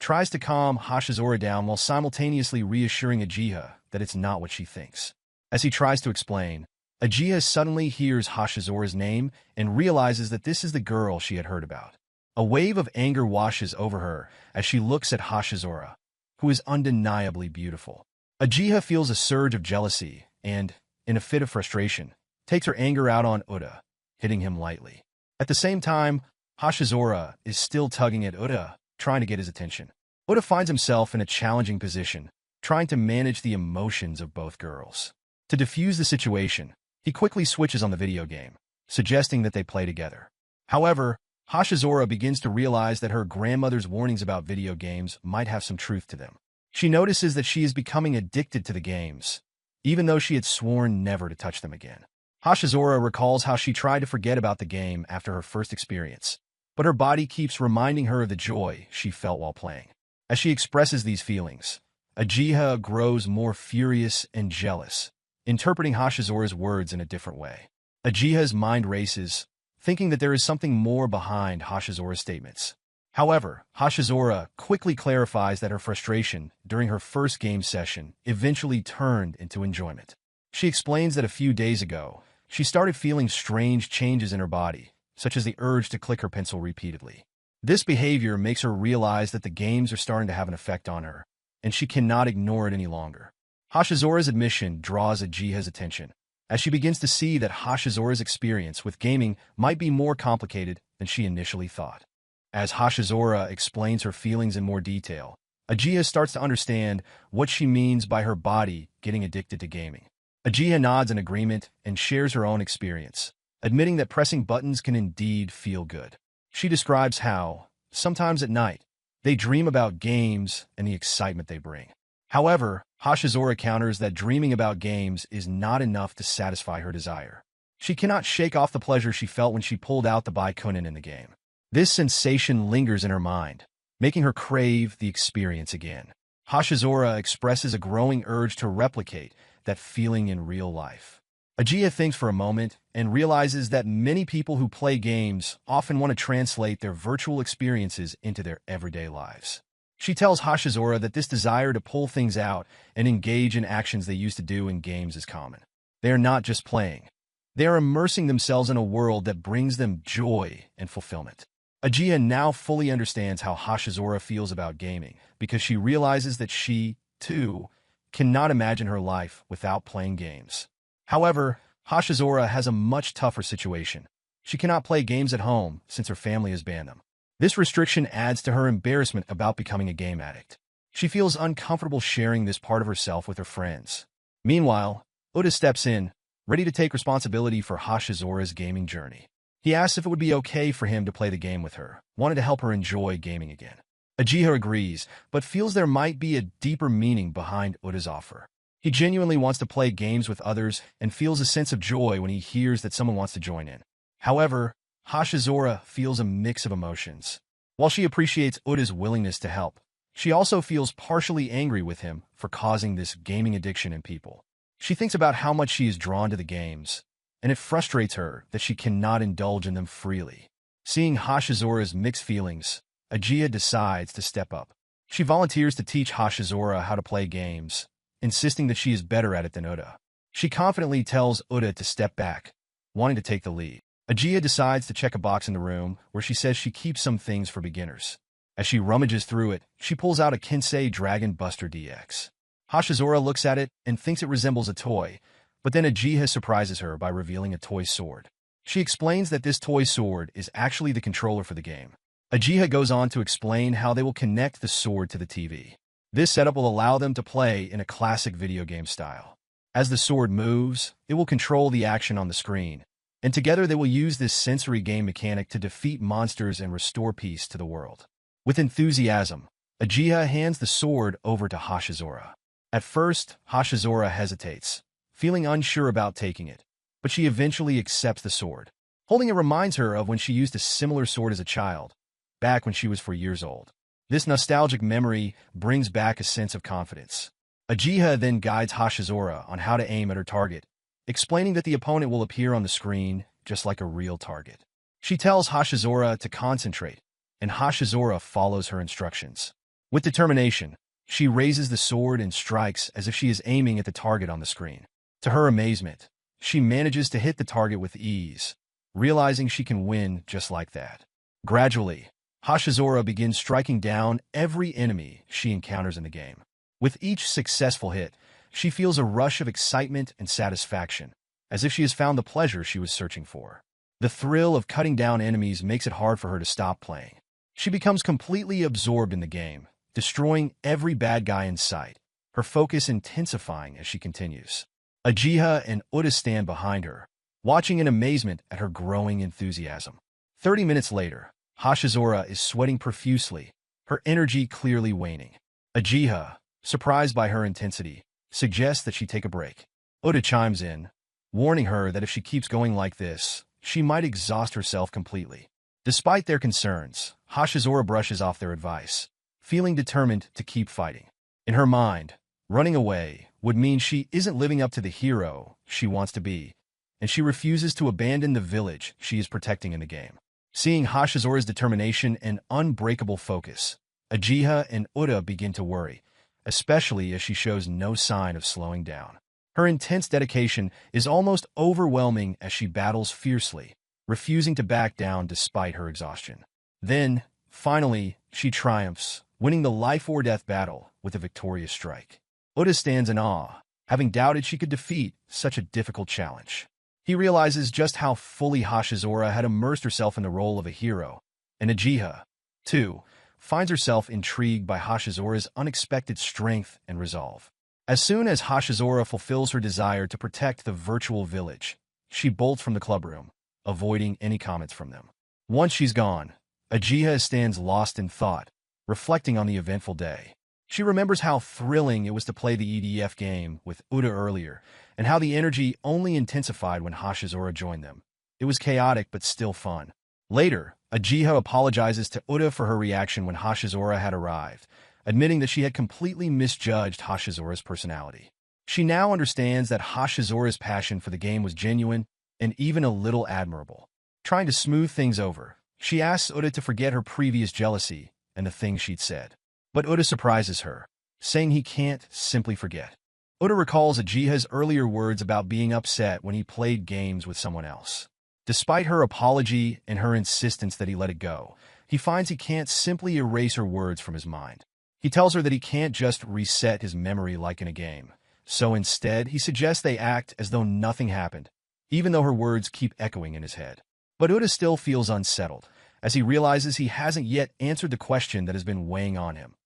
tries to calm Hashizora down while simultaneously reassuring Ajiha that it's not what she thinks. As he tries to explain, Ajiha suddenly hears Hashizora's name and realizes that this is the girl she had heard about. A wave of anger washes over her as she looks at Hashizora, who is undeniably beautiful. Uchiha feels a surge of jealousy and, in a fit of frustration, takes her anger out on Uda, hitting him lightly. At the same time, Hashizora is still tugging at Uda, trying to get his attention. Uda finds himself in a challenging position, trying to manage the emotions of both girls. To defuse the situation, he quickly switches on the video game, suggesting that they play together. However, Hashizora begins to realize that her grandmother's warnings about video games might have some truth to them. She notices that she is becoming addicted to the games, even though she had sworn never to touch them again. Hashizora recalls how she tried to forget about the game after her first experience, but her body keeps reminding her of the joy she felt while playing. As she expresses these feelings, Uchiha grows more furious and jealous, interpreting Hashizora's words in a different way. Uchiha's mind races, thinking that there is something more behind Hashizora's statements. However, Hashizora quickly clarifies that her frustration during her first game session eventually turned into enjoyment. She explains that a few days ago, she started feeling strange changes in her body, such as the urge to click her pencil repeatedly. This behavior makes her realize that the games are starting to have an effect on her, and she cannot ignore it any longer. Hashizora's admission draws Uchiha's attention, as she begins to see that Hashizora's experience with gaming might be more complicated than she initially thought. As Hashizora explains her feelings in more detail, Uchiha starts to understand what she means by her body getting addicted to gaming. Uchiha nods in agreement and shares her own experience, admitting that pressing buttons can indeed feel good. She describes how, sometimes at night, they dream about games and the excitement they bring. However, Hashizora counters that dreaming about games is not enough to satisfy her desire. She cannot shake off the pleasure she felt when she pulled out the Byakunin in the game. This sensation lingers in her mind, making her crave the experience again. Hashizora expresses a growing urge to replicate that feeling in real life. Uchiha thinks for a moment and realizes that many people who play games often want to translate their virtual experiences into their everyday lives. She tells Hashizora that this desire to pull things out and engage in actions they used to do in games is common. They are not just playing. They are immersing themselves in a world that brings them joy and fulfillment. Uchiha now fully understands how Hashizora feels about gaming because she realizes that she, too, cannot imagine her life without playing games. However, Hashizora has a much tougher situation. She cannot play games at home since her family has banned them. This restriction adds to her embarrassment about becoming a game addict. She feels uncomfortable sharing this part of herself with her friends. Meanwhile, Uda steps in, ready to take responsibility for Hashizora's gaming journey. He asks if it would be okay for him to play the game with her, wanting to help her enjoy gaming again. Uchiha agrees, but feels there might be a deeper meaning behind Uda's offer. He genuinely wants to play games with others and feels a sense of joy when he hears that someone wants to join in. However, Hashizora feels a mix of emotions. While she appreciates Uda's willingness to help, she also feels partially angry with him for causing this gaming addiction in people. She thinks about how much she is drawn to the games, and it frustrates her that she cannot indulge in them freely. Seeing Hashizora's mixed feelings, Uchiha decides to step up. She volunteers to teach Hashizora how to play games, insisting that she is better at it than Uda. She confidently tells Uda to step back, wanting to take the lead. Uchiha decides to check a box in the room where she says she keeps some things for beginners. As she rummages through it, she pulls out a Kensei Dragon Buster DX. Hashizora looks at it and thinks it resembles a toy, but then Uchiha surprises her by revealing a toy sword. She explains that this toy sword is actually the controller for the game. Uchiha goes on to explain how they will connect the sword to the TV. This setup will allow them to play in a classic video game style. As the sword moves, it will control the action on the screen, and together they will use this sensory game mechanic to defeat monsters and restore peace to the world. With enthusiasm, Uchiha hands the sword over to Hashizora. At first, Hashizora hesitates, feeling unsure about taking it, but she eventually accepts the sword. Holding it reminds her of when she used a similar sword as a child, back when she was 4 years old. This nostalgic memory brings back a sense of confidence. Uchiha then guides Hashizora on how to aim at her target, explaining that the opponent will appear on the screen just like a real target. She tells Hashizora to concentrate, and Hashizora follows her instructions. With determination, she raises the sword and strikes as if she is aiming at the target on the screen. To her amazement, she manages to hit the target with ease, realizing she can win just like that. Gradually, Hashizora begins striking down every enemy she encounters in the game. With each successful hit, She feels a rush of excitement and satisfaction, as if she has found the pleasure she was searching for. The thrill of cutting down enemies makes it hard for her to stop playing. She becomes completely absorbed in the game, destroying every bad guy in sight, her focus intensifying as she continues. Uchiha and Uda stand behind her, watching in amazement at her growing enthusiasm. 30 minutes later, Hashizora is sweating profusely, her energy clearly waning. Uchiha, surprised by her intensity, suggests that she take a break. Uda chimes in, warning her that if she keeps going like this, she might exhaust herself completely. Despite their concerns, Hashizora brushes off their advice, feeling determined to keep fighting. In her mind, running away would mean she isn't living up to the hero she wants to be, and she refuses to abandon the village she is protecting in the game. Seeing Hashizora's determination and unbreakable focus, Uchiha and Uda begin to worry, especially as she shows no sign of slowing down. Her intense dedication is almost overwhelming as she battles fiercely, refusing to back down despite her exhaustion. Then, finally, she triumphs, winning the life-or-death battle with a victorious strike. Uda stands in awe, having doubted she could defeat such a difficult challenge. He realizes just how fully Hashizora had immersed herself in the role of a hero, and Uchiha, too, finds herself intrigued by Hashizora's unexpected strength and resolve. As soon as Hashizora fulfills her desire to protect the virtual village, she bolts from the clubroom, avoiding any comments from them. Once she's gone, Uchiha stands lost in thought, reflecting on the eventful day. She remembers how thrilling it was to play the EDF game with Uda earlier, and how the energy only intensified when Hashizora joined them. It was chaotic but still fun. Later, Uchiha apologizes to Uda for her reaction when Hashizora had arrived, admitting that she had completely misjudged Hashizora's personality. She now understands that Hashizora's passion for the game was genuine and even a little admirable. Trying to smooth things over, she asks Uda to forget her previous jealousy and the things she'd said. But Uda surprises her, saying he can't simply forget. Uda recalls Uchiha's earlier words about being upset when he played games with someone else. Despite her apology and her insistence that he let it go, he finds he can't simply erase her words from his mind. He tells her that he can't just reset his memory like in a game. So instead, he suggests they act as though nothing happened, even though her words keep echoing in his head. But Uda still feels unsettled, as he realizes he hasn't yet answered the question that has been weighing on him: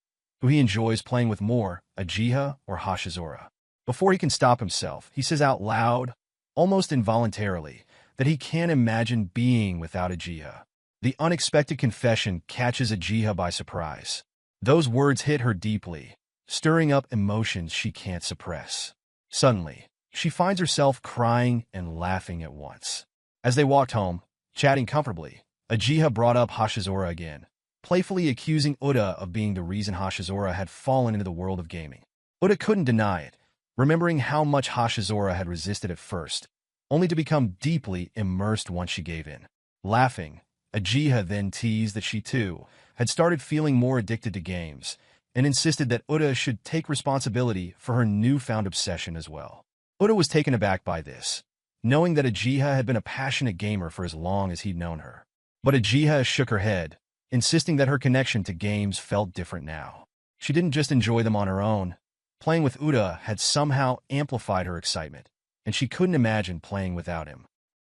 who he enjoys playing with more, Uchiha or Hashizora. Before he can stop himself, he says out loud, almost involuntarily, that he can't imagine being without Uchiha. The unexpected confession catches Uchiha by surprise. Those words hit her deeply, stirring up emotions she can't suppress. Suddenly, she finds herself crying and laughing at once. As they walked home, chatting comfortably, Uchiha brought up Hashizora again, playfully accusing Uda of being the reason Hashizora had fallen into the world of gaming. Uda couldn't deny it, remembering how much Hashizora had resisted at first, only to become deeply immersed once she gave in. Laughing, Uchiha then teased that she too had started feeling more addicted to games, and insisted that Uda should take responsibility for her newfound obsession as well. Uda was taken aback by this, knowing that Uchiha had been a passionate gamer for as long as he'd known her. But Uchiha shook her head, insisting that her connection to games felt different now. She didn't just enjoy them on her own. Playing with Uda had somehow amplified her excitement, and she couldn't imagine playing without him.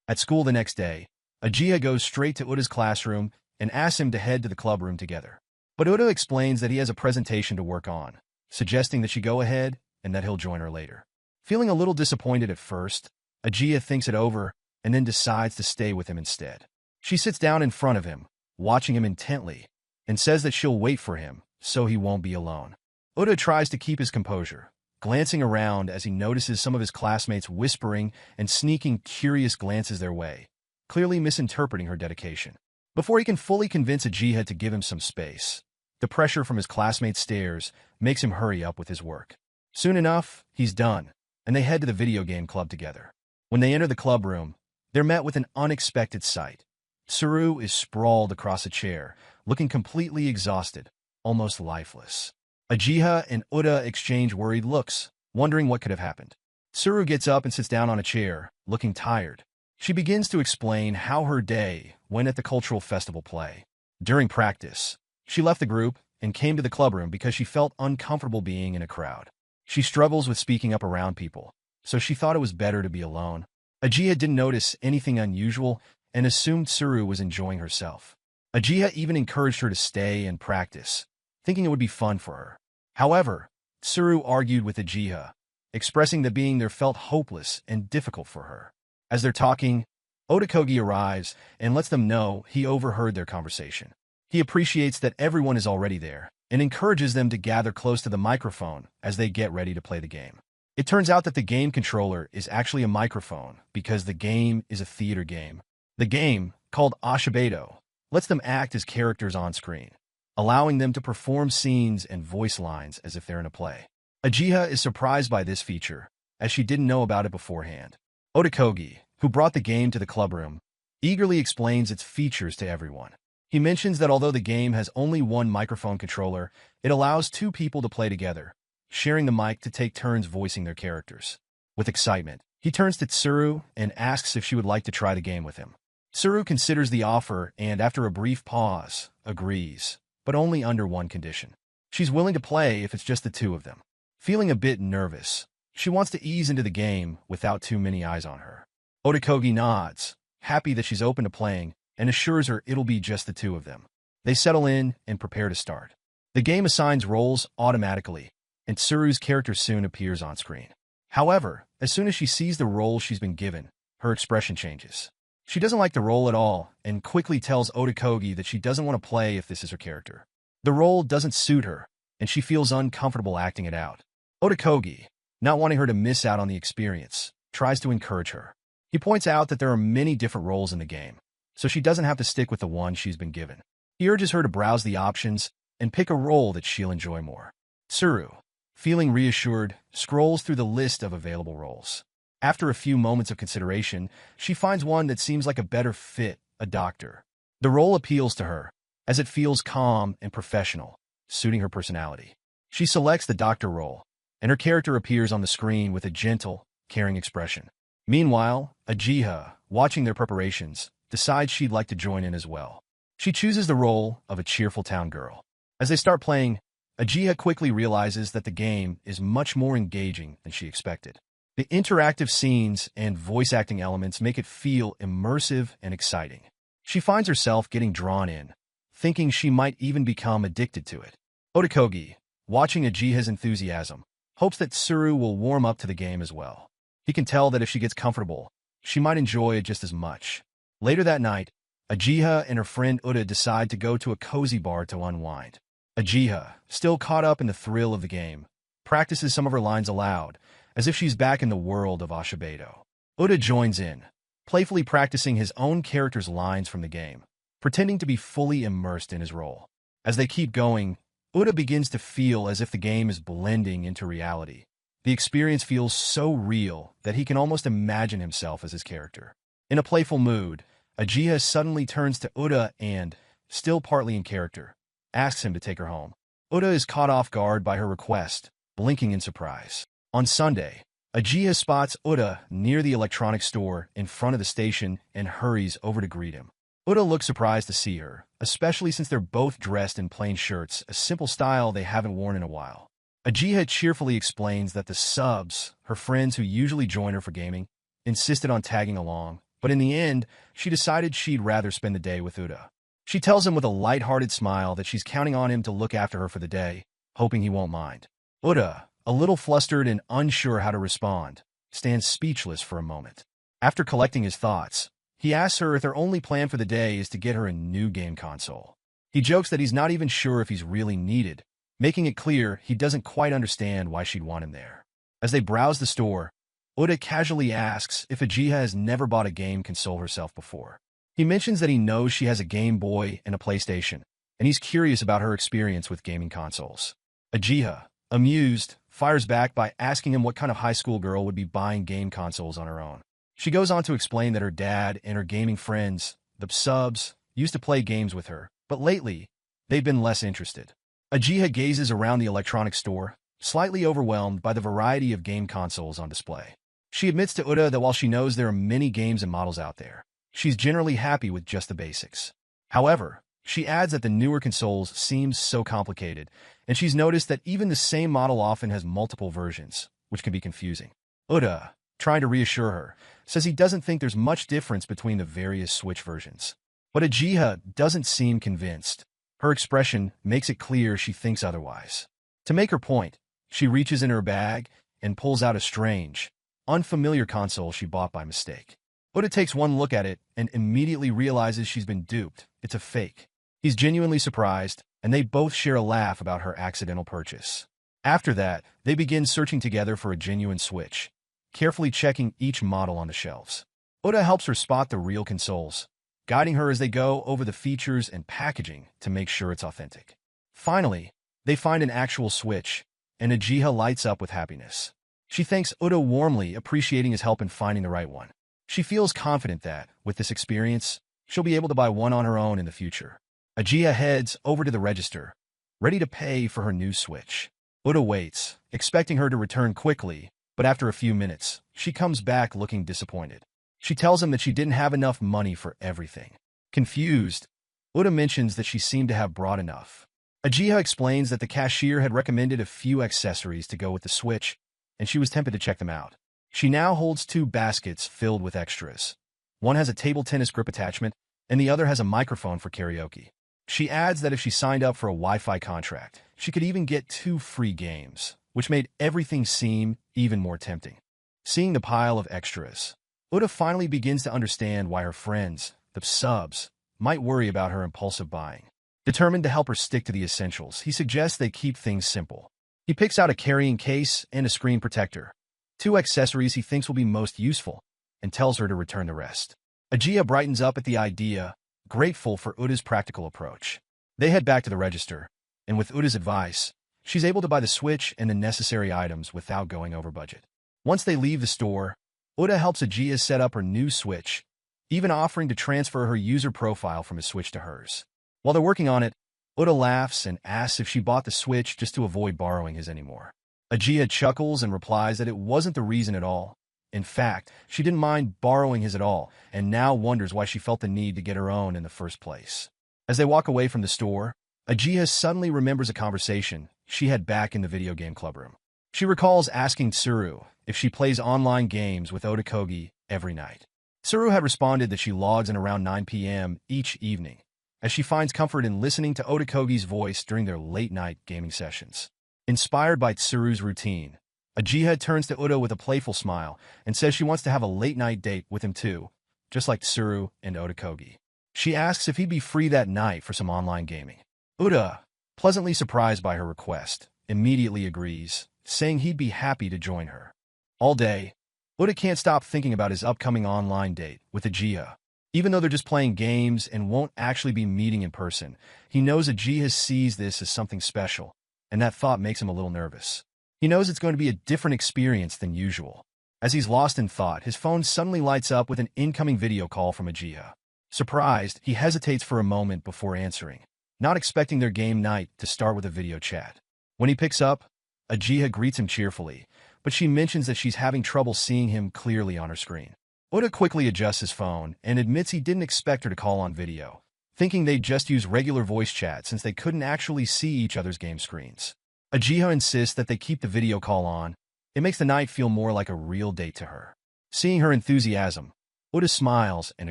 At school the next day, Uchiha goes straight to Uda's classroom and asks him to head to the clubroom together. But Uda explains that he has a presentation to work on, suggesting that she go ahead and that he'll join her later. Feeling a little disappointed at first, Uchiha thinks it over and then decides to stay with him instead. She sits down in front of him, watching him intently, and says that she'll wait for him so he won't be alone. Uda tries to keep his composure, glancing around as he notices some of his classmates whispering and sneaking curious glances their way, clearly misinterpreting her dedication. Before he can fully convince Uchiha to give him some space, the pressure from his classmates' stares makes him hurry up with his work. Soon enough, he's done, and they head to the video game club together. When they enter the clubroom, they're met with an unexpected sight. Tsuru is sprawled across a chair, looking completely exhausted, almost lifeless. Uchiha and Uda exchange worried looks, wondering what could have happened. Tsuru gets up and sits down on a chair, looking tired. She begins to explain how her day went at the cultural festival play. During practice, she left the group and came to the clubroom because she felt uncomfortable being in a crowd. She struggles with speaking up around people, so she thought it was better to be alone. Ajiha didn't notice anything unusual and assumed Suru was enjoying herself. Ajiha even encouraged her to stay and practice, thinking it would be fun for her. However, Suru argued with Ajiha, expressing that being there felt hopeless and difficult for her. As they're talking, Otakogi arrives and lets them know he overheard their conversation. He appreciates that everyone is already there and encourages them to gather close to the microphone as they get ready to play the game. It turns out that the game controller is actually a microphone because the game is a theater game. The game, called Ashibedo, lets them act as characters on screen, allowing them to perform scenes and voice lines as if they're in a play. Ajiha is surprised by this feature, as she didn't know about it beforehand. Otakogi, who brought the game to the clubroom, eagerly explains its features to everyone. He mentions that although the game has only one microphone controller, it allows two people to play together, sharing the mic to take turns voicing their characters. With excitement, he turns to Tsuru and asks if she would like to try the game with him. Tsuru considers the offer and, after a brief pause, agrees, but only under one condition. She's willing to play if it's just the two of them. Feeling a bit nervous, she wants to ease into the game without too many eyes on her. Otakogi nods, happy that she's open to playing, and assures her it'll be just the two of them. They settle in and prepare to start. The game assigns roles automatically, and Tsuru's character soon appears on screen. However, as soon as she sees the role she's been given, her expression changes. She doesn't like the role at all and quickly tells Otakogi that she doesn't want to play if this is her character. The role doesn't suit her, and she feels uncomfortable acting it out. Otakogi, not wanting her to miss out on the experience, tries to encourage her. He points out that there are many different roles in the game, so she doesn't have to stick with the one she's been given. He urges her to browse the options and pick a role that she'll enjoy more. Tsuru, feeling reassured, scrolls through the list of available roles. After a few moments of consideration, she finds one that seems like a better fit, a doctor. The role appeals to her, as it feels calm and professional, suiting her personality. She selects the doctor role, and her character appears on the screen with a gentle, caring expression. Meanwhile, Ajiha, watching their preparations, decides she'd like to join in as well. She chooses the role of a cheerful town girl. As they start playing, Ajiha quickly realizes that the game is much more engaging than she expected. The interactive scenes and voice acting elements make it feel immersive and exciting. She finds herself getting drawn in, thinking she might even become addicted to it. Otakogi, watching Ajiha's enthusiasm, hopes that Tsuru will warm up to the game as well. He can tell that if she gets comfortable, she might enjoy it just as much. Later that night, Ajiha and her friend Uda decide to go to a cozy bar to unwind. Ajiha, still caught up in the thrill of the game, practices some of her lines aloud, as if she's back in the world of Ashibedo. Uda joins in, playfully practicing his own character's lines from the game, pretending to be fully immersed in his role. As they keep going, Uda begins to feel as if the game is blending into reality. The experience feels so real that he can almost imagine himself as his character. In a playful mood, Ajiha suddenly turns to Uda and, still partly in character, asks him to take her home. Uda is caught off guard by her request, blinking in surprise. On Sunday, Ajiha spots Uda near the electronics store in front of the station and hurries over to greet him. Uda looks surprised to see her, especially since they're both dressed in plain shirts, a simple style they haven't worn in a while. Ajiha cheerfully explains that the subs, her friends who usually join her for gaming, insisted on tagging along, but in the end, she decided she'd rather spend the day with Uda. She tells him with a light-hearted smile that she's counting on him to look after her for the day, hoping he won't mind. Uda, a little flustered and unsure how to respond, stands speechless for a moment. After collecting his thoughts, he asks her if their only plan for the day is to get her a new game console. He jokes that he's not even sure if he's really needed, making it clear he doesn't quite understand why she'd want him there. As they browse the store, Uda casually asks if Ajiha has never bought a game console herself before. He mentions that he knows she has a Game Boy and a PlayStation, and he's curious about her experience with gaming consoles. Ajiha, amused, fires back by asking him what kind of high school girl would be buying game consoles on her own. She goes on to explain that her dad and her gaming friends, the subs, used to play games with her, but lately, they've been less interested. Ajiha gazes around the electronics store, slightly overwhelmed by the variety of game consoles on display. She admits to Uda that while she knows there are many games and models out there, she's generally happy with just the basics. However, She adds that the newer consoles seem so complicated, and she's noticed that even the same model often has multiple versions, which can be confusing. Uda, trying to reassure her, says he doesn't think there's much difference between the various Switch versions. But Ajiha doesn't seem convinced. Her expression makes it clear she thinks otherwise. To make her point, she reaches in her bag and pulls out a strange, unfamiliar console she bought by mistake. Uda takes one look at it and immediately realizes she's been duped. It's a fake. He's genuinely surprised, and they both share a laugh about her accidental purchase. After that, they begin searching together for a genuine Switch, carefully checking each model on the shelves. Uda helps her spot the real consoles, guiding her as they go over the features and packaging to make sure it's authentic. Finally, they find an actual Switch, and Ajiha lights up with happiness. She thanks Uda warmly, appreciating his help in finding the right one. She feels confident that, with this experience, she'll be able to buy one on her own in the future. Ajiha heads over to the register, ready to pay for her new Switch. Uda waits, expecting her to return quickly, but after a few minutes, she comes back looking disappointed. She tells him that she didn't have enough money for everything. Confused, Uda mentions that she seemed to have brought enough. Ajiha explains that the cashier had recommended a few accessories to go with the Switch, and she was tempted to check them out. She now holds 2 baskets filled with extras. One has a table tennis grip attachment, and the other has a microphone for karaoke. She adds that if she signed up for a Wi-Fi contract, she could even get 2 free games, which made everything seem even more tempting. Seeing the pile of extras, Uda finally begins to understand why her friends, the subs, might worry about her impulsive buying. Determined to help her stick to the essentials, he suggests they keep things simple. He picks out a carrying case and a screen protector, 2 accessories he thinks will be most useful, and tells her to return the rest. Ajiha brightens up at the idea, grateful for Uda's practical approach. They head back to the register, and with Uda's advice, she's able to buy the Switch and the necessary items without going over budget. Once they leave the store, Uda helps Ajiha set up her new Switch, even offering to transfer her user profile from his Switch to hers. While they're working on it, Uda laughs and asks if she bought the Switch just to avoid borrowing his anymore. Ajiha chuckles and replies that it wasn't the reason at all. In fact, she didn't mind borrowing his at all, and now wonders why she felt the need to get her own in the first place. As they walk away from the store, Ajiha suddenly remembers a conversation she had back in the video game clubroom. She recalls asking Tsuru if she plays online games with Otakogi every night. Tsuru had responded that she logs in around 9 p.m. each evening, as she finds comfort in listening to Otakogi's voice during their late-night gaming sessions. Inspired by Tsuru's routine, Ajiha turns to Uda with a playful smile and says she wants to have a late-night date with him too, just like Tsuru and Otakogi. She asks if he'd be free that night for some online gaming. Uda, pleasantly surprised by her request, immediately agrees, saying he'd be happy to join her. All day, Uda can't stop thinking about his upcoming online date with Ajiha. Even though they're just playing games and won't actually be meeting in person, he knows Ajiha sees this as something special, and that thought makes him a little nervous. He knows it's going to be a different experience than usual. As he's lost in thought, his phone suddenly lights up with an incoming video call from Ajiha. Surprised, he hesitates for a moment before answering, not expecting their game night to start with a video chat. When he picks up, Ajiha greets him cheerfully, but she mentions that she's having trouble seeing him clearly on her screen. Uda quickly adjusts his phone and admits he didn't expect her to call on video, thinking they'd just use regular voice chat since they couldn't actually see each other's game screens. Ajiha insists that they keep the video call on. It makes the night feel more like a real date to her. Seeing her enthusiasm, Uda smiles and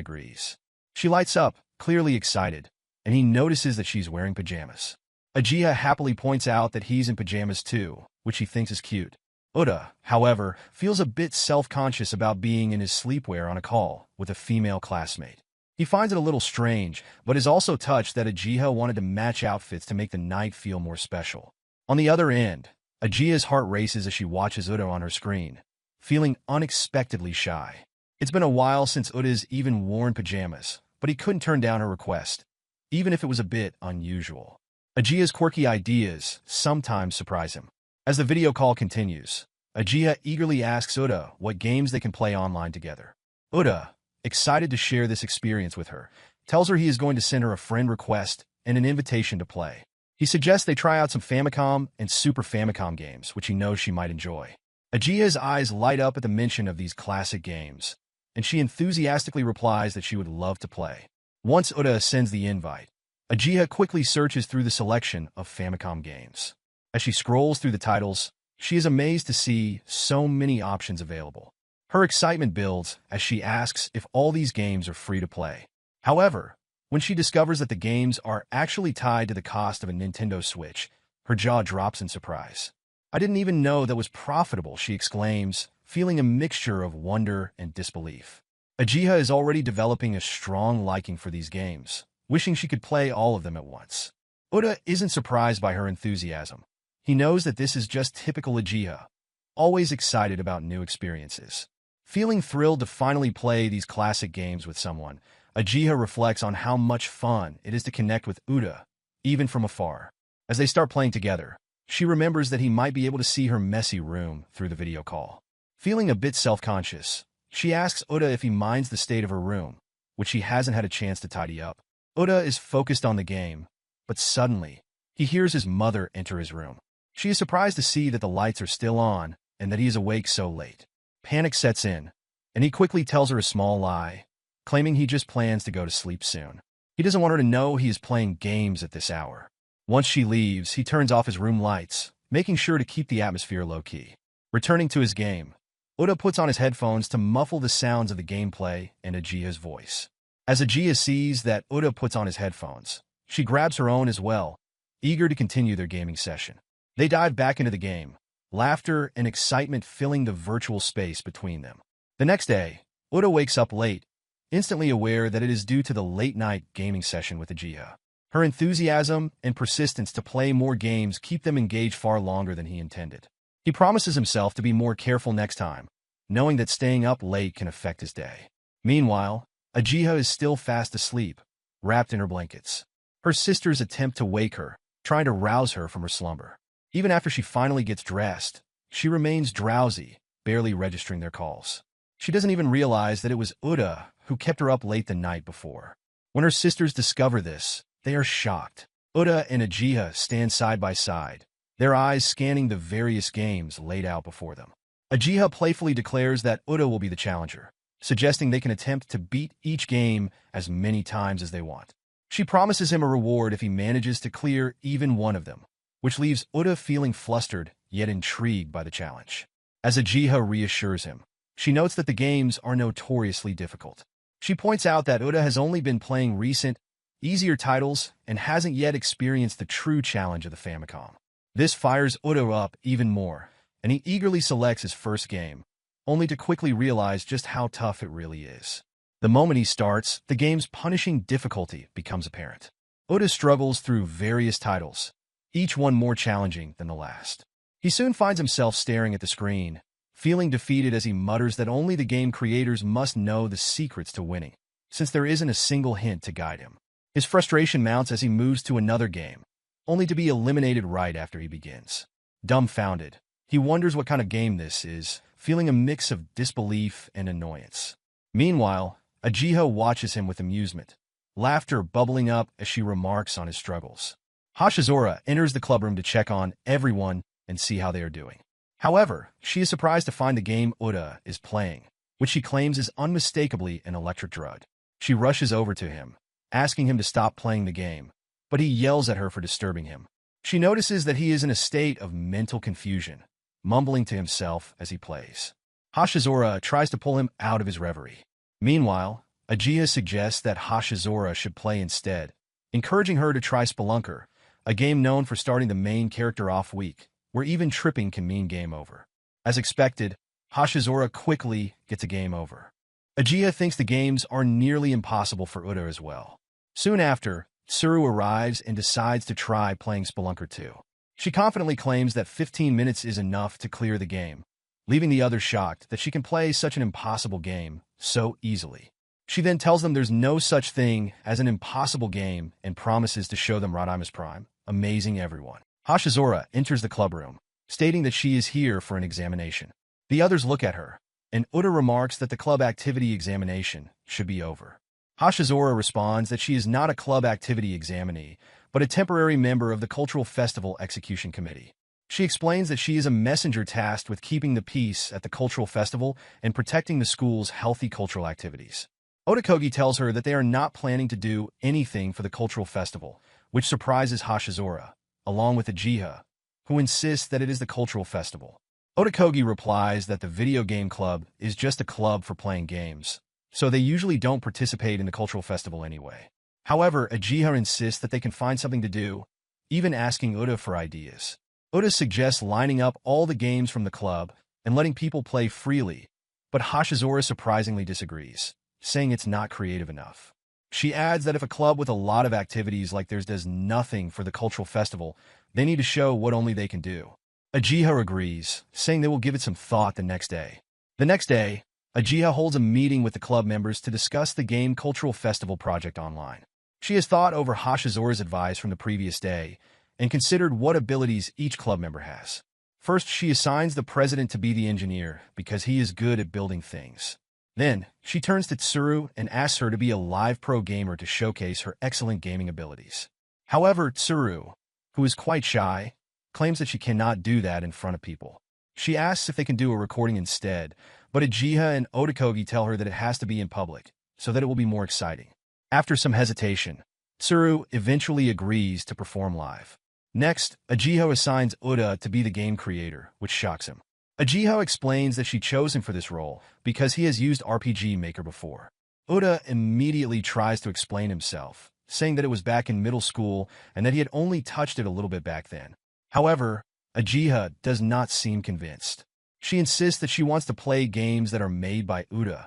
agrees. She lights up, clearly excited, and he notices that she's wearing pajamas. Ajiha happily points out that he's in pajamas too, which he thinks is cute. Uda, however, feels a bit self-conscious about being in his sleepwear on a call with a female classmate. He finds it a little strange, but is also touched that Ajiha wanted to match outfits to make the night feel more special. On the other end, Ajiha's heart races as she watches Uda on her screen, feeling unexpectedly shy. It's been a while since Uda's even worn pajamas, but he couldn't turn down her request, even if it was a bit unusual. Ajiha's quirky ideas sometimes surprise him. As the video call continues, Ajiha eagerly asks Uda what games they can play online together. Uda, excited to share this experience with her, tells her he is going to send her a friend request and an invitation to play. He suggests they try out some Famicom and Super Famicom games, which he knows she might enjoy. Ajiha's eyes light up at the mention of these classic games, and she enthusiastically replies that she would love to play. Once Uda sends the invite, Ajiha quickly searches through the selection of Famicom games. As she scrolls through the titles, she is amazed to see so many options available. Her excitement builds as she asks if all these games are free to play. However, when she discovers that the games are actually tied to the cost of a Nintendo Switch, her jaw drops in surprise. "I didn't even know that was profitable," she exclaims, feeling a mixture of wonder and disbelief. Ajiha is already developing a strong liking for these games, wishing she could play all of them at once. Uda isn't surprised by her enthusiasm. He knows that this is just typical Ajiha, always excited about new experiences. Feeling thrilled to finally play these classic games with someone, Ajiha reflects on how much fun it is to connect with Uda, even from afar. As they start playing together, she remembers that he might be able to see her messy room through the video call. Feeling a bit self-conscious, she asks Uda if he minds the state of her room, which he hasn't had a chance to tidy up. Uda is focused on the game, but suddenly, he hears his mother enter his room. She is surprised to see that the lights are still on and that he is awake so late. Panic sets in, and he quickly tells her a small lie, claiming he just plans to go to sleep soon. He doesn't want her to know he is playing games at this hour. Once she leaves, he turns off his room lights, making sure to keep the atmosphere low-key. Returning to his game, Uda puts on his headphones to muffle the sounds of the gameplay and Ajiha's voice. As Ajiha sees that Uda puts on his headphones, she grabs her own as well, eager to continue their gaming session. They dive back into the game, laughter and excitement filling the virtual space between them. The next day, Uda wakes up late, instantly aware that it is due to the late-night gaming session with Ajiha. Her enthusiasm and persistence to play more games keep them engaged far longer than he intended. He promises himself to be more careful next time, knowing that staying up late can affect his day. Meanwhile, Ajiha is still fast asleep, wrapped in her blankets. Her sisters attempt to wake her, trying to rouse her from her slumber. Even after she finally gets dressed, she remains drowsy, barely registering their calls. She doesn't even realize that it was Uda who kept her up late the night before. When her sisters discover this, they are shocked. Uda and Ajiha stand side by side, their eyes scanning the various games laid out before them. Ajiha playfully declares that Uda will be the challenger, suggesting they can attempt to beat each game as many times as they want. She promises him a reward if he manages to clear even one of them, which leaves Uda feeling flustered yet intrigued by the challenge. As Ajiha reassures him, she notes that the games are notoriously difficult. She points out that Uda has only been playing recent, easier titles and hasn't yet experienced the true challenge of the Famicom. This fires Uda up even more, and he eagerly selects his first game, only to quickly realize just how tough it really is. The moment he starts, the game's punishing difficulty becomes apparent. Uda struggles through various titles, each one more challenging than the last. He soon finds himself staring at the screen, feeling defeated as he mutters that only the game creators must know the secrets to winning, since there isn't a single hint to guide him. His frustration mounts as he moves to another game, only to be eliminated right after he begins. Dumbfounded, he wonders what kind of game this is, feeling a mix of disbelief and annoyance. Meanwhile, Ajiha watches him with amusement, laughter bubbling up as she remarks on his struggles. Hashizora enters the clubroom to check on everyone and see how they are doing. However, she is surprised to find the game Uda is playing, which she claims is unmistakably an electric drug. She rushes over to him, asking him to stop playing the game, but he yells at her for disturbing him. She notices that he is in a state of mental confusion, mumbling to himself as he plays. Hashizora tries to pull him out of his reverie. Meanwhile, Ajiha suggests that Hashizora should play instead, encouraging her to try Spelunker, a game known for starting the main character off weak, where even tripping can mean game over. As expected, Hashizora quickly gets a game over. Ajiha thinks the games are nearly impossible for Uda as well. Soon after, Tsuru arrives and decides to try playing Spelunker 2. She confidently claims that 15 minutes is enough to clear the game, leaving the others shocked that she can play such an impossible game so easily. She then tells them there's no such thing as an impossible game and promises to show them Rodimus Prime, amazing everyone. Hashizora enters the clubroom, stating that she is here for an examination. The others look at her, and Uda remarks that the club activity examination should be over. Hashizora responds that she is not a club activity examinee, but a temporary member of the Cultural Festival Execution Committee. She explains that she is a messenger tasked with keeping the peace at the cultural festival and protecting the school's healthy cultural activities. Otokogi tells her that they are not planning to do anything for the cultural festival, which surprises Hashizora, along with Uchiha, who insists that it is the cultural festival. Otokogi replies that the video game club is just a club for playing games, so they usually don't participate in the cultural festival anyway. However, Uchiha insists that they can find something to do, even asking Uda for ideas. Uda suggests lining up all the games from the club and letting people play freely, but Hashizora surprisingly disagrees, saying it's not creative enough. She adds that if a club with a lot of activities like theirs does nothing for the cultural festival, they need to show what only they can do. Uchiha agrees, saying they will give it some thought the next day. The next day, Uchiha holds a meeting with the club members to discuss the game cultural festival project online. She has thought over Hashizora's advice from the previous day and considered what abilities each club member has. First, she assigns the president to be the engineer because he is good at building things. Then, she turns to Tsuru and asks her to be a live pro gamer to showcase her excellent gaming abilities. However, Tsuru, who is quite shy, claims that she cannot do that in front of people. She asks if they can do a recording instead, but Uchiha and Otokogi tell her that it has to be in public, so that it will be more exciting. After some hesitation, Tsuru eventually agrees to perform live. Next, Uchiha assigns Uda to be the game creator, which shocks him. Uchiha explains that she chose him for this role because he has used RPG Maker before. Uda immediately tries to explain himself, saying that it was back in middle school and that he had only touched it a little bit back then. However, Uchiha does not seem convinced. She insists that she wants to play games that are made by Uda,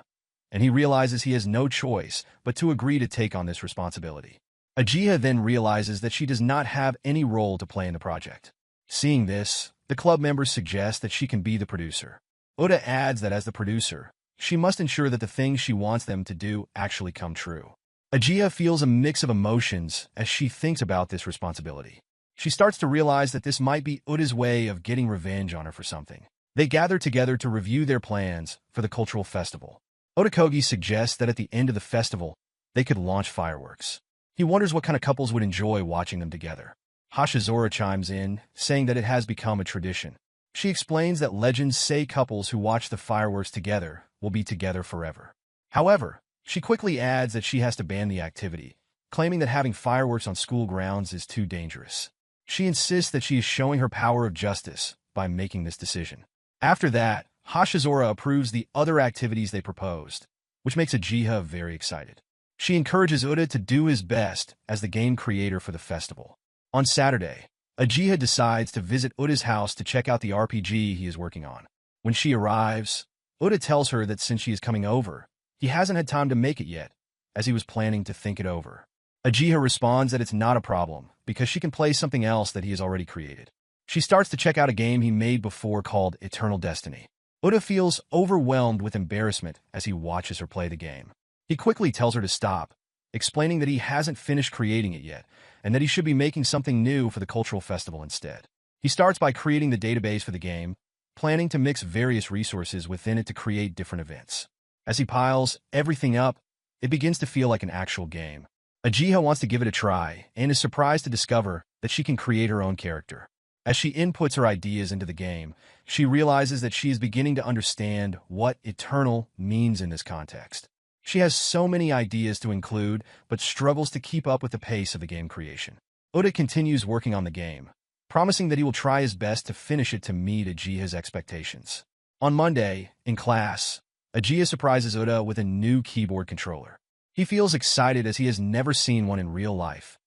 and he realizes he has no choice but to agree to take on this responsibility. Uchiha then realizes that she does not have any role to play in the project. Seeing this, the club members suggest that she can be the producer. Uda adds that as the producer, she must ensure that the things she wants them to do actually come true. Uchiha feels a mix of emotions as she thinks about this responsibility. She starts to realize that this might be Uda's way of getting revenge on her for something. They gather together to review their plans for the cultural festival. Otokogi suggests that at the end of the festival, they could launch fireworks. He wonders what kind of couples would enjoy watching them together. Hashizora chimes in, saying that it has become a tradition. She explains that legends say couples who watch the fireworks together will be together forever. However, she quickly adds that she has to ban the activity, claiming that having fireworks on school grounds is too dangerous. She insists that she is showing her power of justice by making this decision. After that, Hashizora approves the other activities they proposed, which makes Uchiha very excited. She encourages Uda to do his best as the game creator for the festival. On Saturday, Uchiha decides to visit Uda's house to check out the RPG he is working on. When she arrives, Uda tells her that since she is coming over, he hasn't had time to make it yet, as he was planning to think it over. Uchiha responds that it's not a problem, because she can play something else that he has already created. She starts to check out a game he made before called Eternal Destiny. Uda feels overwhelmed with embarrassment as he watches her play the game. He quickly tells her to stop, explaining that he hasn't finished creating it yet, and that he should be making something new for the cultural festival instead. He starts by creating the database for the game, planning to mix various resources within it to create different events. As he piles everything up, it begins to feel like an actual game. Uchiha wants to give it a try, and is surprised to discover that she can create her own character. As she inputs her ideas into the game, she realizes that she is beginning to understand what eternal means in this context. She has so many ideas to include, but struggles to keep up with the pace of the game creation. Uda continues working on the game, promising that he will try his best to finish it to meet Uchiha's expectations. On Monday, in class, Uchiha surprises Uda with a new keyboard controller. He feels excited as he has never seen one in real life,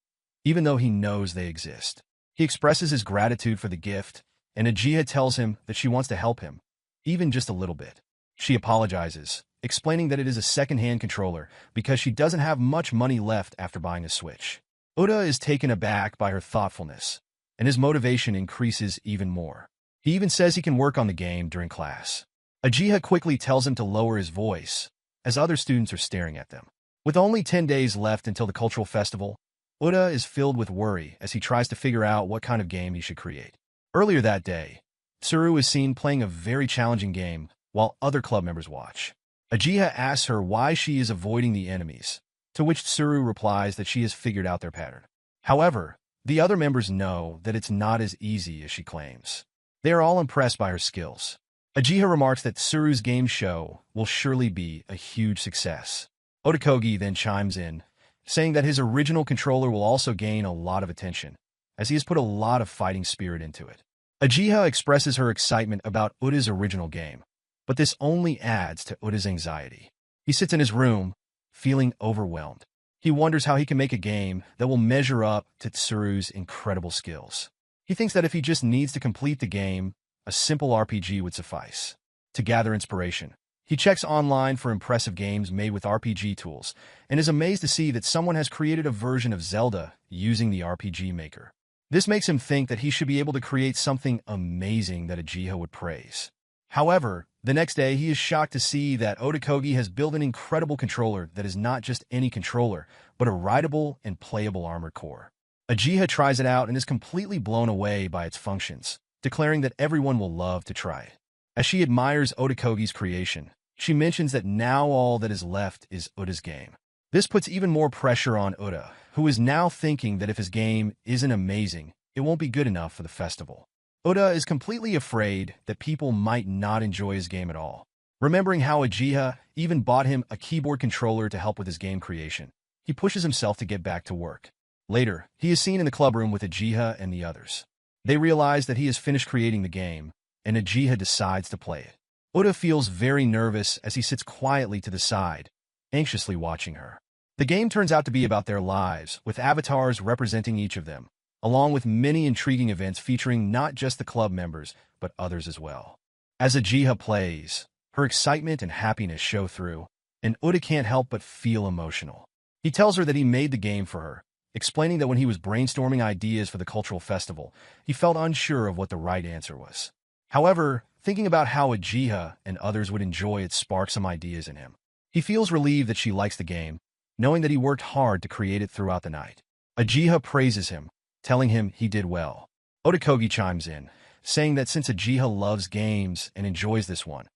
even though he knows they exist. He expresses his gratitude for the gift, and Uchiha tells him that she wants to help him, even just a little bit. She apologizes, explaining that it is a second-hand controller because she doesn't have much money left after buying a Switch. Uda is taken aback by her thoughtfulness, and his motivation increases even more. He even says he can work on the game during class. Uchiha quickly tells him to lower his voice, as other students are staring at them. With only 10 days left until the cultural festival, Uda is filled with worry as he tries to figure out what kind of game he should create. Earlier that day, Tsuru is seen playing a very challenging game while other club members watch. Uchiha asks her why she is avoiding the enemies, to which Tsuru replies that she has figured out their pattern. However, the other members know that it's not as easy as she claims. They are all impressed by her skills. Uchiha remarks that Tsuru's game show will surely be a huge success. Otokogi then chimes in, saying that his original controller will also gain a lot of attention, as he has put a lot of fighting spirit into it. Uchiha expresses her excitement about Uta's original game, but this only adds to Uta's anxiety. He sits in his room, feeling overwhelmed. He wonders how he can make a game that will measure up to Tsuru's incredible skills. He thinks that if he just needs to complete the game, a simple RPG would suffice. To gather inspiration, he checks online for impressive games made with RPG tools, and is amazed to see that someone has created a version of Zelda using the RPG Maker. This makes him think that he should be able to create something amazing that Uchiha would praise. However, the next day he is shocked to see that Otokogi has built an incredible controller that is not just any controller, but a rideable and playable armored core. Uchiha tries it out and is completely blown away by its functions, declaring that everyone will love to try it. As she admires Otokogi's creation, she mentions that now all that is left is Uta's game. This puts even more pressure on Uta, who is now thinking that if his game isn't amazing, it won't be good enough for the festival. Uta is completely afraid that people might not enjoy his game at all. Remembering how Uchiha even bought him a keyboard controller to help with his game creation, he pushes himself to get back to work. Later, he is seen in the clubroom with Uchiha and the others. They realize that he has finished creating the game, and Uchiha decides to play it. Uta feels very nervous as he sits quietly to the side, anxiously watching her. The game turns out to be about their lives, with avatars representing each of them, along with many intriguing events featuring not just the club members, but others as well. As Uchiha plays, her excitement and happiness show through, and Uta can't help but feel emotional. He tells her that he made the game for her, explaining that when he was brainstorming ideas for the cultural festival, he felt unsure of what the right answer was. However, thinking about how Uchiha and others would enjoy it sparked some ideas in him. He feels relieved that she likes the game, knowing that he worked hard to create it throughout the night. Uchiha praises him, telling him he did well. Otokogi chimes in, saying that since Uchiha loves games and enjoys this one,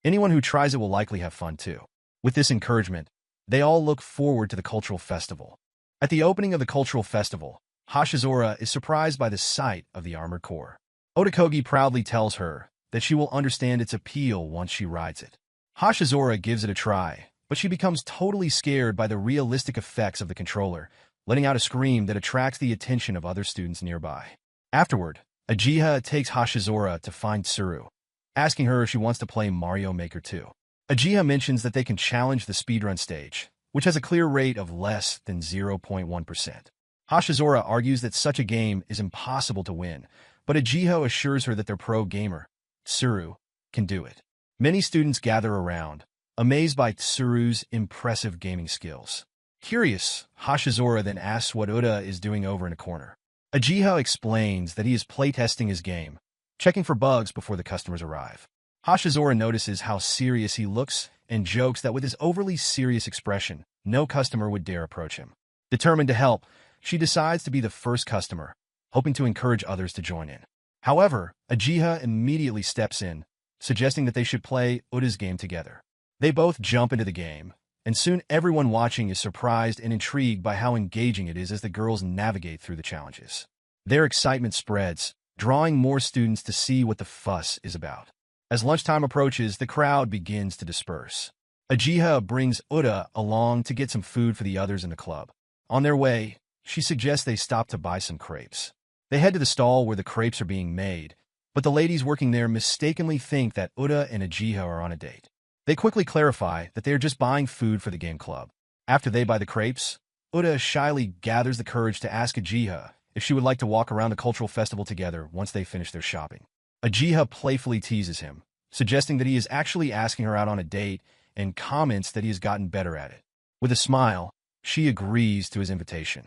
anyone who tries it will likely have fun too. With this encouragement, they all look forward to the cultural festival. At the opening of the cultural festival, Hashizora is surprised by the sight of the armored core. Otokogi proudly tells her that she will understand its appeal once she rides it. Hashizora gives it a try, but she becomes totally scared by the realistic effects of the controller, letting out a scream that attracts the attention of other students nearby. Afterward, Uchiha takes Hashizora to find Tsuru, asking her if she wants to play Mario Maker 2. Uchiha mentions that they can challenge the speedrun stage, which has a clear rate of less than 0.1%. Hashizora argues that such a game is impossible to win, but Uchiha assures her that their pro gamer, Tsuru, can do it. Many students gather around, amazed by Tsuru's impressive gaming skills. Curious, Hashizora then asks what Uta is doing over in a corner. Uchiha explains that he is playtesting his game, checking for bugs before the customers arrive. Hashizora notices how serious he looks and jokes that with his overly serious expression, no customer would dare approach him. Determined to help, she decides to be the first customer, hoping to encourage others to join in. However, Uchiha immediately steps in, suggesting that they should play Uta's game together. They both jump into the game, and soon everyone watching is surprised and intrigued by how engaging it is as the girls navigate through the challenges. Their excitement spreads, drawing more students to see what the fuss is about. As lunchtime approaches, the crowd begins to disperse. Uchiha brings Uta along to get some food for the others in the club. On their way, she suggests they stop to buy some crepes. They head to the stall where the crepes are being made, but the ladies working there mistakenly think that Uta and Uchiha are on a date. They quickly clarify that they are just buying food for the game club. After they buy the crepes, Uta shyly gathers the courage to ask Uchiha if she would like to walk around the cultural festival together once they finish their shopping. Uchiha playfully teases him, suggesting that he is actually asking her out on a date and comments that he has gotten better at it. With a smile, she agrees to his invitation.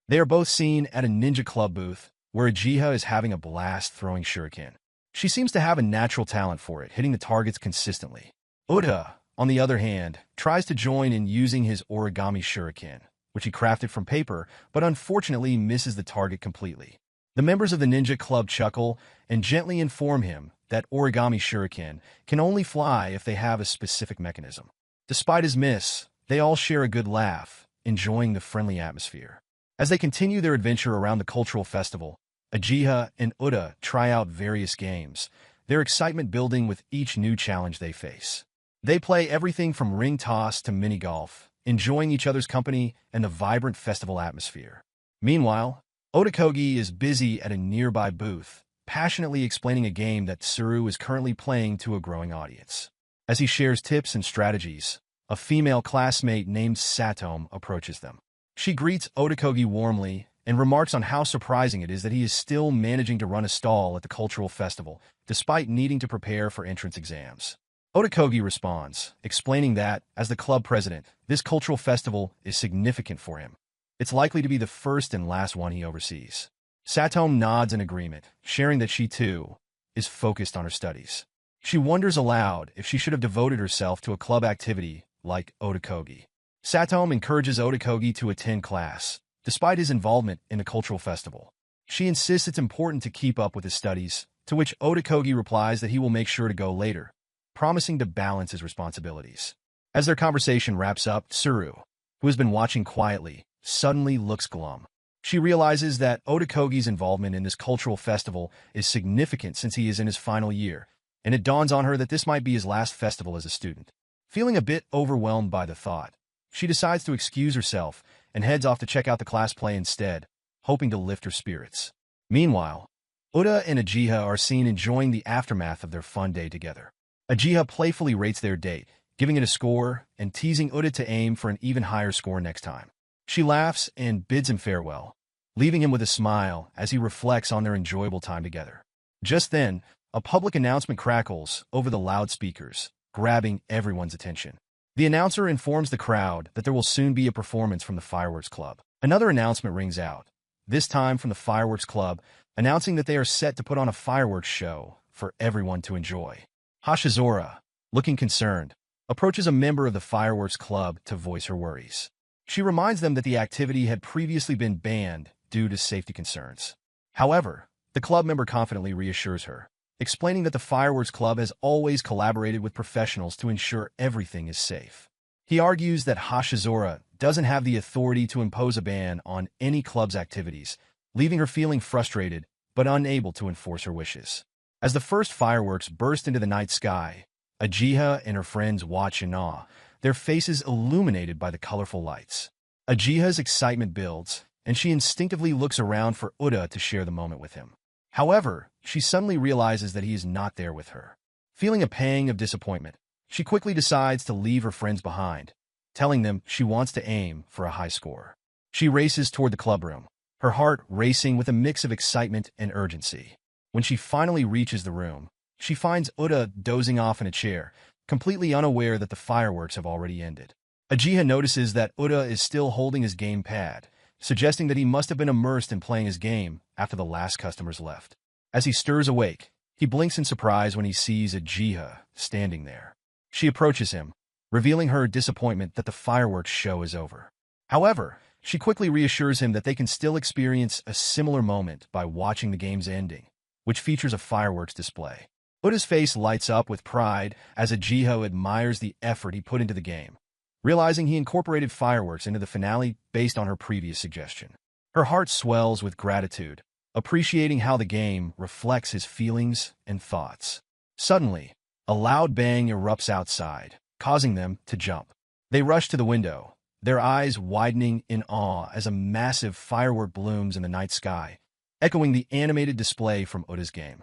They are both seen at a ninja club booth, where Uchiha is having a blast throwing shuriken. She seems to have a natural talent for it, hitting the targets consistently. Uta, on the other hand, tries to join in using his origami shuriken, which he crafted from paper, but unfortunately misses the target completely. The members of the ninja club chuckle and gently inform him that origami shuriken can only fly if they have a specific mechanism. Despite his miss, they all share a good laugh, enjoying the friendly atmosphere. As they continue their adventure around the cultural festival, Uchiha and Uta try out various games, their excitement building with each new challenge they face. They play everything from ring toss to mini golf, enjoying each other's company and the vibrant festival atmosphere. Meanwhile, Otakogi is busy at a nearby booth, passionately explaining a game that Tsuru is currently playing to a growing audience. As he shares tips and strategies, a female classmate named Satome approaches them. She greets Otakogi warmly and remarks on how surprising it is that he is still managing to run a stall at the cultural festival, despite needing to prepare for entrance exams. Otakogi responds, explaining that, as the club president, this cultural festival is significant for him. It's likely to be the first and last one he oversees. Satome nods in agreement, sharing that she, too, is focused on her studies. She wonders aloud if she should have devoted herself to a club activity like Otakogi. Satome encourages Otakogi to attend class, despite his involvement in the cultural festival. She insists it's important to keep up with his studies, to which Otakogi replies that he will make sure to go later, promising to balance his responsibilities. As their conversation wraps up, Tsuru, who has been watching quietly, suddenly looks glum. She realizes that Otakogi's involvement in this cultural festival is significant since he is in his final year, and it dawns on her that this might be his last festival as a student. Feeling a bit overwhelmed by the thought, she decides to excuse herself and heads off to check out the class play instead, hoping to lift her spirits. Meanwhile, Uda and Ajiha are seen enjoying the aftermath of their fun day together. Ajiha playfully rates their date, giving it a score and teasing Uda to aim for an even higher score next time. She laughs and bids him farewell, leaving him with a smile as he reflects on their enjoyable time together. Just then, a public announcement crackles over the loudspeakers, grabbing everyone's attention. The announcer informs the crowd that there will soon be a performance from the Fireworks Club. Another announcement rings out, this time from the Fireworks Club, announcing that they are set to put on a fireworks show for everyone to enjoy. Hashizora, looking concerned, approaches a member of the Fireworks Club to voice her worries. She reminds them that the activity had previously been banned due to safety concerns. However, the club member confidently reassures her, explaining that the Fireworks Club has always collaborated with professionals to ensure everything is safe. He argues that Hashizora doesn't have the authority to impose a ban on any club's activities, leaving her feeling frustrated but unable to enforce her wishes. As the first fireworks burst into the night sky, Ajiha and her friends watch in awe, their faces illuminated by the colorful lights. Ajiha's excitement builds, and she instinctively looks around for Uda to share the moment with him. However, she suddenly realizes that he is not there with her. Feeling a pang of disappointment, she quickly decides to leave her friends behind, telling them she wants to aim for a high score. She races toward the clubroom, her heart racing with a mix of excitement and urgency. When she finally reaches the room, she finds Uda dozing off in a chair, completely unaware that the fireworks have already ended. Ajiha notices that Uda is still holding his game pad, suggesting that he must have been immersed in playing his game after the last customers left. As he stirs awake, he blinks in surprise when he sees Ajiha standing there. She approaches him, revealing her disappointment that the fireworks show is over. However, she quickly reassures him that they can still experience a similar moment by watching the game's ending, which features a fireworks display. Uda's face lights up with pride as Ajiha admires the effort he put into the game, realizing he incorporated fireworks into the finale based on her previous suggestion. Her heart swells with gratitude, appreciating how the game reflects his feelings and thoughts. Suddenly, a loud bang erupts outside, causing them to jump. They rush to the window, their eyes widening in awe as a massive firework blooms in the night sky, echoing the animated display from Uda's game.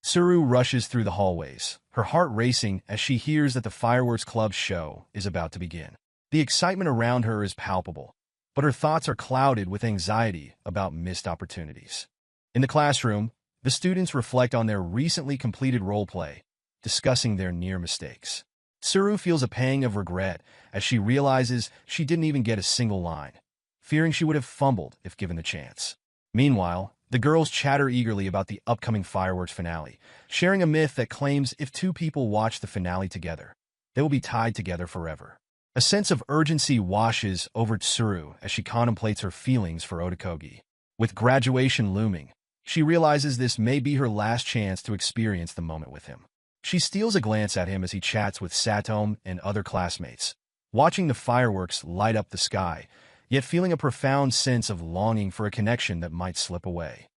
Tsuru rushes through the hallways, her heart racing as she hears that the Fireworks Club show is about to begin. The excitement around her is palpable, but her thoughts are clouded with anxiety about missed opportunities. In the classroom, the students reflect on their recently completed roleplay, discussing their near mistakes. Tsuru feels a pang of regret as she realizes she didn't even get a single line, fearing she would have fumbled if given the chance. Meanwhile, the girls chatter eagerly about the upcoming fireworks finale, sharing a myth that claims if two people watch the finale together, they will be tied together forever. A sense of urgency washes over Tsuru as she contemplates her feelings for Otakogi. With graduation looming, she realizes this may be her last chance to experience the moment with him. She steals a glance at him as he chats with Satome and other classmates, watching the fireworks light up the sky, yet feeling a profound sense of longing for a connection that might slip away.